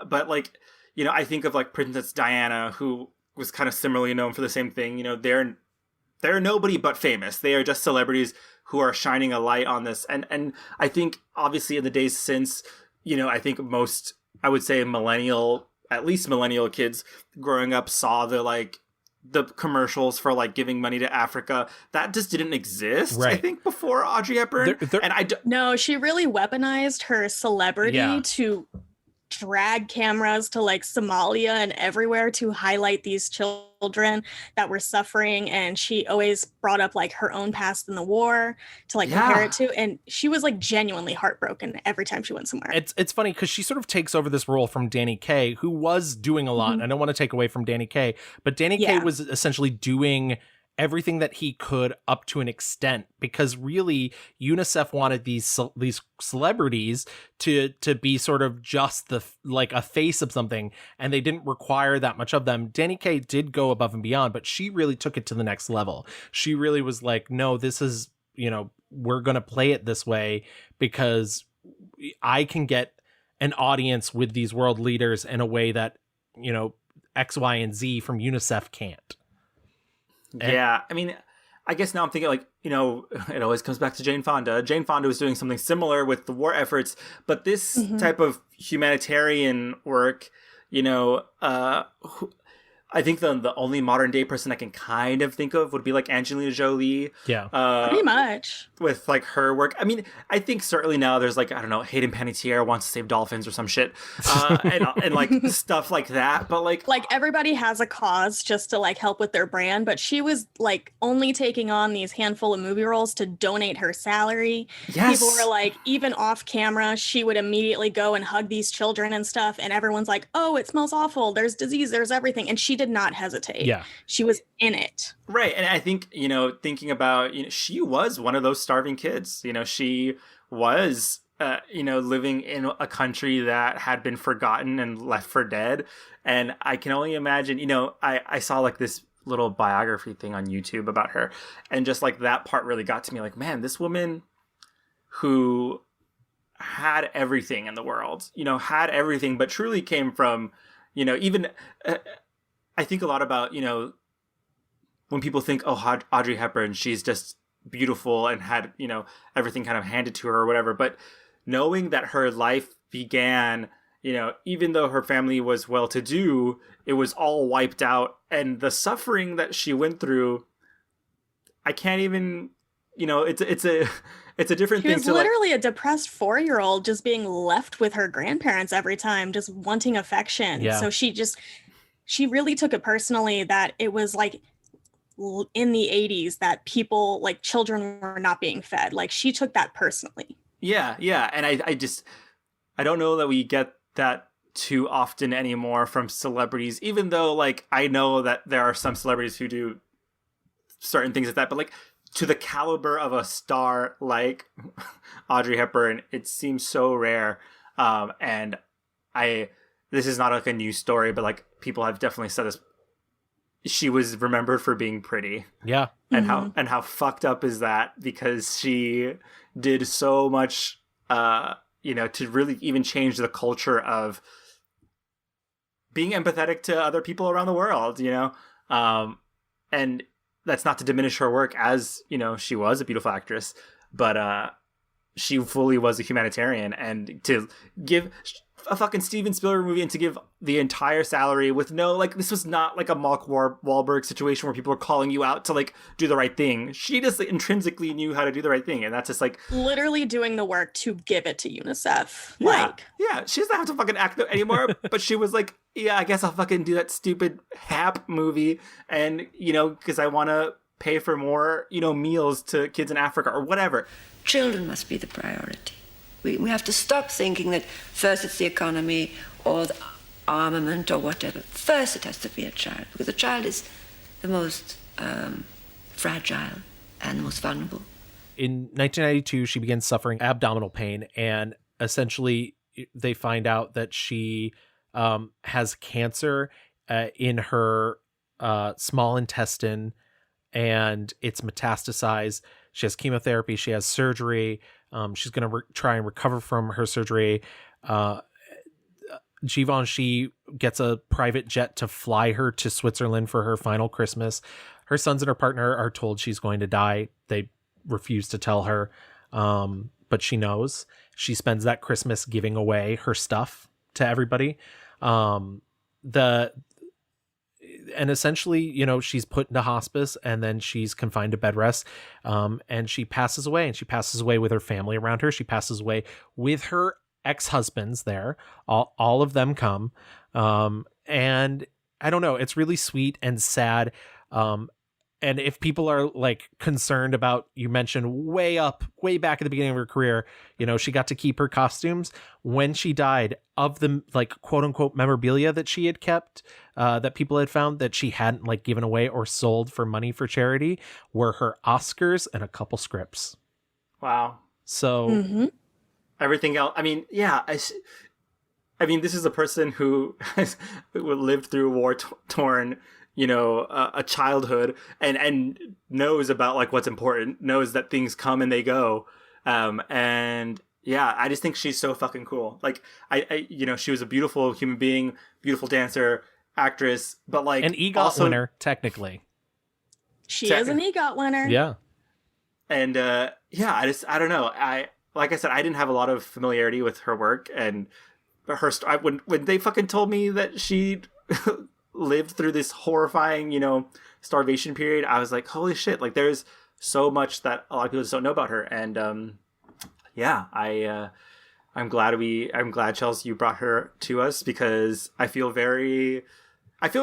S1: but like, I think of like Princess Diana, who was kind of similarly known for the same thing. they're nobody but famous. They are just celebrities who are shining a light on this. And I think obviously in the days since, I think most, I would say at least millennial kids growing up saw the commercials for like giving money to Africa. That just didn't exist, right. I think, before Audrey Hepburn.
S3: No, she really weaponized her celebrity to drag cameras to like Somalia and everywhere to highlight these children that were suffering, and she always brought up like her own past in the war to like compare it to, and she was like genuinely heartbroken every time she went somewhere.
S2: It's funny because she sort of takes over this role from Danny Kaye, who was doing a lot. And I don't want to take away from Danny Kaye, but Danny Kaye was essentially doing everything that he could up to an extent, because really UNICEF wanted these celebrities to be sort of just like a face of something, and they didn't require that much of them. Danny Kaye did go above and beyond, but she really took it to the next level. She really was like, no, this is, we're going to play it this way because I can get an audience with these world leaders in a way that, X, Y, and Z from UNICEF can't.
S1: Yeah, I mean, I guess now I'm thinking like, it always comes back to Jane Fonda. Jane Fonda was doing something similar with the war efforts, but this type of humanitarian work, I think the only modern day person I can kind of think of would be like Angelina Jolie.
S2: Yeah.
S3: Pretty much.
S1: With like her work. I mean, I think certainly now there's like, I don't know, Hayden Panettiere wants to save dolphins or some shit. And like stuff like that. But like
S3: everybody has a cause just to like help with their brand. But she was like only taking on these handful of movie roles to donate her salary.
S1: Yes.
S3: People were like, even off camera, she would immediately go and hug these children and stuff. And everyone's like, oh, it smells awful. There's disease. There's everything. And she did not hesitate.
S2: Yeah.
S3: She was in it.
S1: Right. And I think, thinking about, she was one of those starving kids. She was, living in a country that had been forgotten and left for dead. And I can only imagine, I saw like this little biography thing on YouTube about her. And just like that part really got to me, like, man, this woman who had everything in the world, had everything, but truly came from, even... I think a lot about, when people think, oh, Audrey Hepburn, she's just beautiful and had, everything kind of handed to her or whatever. But knowing that her life began, even though her family was well-to-do, it was all wiped out. And the suffering that she went through, I can't even, it's a different thing.
S3: She was literally a depressed 4-year-old just being left with her grandparents every time, just wanting affection.
S2: Yeah.
S3: So she really took it personally that it was like in the 80s that people, like children, were not being fed. Like she took that personally.
S1: Yeah. And I don't know that we get that too often anymore from celebrities, even though like I know that there are some celebrities who do certain things like that, but like to the caliber of a star like Audrey Hepburn, it seems so rare. And this is not like a news story, but like people have definitely said this. She was remembered for being pretty.
S2: Yeah.
S1: And how fucked up is that? Because she did so much, to really even change the culture of being empathetic to other people around the world, and that's not to diminish her work, as, she was a beautiful actress, but she fully was a humanitarian. And to give a fucking Steven Spielberg movie and to give the entire salary with no, like, this was not like a Mark Wahlberg situation where people are calling you out to like do the right thing. She just intrinsically knew how to do the right thing, and that's just like
S3: literally doing the work to give it to UNICEF.
S1: Yeah, she doesn't have to fucking act anymore. But she was like, yeah, I guess I'll fucking do that stupid HAP movie, and because I want to pay for more meals to kids in Africa or whatever.
S4: Children must be the priority. We have to stop thinking that first it's the economy or the armament or whatever. First it has to be a child, because a child is the most fragile and the most vulnerable.
S2: In 1992, she begins suffering abdominal pain, and essentially they find out that she has cancer in her small intestine, and it's metastasized. She has chemotherapy. She has surgery. She's going to try and recover from her surgery. Givenchy gets a private jet to fly her to Switzerland for her final Christmas. her sons and her partner are told she's going to die. They refuse to tell her, but she knows. She spends that Christmas giving away her stuff to everybody. And essentially, you know, she's put into hospice and then she's confined to bed rest. And she passes away, and she passes away with her family around her. She passes away with her ex-husbands there. All of them come. And I don't know, it's really sweet and sad. And if people are like concerned about, you mentioned way back at the beginning of her career, you know, she got to keep her costumes. When she died, of the like quote unquote memorabilia that she had kept, that people had found that she hadn't like given away or sold for money for charity, were her Oscars and a couple scripts.
S1: Wow.
S2: So
S1: everything else, I mean, yeah, I mean, this is a person who has lived through war-torn, you know, a childhood and knows about like what's important, knows that things come and they go. And yeah, I just think she's so fucking cool. Like I you know, she was a beautiful human being, beautiful dancer, actress, but like
S2: an EGOT
S1: also,
S2: winner, technically.
S3: She is an EGOT winner.
S2: Yeah.
S1: And yeah, I don't know. Like I said, I didn't have a lot of familiarity with her work, and her when they fucking told me that she lived through this horrifying, you know, starvation period, I was like, holy shit, like there's so much that a lot of people just don't know about her. And yeah, I'm glad Chelsea, you brought her to us, because I feel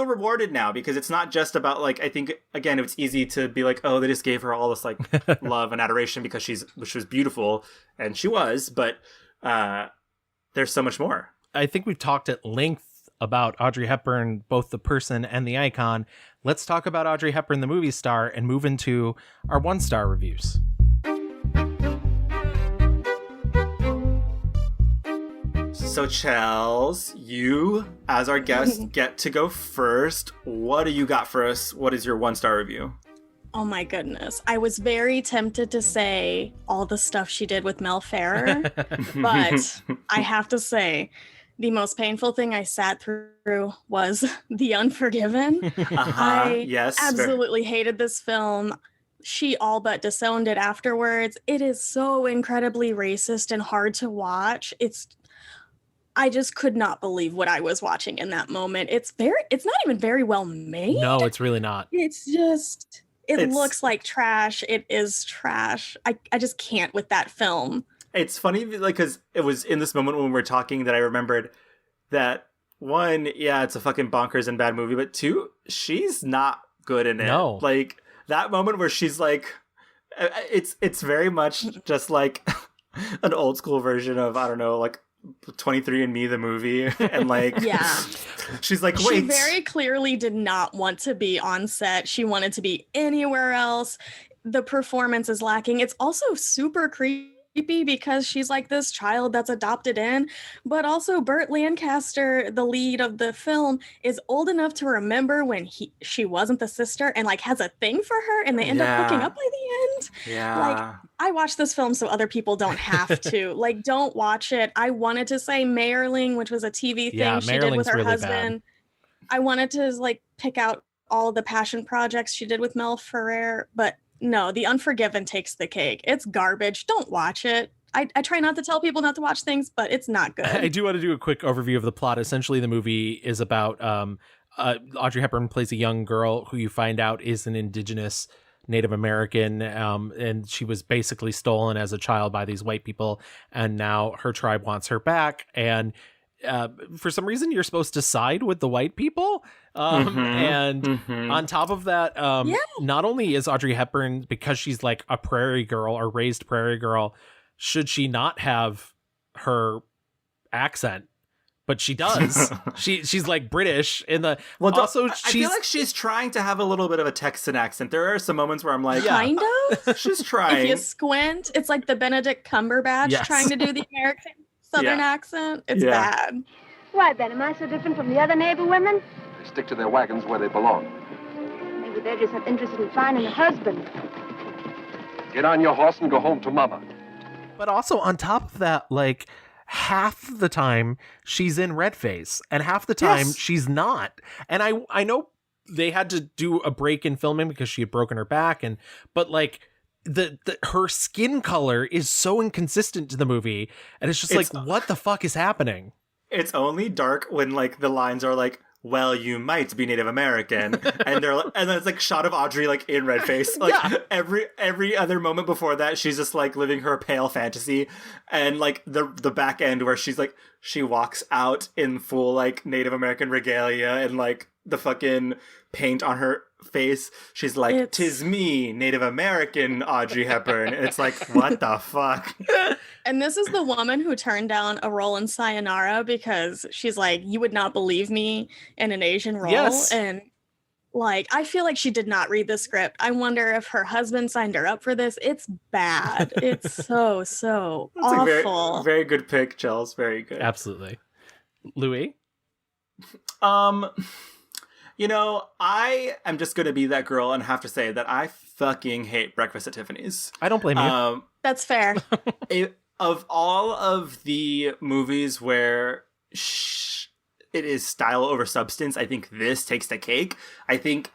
S1: rewarded now, because it's not just about like, I think again, it's easy to be like, oh, they just gave her all this like love and adoration because she was beautiful, and she was, but there's so much more.
S2: I think we've talked at length about Audrey Hepburn, both the person and the icon. Let's talk about Audrey Hepburn, the movie star, and move into our 1-star reviews.
S1: So Chels, you as our guest get to go first. What do you got for us? What is your 1-star review?
S3: Oh my goodness. I was very tempted to say all the stuff she did with Mel Ferrer, but I have to say the most painful thing I sat through was The Unforgiven. I absolutely hated this film. She all but disowned it afterwards. It is so incredibly racist and hard to watch. I just could not believe what I was watching in that moment. It's not even very well made.
S2: No, it's really not.
S3: It's just, it looks like trash. It is trash. I just can't with that film.
S1: It's funny, like, because it was in this moment when we were talking that I remembered that, one, yeah, it's a fucking bonkers and bad movie, but two, she's not good in it.
S2: No.
S1: Like, that moment where she's like, it's very much just like an old school version of, I don't know, like 23andMe the movie, and like,
S3: yeah,
S1: she's like, wait.
S3: She very clearly did not want to be on set. She wanted to be anywhere else. The performance is lacking. It's also super creepy because she's like this child that's adopted in, but also Burt Lancaster, the lead of the film, is old enough to remember when she wasn't the sister and like has a thing for her, and they end up hooking up by the end.
S1: Yeah.
S3: Like, I watched this film so other people don't have to. Like, don't watch it. I wanted to say Mayerling, which was a TV thing she did with her
S2: really
S3: husband. Bad. I wanted to like pick out all the passion projects she did with Mel Ferrer, but no, The Unforgiven takes the cake. It's garbage. Don't watch it. I try not to tell people not to watch things, but it's not good.
S2: I do want to do a quick overview of the plot. Essentially, the movie is about Audrey Hepburn plays a young girl who you find out is an indigenous Native American, and she was basically stolen as a child by these white people, and now her tribe wants her back, and for some reason you're supposed to side with the white people. On top of that, not only is Audrey Hepburn, because she's like a prairie girl or raised prairie girl, should she not have her accent, but she does. she's like British in the
S1: I feel like she's trying to have a little bit of a Texan accent. There are some moments where I'm like,
S3: kind of.
S1: She's trying.
S3: If you squint, it's like the Benedict Cumberbatch trying to do the American Southern accent. It's bad.
S5: Why then, am I so different from the other neighbor women?
S7: They stick to their wagons where they belong.
S5: Maybe they're just not interested in finding a husband.
S7: Get on your horse and go home to Mama.
S2: But also on top of that, like, half the time she's in red face and half the time she's not. And I know they had to do a break in filming because she had broken her back, but like her skin color is so inconsistent to the movie, and it's just like, what the fuck is happening? It's
S1: only dark when like the lines are like, well, you might be Native American, and then it's like shot of Audrey like in red face. Like every other moment before that, she's just like living her pale fantasy, and like the back end where she's like she walks out in full like Native American regalia and like the fucking paint on her face. She's like, "'Tis me, Native American Audrey Hepburn." And it's like, what the fuck?
S3: And this is the woman who turned down a role in Sayonara because she's like, you would not believe me in an Asian role.
S2: Yes.
S3: And like, I feel like she did not read the script. I wonder if her husband signed her up for this. It's bad. It's so
S1: That's
S3: awful.
S1: A very good pick, Chels. Very good.
S2: Absolutely. Louis?
S1: You know, I am just going to be that girl and have to say that I fucking hate Breakfast at Tiffany's.
S2: I don't blame you.
S3: That's fair.
S1: Of all of the movies where it is style over substance, I think this takes the cake. I think,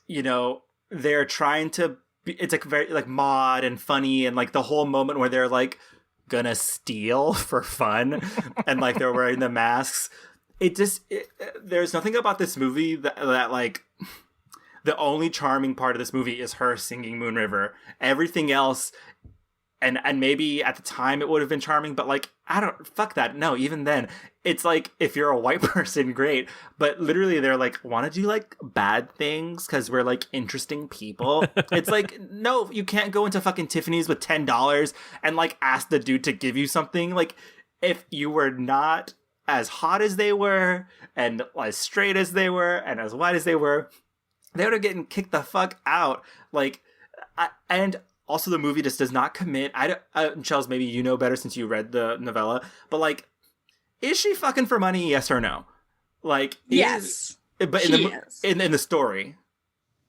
S1: you know, they're trying to be, it's like very like mod and funny, and like the whole moment where they're like gonna steal for fun and like they're wearing the masks. There's nothing about this movie that like, the only charming part of this movie is her singing Moon River. Everything else, and maybe at the time it would have been charming, but like, fuck that. No, even then, it's like, if you're a white person, great. But literally they're like, want to do like bad things because we're like interesting people. It's like, no, you can't go into fucking Tiffany's with $10 and like ask the dude to give you something. Like, if you were not as hot as they were, and as straight as they were, and as white as they were, they would have getting kicked the fuck out. Like, and also the movie just does not commit. Chels, maybe you know better since you read the novella, but like, is she fucking for money? Yes or no? Like,
S3: yes,
S1: but in the story.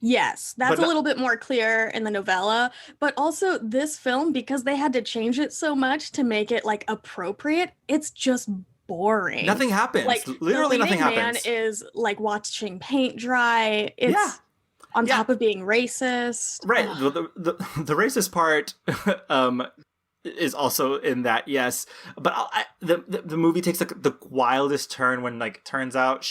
S3: Yes, that's a little bit more clear in the novella, but also this film, because they had to change it so much to make it like appropriate, it's just boring.
S1: Nothing happens. Like, literally nothing happens.
S3: Man is like watching paint dry. It's on top of being racist.
S1: Right. The racist part is also in that, yes. But the movie takes like the wildest turn when like turns out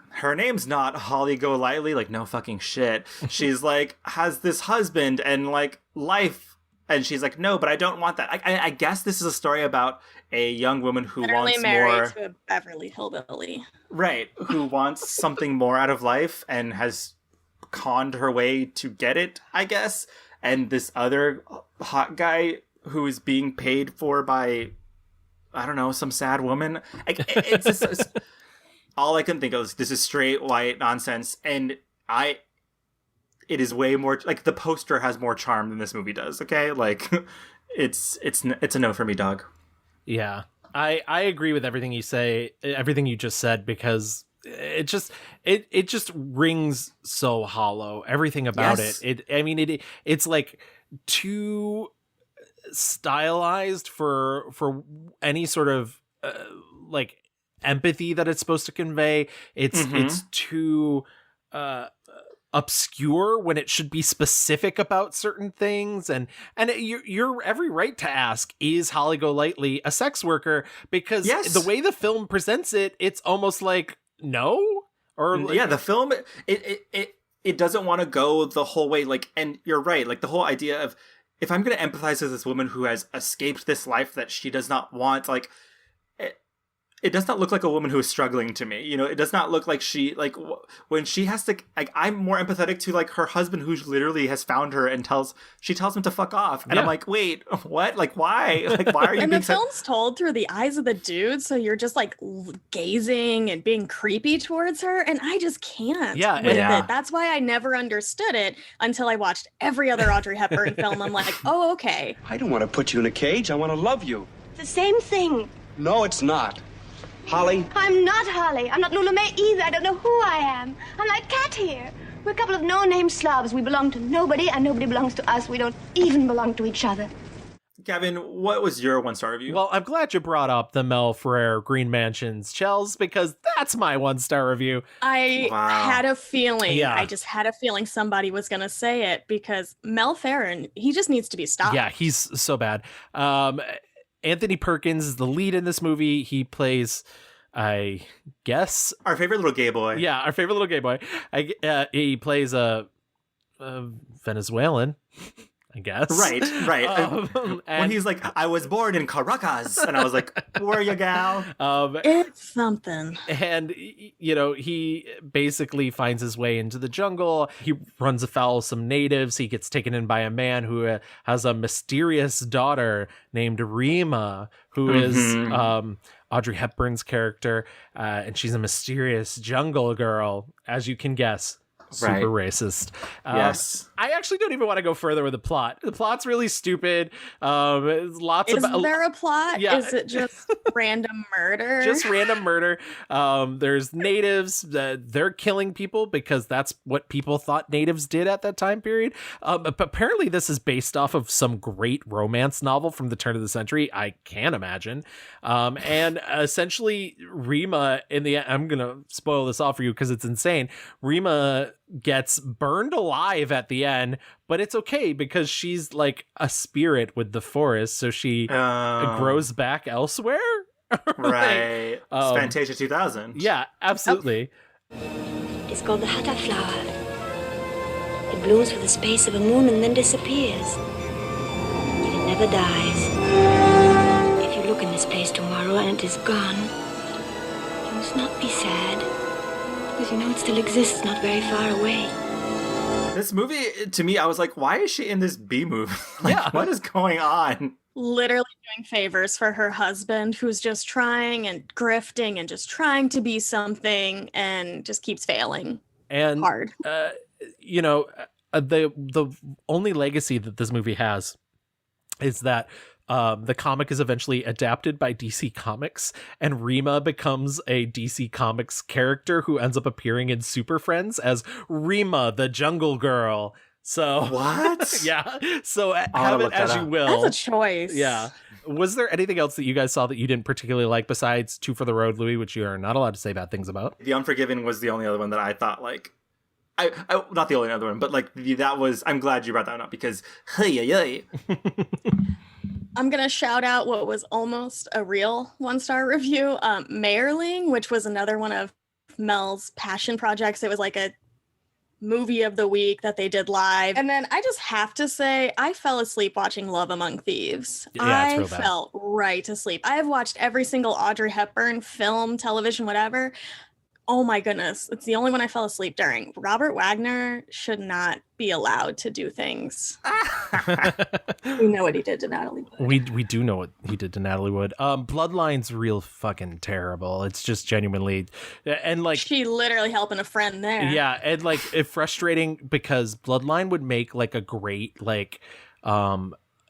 S1: her name's not Holly Golightly. Like, no fucking shit. She's like has this husband and like life. And she's like, no, but I don't want that. I guess this is a story about a young woman who wants more.
S3: To a Beverly Hillbilly.
S1: Right. Who wants something more out of life and has conned her way to get it, I guess. And this other hot guy who is being paid for by, I don't know, some sad woman. It's just, all I can think of is this is straight white nonsense. And it is way more, like, the poster has more charm than this movie does, okay? Like, it's a no for me, dog.
S2: Yeah. I agree with everything you just said, because it just rings so hollow. Everything about it. It's like too stylized for any sort of like empathy that it's supposed to convey. It's too obscure when it should be specific about certain things, and you're every right to ask, is Holly Golightly a sex worker? Because the way the film presents it, it's almost like no, or like,
S1: the film it doesn't want to go the whole way. Like, and you're right, like the whole idea of, if I'm going to empathize with this woman who has escaped this life that she does not want, like, it does not look like a woman who is struggling to me. You know, it does not look like she, like, when she has to, like, I'm more empathetic to, like, her husband who literally has found her and she tells him to fuck off. And I'm like, wait, what? Like, why? Like, why are you
S3: and the film's told through the eyes of the dude, so you're just, like, gazing and being creepy towards her, and I just can't with it. That's why I never understood it until I watched every other Audrey Hepburn film. I'm like, oh, okay.
S11: I don't want to put you in a cage. I want to love you.
S10: It's the same thing.
S11: No, it's not. Holly?
S10: I'm not Holly. I'm not Lula May either. I don't know who I am. I'm like Cat here. We're a couple of no-name slobs. We belong to nobody, and nobody belongs to us. We don't even belong to each other.
S1: Gavin, what was your 1-star review?
S2: Well, I'm glad you brought up the Mel Ferrer Green Mansions, Chels, because that's my 1-star review.
S3: I had a feeling.
S2: Yeah.
S3: I just had a feeling somebody was going to say it because Mel Ferrer, he just needs to be stopped.
S2: Yeah, he's so bad. Anthony Perkins is the lead in this movie. He plays, I guess,
S1: our favorite little gay boy.
S2: Yeah, our favorite little gay boy. He plays a Venezuelan, I guess.
S1: Right. When he's like, I was born in Caracas. And I was like, where you, gal?
S3: It's something.
S2: And, he basically finds his way into the jungle. He runs afoul of some natives. He gets taken in by a man who has a mysterious daughter named Rima, who is Audrey Hepburn's character. And she's a mysterious jungle girl, as you can guess. Super racist.
S1: Yes.
S2: I actually don't even want to go further with the plot. The plot's really stupid.
S3: Is there a plot?
S2: Yeah.
S3: Is it just random murder?
S2: Just random murder. There's natives. They're killing people because that's what people thought natives did at that time period. But apparently this is based off of some great romance novel from the turn of the century. I can't imagine. And essentially Rima, in the end, I'm going to spoil this all for you because it's insane. Rima gets burned alive at the end, but it's okay because she's like a spirit with the forest, so she grows back elsewhere.
S1: Right. Fantasia 2000.
S2: Yeah, absolutely.
S12: It's called the Hatta flower. It blooms for the space of a moon and then disappears. Yet it never dies. If you look in this place tomorrow and it is gone, you must not be sad. Because you know it still exists not very far away.
S1: This movie, to me, I was like, why is she in this B movie? What is going on?
S3: Literally doing favors for her husband, who's just trying and grifting and just trying to be something and just keeps failing.
S2: And
S3: hard.
S2: The only legacy that this movie has is that the comic is eventually adapted by DC Comics, and Rima becomes a DC Comics character who ends up appearing in Super Friends as Rima, the Jungle Girl. So
S1: what?
S2: Yeah. So have it as you will.
S3: That's a choice.
S2: Yeah. Was there anything else that you guys saw that you didn't particularly like besides Two for the Road, Louis, which you are not allowed to say bad things about?
S1: The Unforgiven was the only other one that I thought I not the only other one, but that was. I'm glad you brought that one up because hey.
S3: I'm going to shout out what was almost a real 1-star review. Mayerling, which was another one of Mel's passion projects. It was like a movie of the week that they did live. And then I just have to say, I fell asleep watching Love Among Thieves.
S2: Yeah,
S3: I fell right asleep. I have watched every single Audrey Hepburn film, television, whatever. Oh my goodness. It's the only one I fell asleep during. Robert Wagner should not be allowed to do things. We know what he did to Natalie Wood.
S2: We do know what he did to Natalie Wood. Bloodline's real fucking terrible. It's just genuinely, and
S3: she literally helping a friend there.
S2: Yeah, and it's frustrating because Bloodline would make a great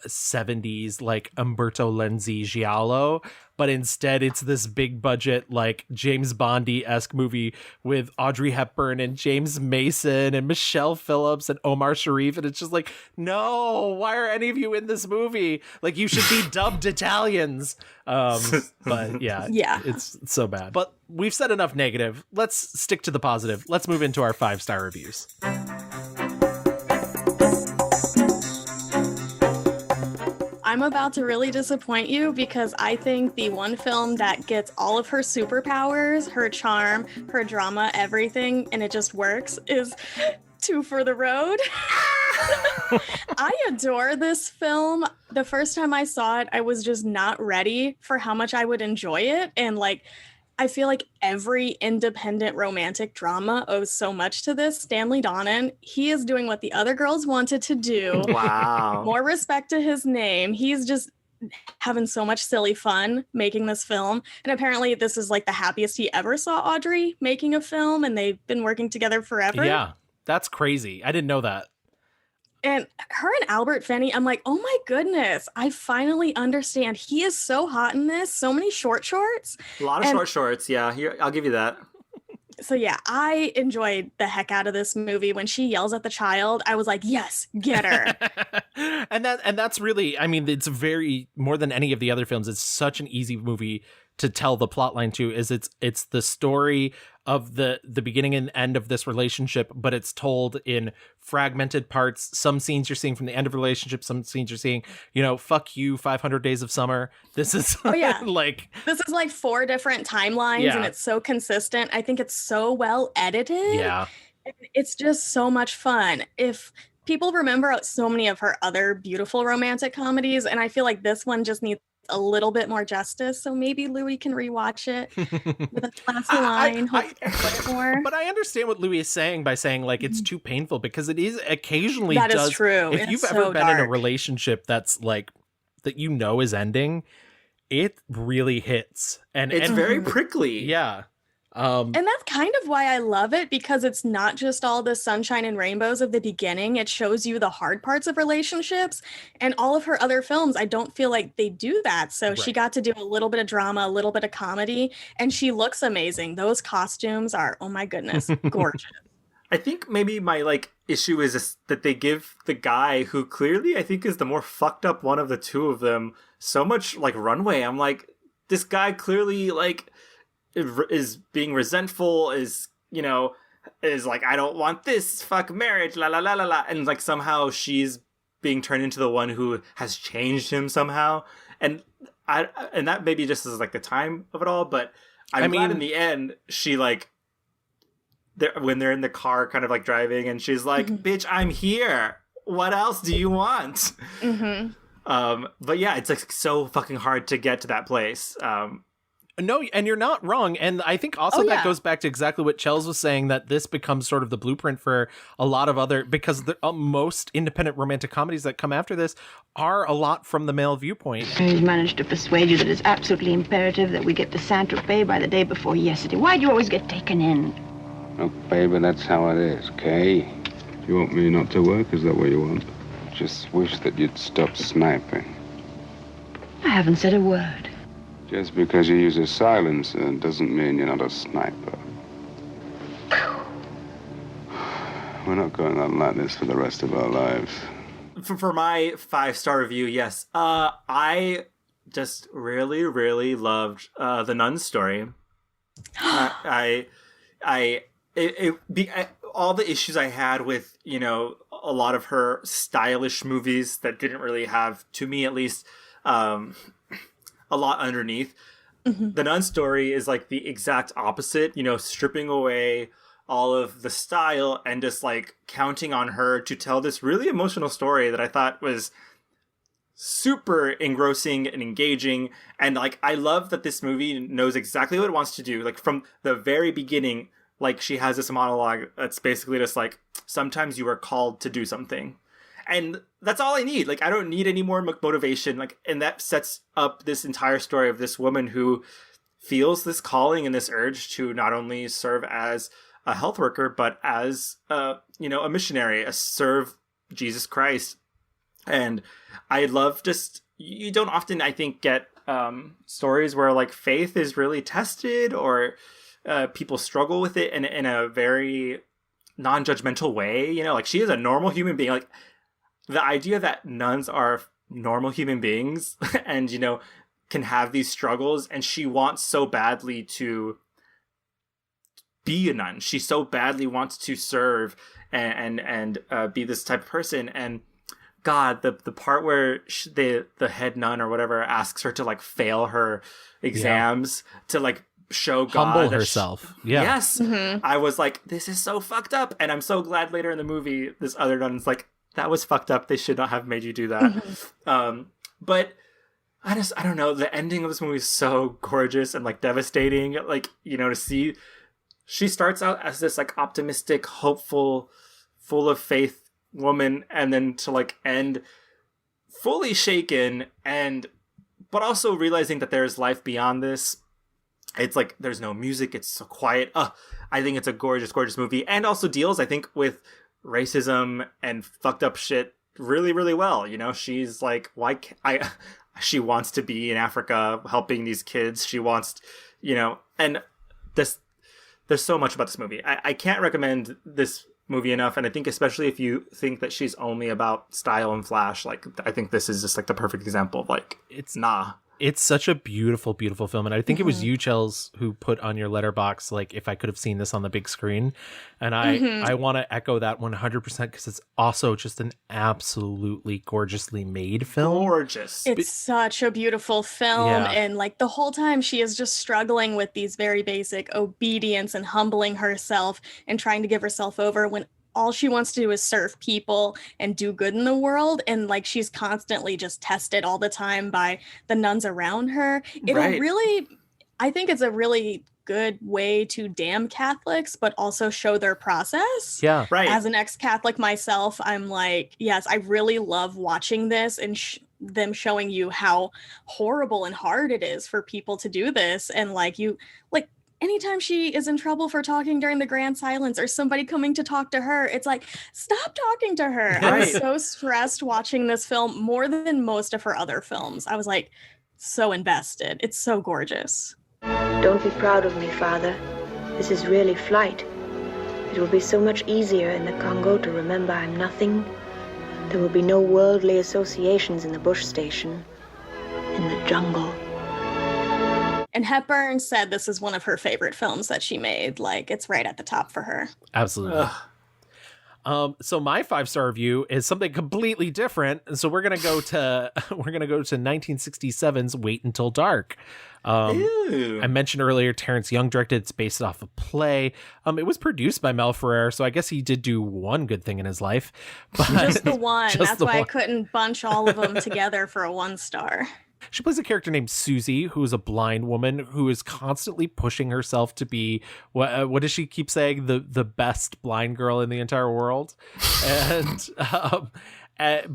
S2: 70s Umberto Lenzi giallo, but instead it's this big budget James Bondy-esque movie with Audrey Hepburn and James Mason and Michelle Phillips and Omar Sharif, and it's just no, why are any of you in this movie? You should be dubbed Italians. But yeah, it's so bad. But we've said enough negative. Let's stick to the positive. Let's move into our 5-star reviews.
S3: I'm about to really disappoint you because I think the one film that gets all of her superpowers, her charm, her drama, everything, and it just works is Two for the Road. I adore this film. The first time I saw it, I was just not ready for how much I would enjoy it. And I feel like every independent romantic drama owes so much to this. Stanley Donen, he is doing what the other girls wanted to do.
S1: Wow.
S3: More respect to his name. He's just having so much silly fun making this film. And apparently this is the happiest he ever saw Audrey making a film, and they've been working together forever.
S2: Yeah, that's crazy. I didn't know that.
S3: And her and Albert Finney, I'm oh my goodness, I finally understand. He is so hot in this. So many short shorts.
S1: A lot of short shorts, yeah. I'll give you that.
S3: So yeah, I enjoyed the heck out of this movie. When she yells at the child, I was like, yes, get her.
S2: and that's really, I mean, it's very, more than any of the other films, it's such an easy movie to tell the plot line to. Is it's the story of the beginning and end of this relationship, but it's told in fragmented parts. Some scenes you're seeing from the end of the relationship, some scenes you're seeing, fuck you, 500 Days of Summer. This is like,
S3: this is like 4 different timelines, and it's so consistent. I think it's so well edited.
S2: Yeah.
S3: It's just so much fun. If people remember so many of her other beautiful romantic comedies, and I feel like this one just needs a little bit more justice, so maybe Louis can rewatch it with a classy line.
S2: But I understand what Louis is saying by saying like it's too painful, because it is occasionally
S3: that is true.
S2: If you've ever been in a relationship that's like that is ending, it really hits, and
S1: it's very prickly.
S2: Yeah.
S3: And that's kind of why I love it, because it's not just all the sunshine and rainbows of the beginning. It shows you the hard parts of relationships, and all of her other films, I don't feel like they do that. So she got to do a little bit of drama, a little bit of comedy, and she looks amazing. Those costumes are, oh my goodness, gorgeous.
S1: I think maybe my issue is that they give the guy who clearly I think is the more fucked up one of the two of them so much runway. I'm like, this guy clearly is being resentful, is like, I don't want this, fuck marriage, la la la la la, and somehow she's being turned into the one who has changed him somehow, and that maybe just is the time of it all, but I mean, glad in the end she when they're in the car kind of driving, and she's like, bitch, I'm here, what else do you want? But yeah, it's so fucking hard to get to that place.
S2: No, and you're not wrong. And I think also that goes back to exactly what Chels was saying, that this becomes sort of the blueprint for a lot of other, because most independent romantic comedies that come after this are a lot from the male viewpoint.
S13: He's managed to persuade you that it's absolutely imperative that we get to Saint-Tropez by the day before yesterday. Why do you always get taken in?
S7: Oh, baby, that's how it is, okay? You want me not to work? Is that what you want? Just wish that you'd stop sniping.
S13: I haven't said a word.
S7: Just because you use a silencer doesn't mean you're not a sniper. We're not going on like this for the rest of our lives.
S1: For my 5-star review, yes. I just really, really loved the Nun story. All the issues I had with, a lot of her stylish movies that didn't really have, to me at least, a lot underneath. The Nun story is the exact opposite, stripping away all of the style and just counting on her to tell this really emotional story that I thought was super engrossing and engaging. And I love that this movie knows exactly what it wants to do. From the very beginning, she has this monologue that's basically just sometimes you are called to do something. And that's all I need. I don't need any more motivation. And that sets up this entire story of this woman who feels this calling and this urge to not only serve as a health worker, but as a missionary, serve Jesus Christ. And I love you don't often, I think, get stories where faith is really tested, or people struggle with it in a very non-judgmental way. She is a normal human being. The idea that nuns are normal human beings and, can have these struggles, and she wants so badly to be a nun. She so badly wants to serve and be this type of person. And God, the part where the head nun or whatever asks her to fail her exams to show God,
S2: humble herself.
S1: Yes. I was like, this is so fucked up. And I'm so glad later in the movie, this other nun's that was fucked up. They should not have made you do that. But I don't know. The ending of this movie is so gorgeous and devastating. To see, she starts out as this optimistic, hopeful, full of faith woman, and then to end fully shaken, but also realizing that there's life beyond this. It's there's no music. It's so quiet. I think it's a gorgeous, gorgeous movie, and also deals, I think, with racism and fucked up shit really, really well. She's why can't she wants to be in Africa helping these kids. She wants, and there's so much about this movie. I can't recommend this movie enough, and I think especially if you think that she's only about style and flash, like I think this is just like the perfect example of like
S2: it's such a beautiful, beautiful film. And I think it was you, Chels, who put on your letterbox, like, if I could have seen this on the big screen. And I want to echo that 100% because it's also just an absolutely gorgeously made film.
S1: Gorgeous.
S3: It's such a beautiful film.
S2: Yeah.
S3: And like the whole time she is just struggling with these very basic obedience and humbling herself and trying to give herself over when all she wants to do is serve people and do good in the world. And like, she's constantly just tested all the time by the nuns around her. I think it's a really good way to damn Catholics, but also show their process.
S2: Yeah.
S1: Right.
S3: As an ex-Catholic myself, I'm like, yes, I really love watching this and them showing you how horrible and hard it is for people to do this. And anytime she is in trouble for talking during the grand silence or somebody coming to talk to her, it's like, stop talking to her. Right. I was so stressed watching this film more than most of her other films. I was like so invested. It's so gorgeous.
S10: Don't be proud of me, Father. This is really flight. It will be so much easier in the Congo to remember I'm nothing. There will be no worldly associations in the bush station, in the jungle.
S3: And Hepburn said this is one of her favorite films that she made. Like, it's right at the top for her.
S2: Absolutely. So my 5-star review is something completely different. And so we're gonna go to 1967's Wait Until Dark. I mentioned earlier Terrence Young directed. It's based off a play. It was produced by Mel Ferrer, so I guess he did do one good thing in his life. But
S3: just the one. That's why I couldn't bunch all of them together for a 1-star.
S2: She plays a character named Susie, who is a blind woman who is constantly pushing herself to be, what does she keep saying? The best blind girl in the entire world. And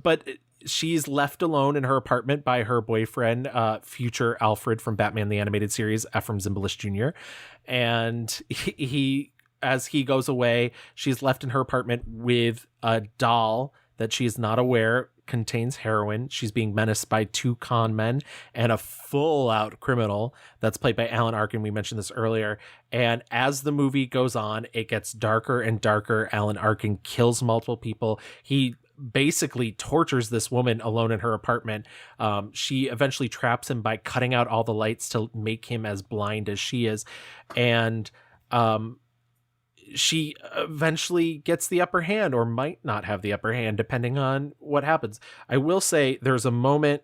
S2: but she's left alone in her apartment by her boyfriend, future Alfred from Batman the Animated Series, Ephraim Zimbalist Jr. And he as he goes away, she's left in her apartment with a doll that she is not aware contains heroin. She's being menaced by 2 con men and a full-out criminal that's played by Alan Arkin. We mentioned this earlier. And as the movie goes on, it gets darker and darker. Alan Arkin kills multiple people. He basically tortures this woman alone in her apartment. She eventually traps him by cutting out all the lights to make him as blind as she is. And she eventually gets the upper hand, or might not have the upper hand, depending on what happens. I will say there's a moment,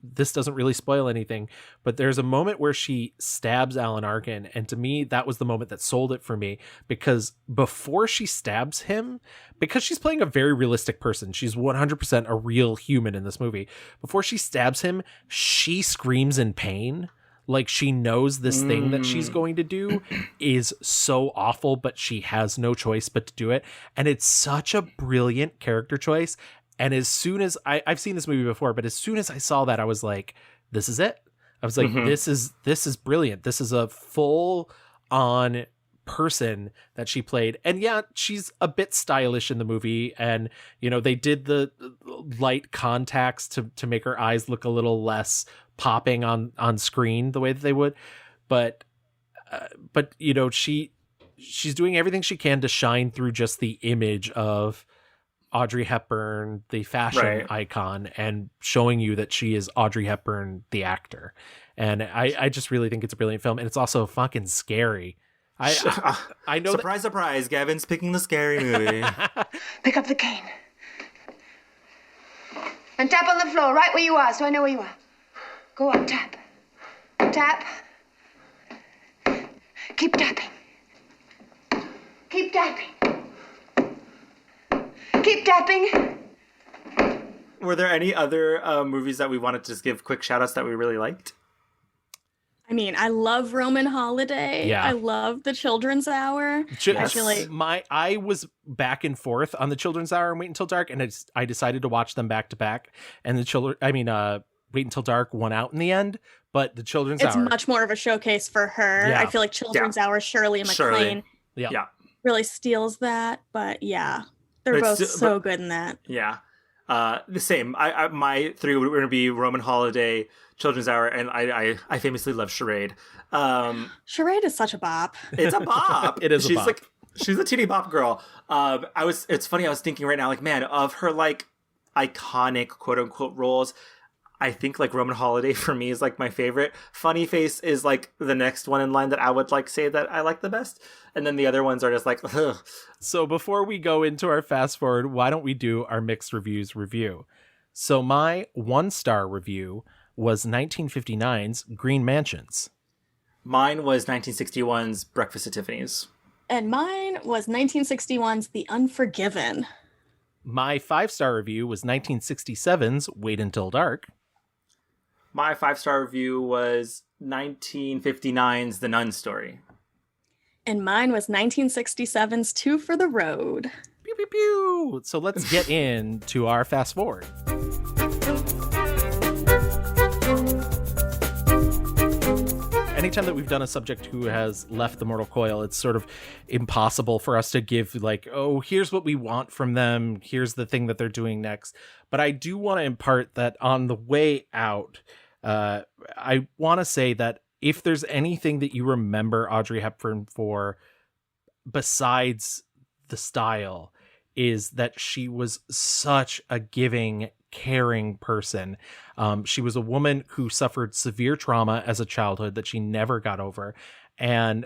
S2: this doesn't really spoil anything, but there's a moment where she stabs Alan Arkin. And to me, that was the moment that sold it for me, because before she stabs him, because she's playing a very realistic person, she's 100% a real human in this movie. Before she stabs him, she screams in pain. Like, she knows this thing that she's going to do is so awful, but she has no choice but to do it. And it's such a brilliant character choice. And as soon as I've seen this movie before, but as soon as I saw that, I was like, this is it. I was like, this is brilliant. This is a full on person that she played. And yeah, she's a bit stylish in the movie. And, you know, they did the light contacts to make her eyes look a little less popping on screen the way that they would, but you know, she's doing everything she can to shine through just the image of Audrey Hepburn, the fashion icon, and showing you that she is Audrey Hepburn, the actor. And I just really think it's a brilliant film, and it's also fucking scary. I know.
S1: Surprise, surprise! Gavin's picking the scary movie.
S10: Pick up the cane and tap on the floor right where you are, so I know where you are. Go on, tap. Tap. Keep tapping. Keep tapping. Keep tapping.
S1: Were there any other movies that we wanted to just give quick shout outs that we really liked?
S3: I mean, I love Roman Holiday.
S2: Yeah.
S3: I love The Children's Hour. I feel like
S2: I was back and forth on The Children's Hour and Wait Until Dark, and I decided to watch them back to back. And Wait Until Dark won out in the end, but The Children's Hour...
S3: It's much more of a showcase for her. Yeah. I feel like Children's Hour, Shirley MacLaine
S2: really
S3: steals that, but yeah, they're both so good in that.
S1: Yeah. The same. My three were going to be Roman Holiday, Children's Hour, and I famously love Charade.
S3: Charade is such a bop.
S1: It's a bop.
S2: It is a bop.
S1: She's a teeny bop girl. It's funny, I was thinking right now, like, man, of her like iconic quote unquote roles, I think like Roman Holiday for me is like my favorite. Funny Face is like the next one in line that I would like say that I like the best. And then the other ones are just like, ugh.
S2: So before we go into our fast forward, why don't we do our mixed reviews review? So my 1-star review was 1959's Green Mansions.
S1: Mine was 1961's Breakfast at Tiffany's.
S3: And mine was 1961's The Unforgiven.
S2: My 5-star review was 1967's Wait Until Dark.
S1: My 5-star review was 1959's The Nun Story.
S3: And mine was 1967's Two for the Road.
S2: Pew, pew, pew. So let's get into our fast forward. Anytime that we've done a subject who has left the mortal coil, it's sort of impossible for us to give like, oh, here's what we want from them. Here's the thing that they're doing next. But I do want to impart that on the way out, I want to say that if there's anything that you remember Audrey Hepburn for besides the style, is that she was such a giving, caring person. She was a woman who suffered severe trauma as a childhood that she never got over. And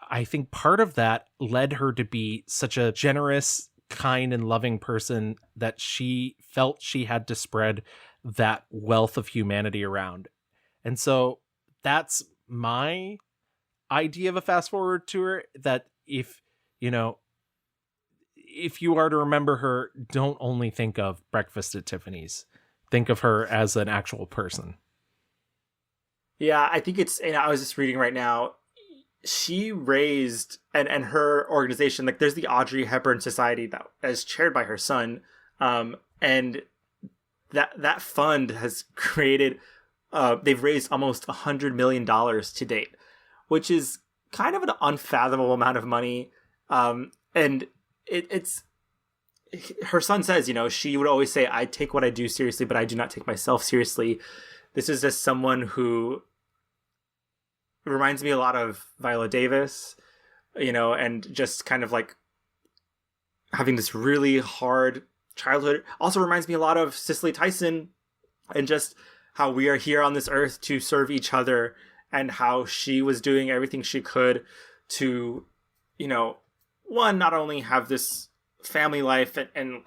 S2: I think part of that led her to be such a generous, kind, and loving person that she felt she had to spread that wealth of humanity around. And so that's my idea of a fast forward to her, that if you are to remember her, don't only think of Breakfast at Tiffany's. Think of her as an actual person.
S1: Yeah, I think I was just reading right now, she raised, and her organization, like there's the Audrey Hepburn Society that is chaired by her son. And that fund has created, they've raised almost $100 million to date, which is kind of an unfathomable amount of money. And it's, her son says, she would always say, I take what I do seriously, but I do not take myself seriously. This is just someone who reminds me a lot of Viola Davis, and just kind of like having this really hard childhood. Also reminds me a lot of Cicely Tyson, and just how we are here on this earth to serve each other, and how she was doing everything she could to, one, not only have this family life and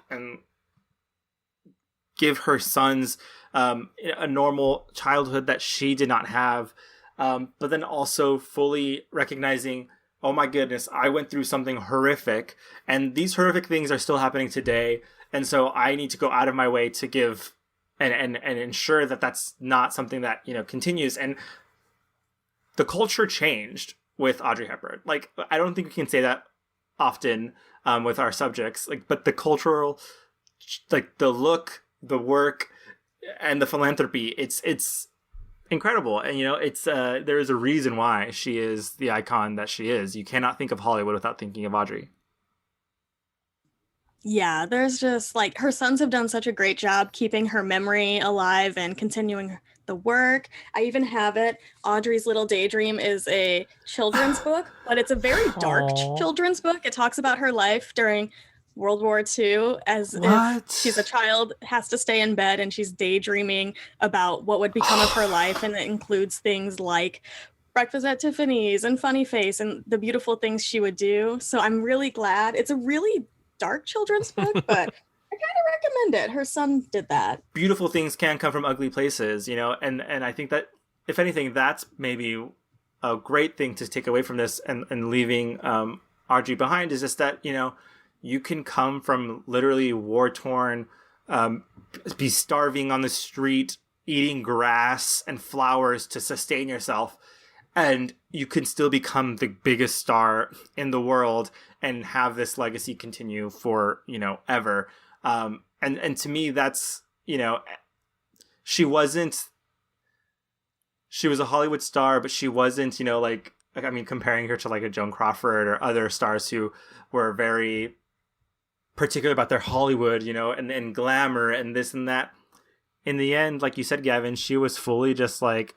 S1: give her sons a normal childhood that she did not have, but then also fully recognizing, oh my goodness, I went through something horrific, and these horrific things are still happening today, and so I need to go out of my way to give and ensure that that's not something that continues. And the culture changed with Audrey Hepburn. Like, I don't think we can say that often with our subjects, like, but the cultural, like the look, the work, and the philanthropy, it's incredible. And it's there is a reason why she is the icon that she is. You cannot think of Hollywood without thinking of Audrey.
S3: Yeah, there's just like, her sons have done such a great job keeping her memory alive and continuing the work. I even have it. Audrey's Little Daydream is a children's book, but it's a very dark children's book. It talks about her life during World War II as if she's a child, has to stay in bed, and she's daydreaming about what would become of her life. And it includes things like Breakfast at Tiffany's and Funny Face and the beautiful things she would do. So I'm really glad. It's a really dark children's book, but I kind of recommend it. Her son did that.
S1: Beautiful things can come from ugly places, and I think that, if anything, that's maybe a great thing to take away from this and leaving Audrey behind, is just that, you can come from literally war-torn, be starving on the street, eating grass and flowers to sustain yourself, and you can still become the biggest star in the world and have this legacy continue for, ever. And to me, that's, she was a Hollywood star, but she wasn't, comparing her to like a Joan Crawford or other stars who were very particular about their Hollywood, you know, and glamour and this and that. In the end, like you said, Gavin, she was fully just like,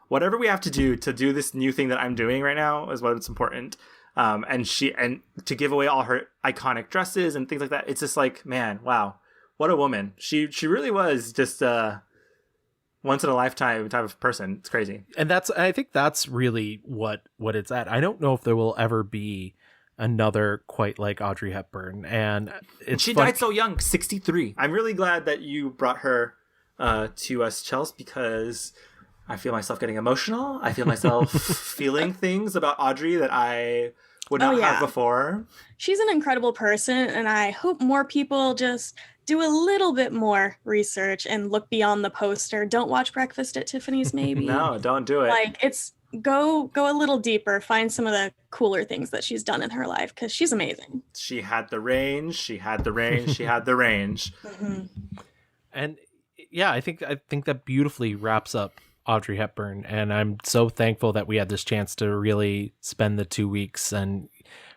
S1: whatever we have to do this new thing that I'm doing right now is what's important. And to give away all her iconic dresses and things like that. It's just like, man, wow, what a woman. She really was just once in a lifetime type of person. It's crazy.
S2: And I think that's really what it's at. I don't know if there will ever be another quite like Audrey Hepburn. And
S1: she died so young, 63. I'm really glad that you brought her to us, Chelsea, because I feel myself getting emotional. I feel myself feeling things about Audrey that I would not have before.
S3: She's an incredible person, and I hope more people just do a little bit more research and look beyond the poster. Don't watch Breakfast at Tiffany's, maybe.
S1: No, don't do it.
S3: Like, it's go a little deeper, find some of the cooler things that she's done in her life, because she's amazing.
S1: She had the range. She had the range. She had the range.
S3: Mm-hmm.
S2: And yeah, I think that beautifully wraps up Audrey Hepburn, and I'm so thankful that we had this chance to really spend the 2 weeks and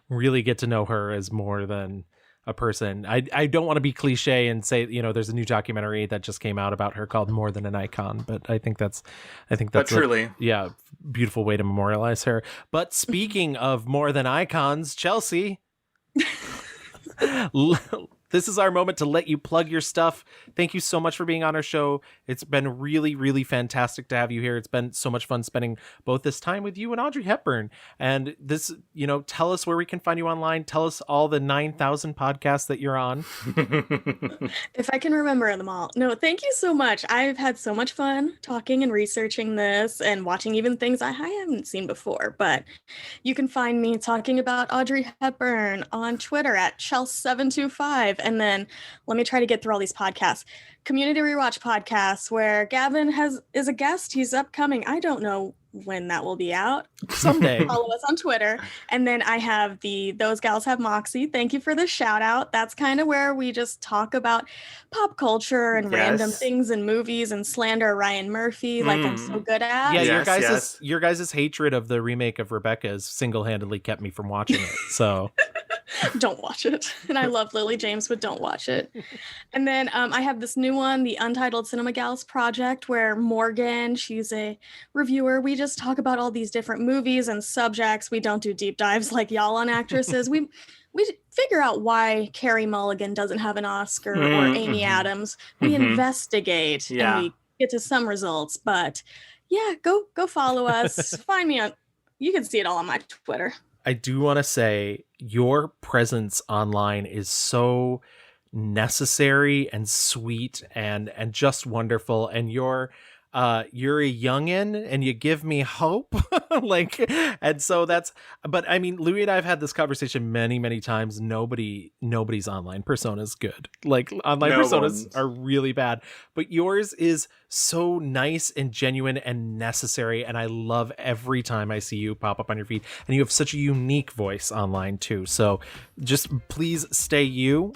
S2: really get to know her as more than a person. I don't want to be cliche and say, you know, there's a new documentary that just came out about her called More Than an Icon, but I think that's
S1: truly
S2: beautiful way to memorialize her. But speaking of more than icons, Chelsea, this is our moment to let you plug your stuff. Thank you so much for being on our show. It's been really, really fantastic to have you here. It's been so much fun spending both this time with you and Audrey Hepburn. And this, you know, tell us where we can find you online. Tell us all the 9,000 podcasts that you're on.
S3: If I can remember them all. No, thank you so much. I've had so much fun talking and researching this and watching even things I haven't seen before. But you can find me talking about Audrey Hepburn on Twitter at Chelsea725. And then let me try to get through all these podcasts. Community Rewatch podcasts where Gavin is a guest. He's upcoming. I don't know when that will be out.
S2: Someday.
S3: Follow us on Twitter. And then I have Those Gals Have Moxie. Thank you for the shout out. That's kind of where we just talk about pop culture and random things and movies and slander Ryan Murphy like I'm so good at.
S2: Yeah, your guys' hatred of the remake of Rebecca has single-handedly kept me from watching it. So
S3: don't watch it. And I love Lily James, but don't watch it. And then I have this new one, the Untitled Cinema Gals Project, where Morgan, she's a reviewer. We just talk about all these different movies and subjects. We don't do deep dives like y'all on actresses. We figure out why Carey Mulligan doesn't have an Oscar or Amy Adams. We investigate and we get to some results. But yeah, go follow us. Find me you can see it all on my Twitter.
S2: I do want to say your presence online is so necessary and sweet and just wonderful. And you're a youngin' and you give me hope. And so but I mean, Louis and I have had this conversation many, many times. Nobody's online persona is good. Like online personas are really bad, but yours is so nice and genuine and necessary. And I love every time I see you pop up on your feed, and you have such a unique voice online too. So just please stay you.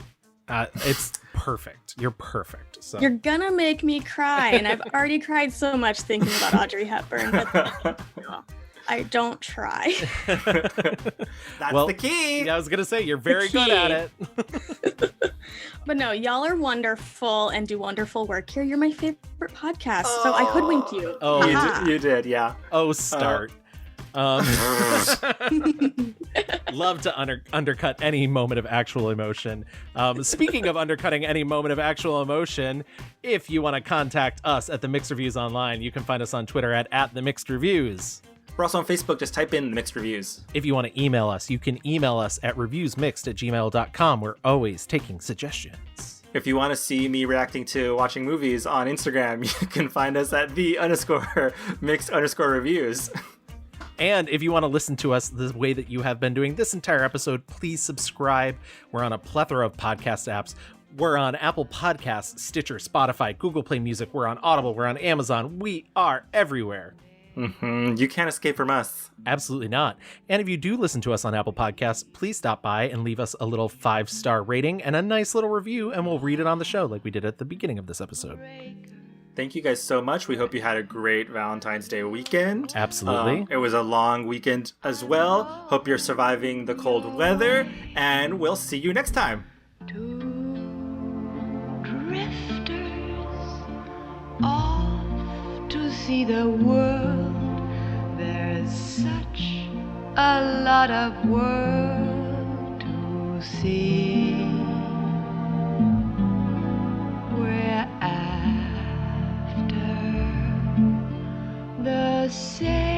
S2: It's perfect. You're perfect. So.
S3: You're gonna make me cry, and I've already cried so much thinking about Audrey Hepburn. But I don't try.
S1: That's the key.
S2: Yeah, I was gonna say you're very good at it.
S3: But no, y'all are wonderful and do wonderful work here. You're my favorite podcast, so I hoodwinked you.
S2: Oh,
S1: you did, yeah.
S2: Oh, start. Love to undercut any moment of actual emotion. Speaking of undercutting any moment of actual emotion, if you want to contact us at The Mixed Reviews Online, you can find us on Twitter at The Mixed Reviews.
S1: We're also on Facebook. Just type in The Mixed Reviews.
S2: If you want to email us, you can email us at reviewsmixed@gmail.com. We're always taking suggestions.
S1: If you want to see me reacting to watching movies on Instagram, you can find us at _mixed_reviews.
S2: And if you want to listen to us the way that you have been doing this entire episode, please subscribe. We're on a plethora of podcast apps. We're on Apple Podcasts, Stitcher, Spotify, Google Play Music. We're on Audible. We're on Amazon. We are everywhere.
S1: You can't escape from us.
S2: Absolutely not. And if you do listen to us on Apple Podcasts, please stop by and leave us a little 5-star rating and a nice little review, and we'll read it on the show like we did at the beginning of this episode.
S1: Thank you guys so much. We hope you had a great Valentine's Day weekend.
S2: Absolutely.
S1: It was a long weekend as well. Hope you're surviving the cold weather, and we'll see you next time.
S6: off to see the world. There's such a lot of world to see. We're after the same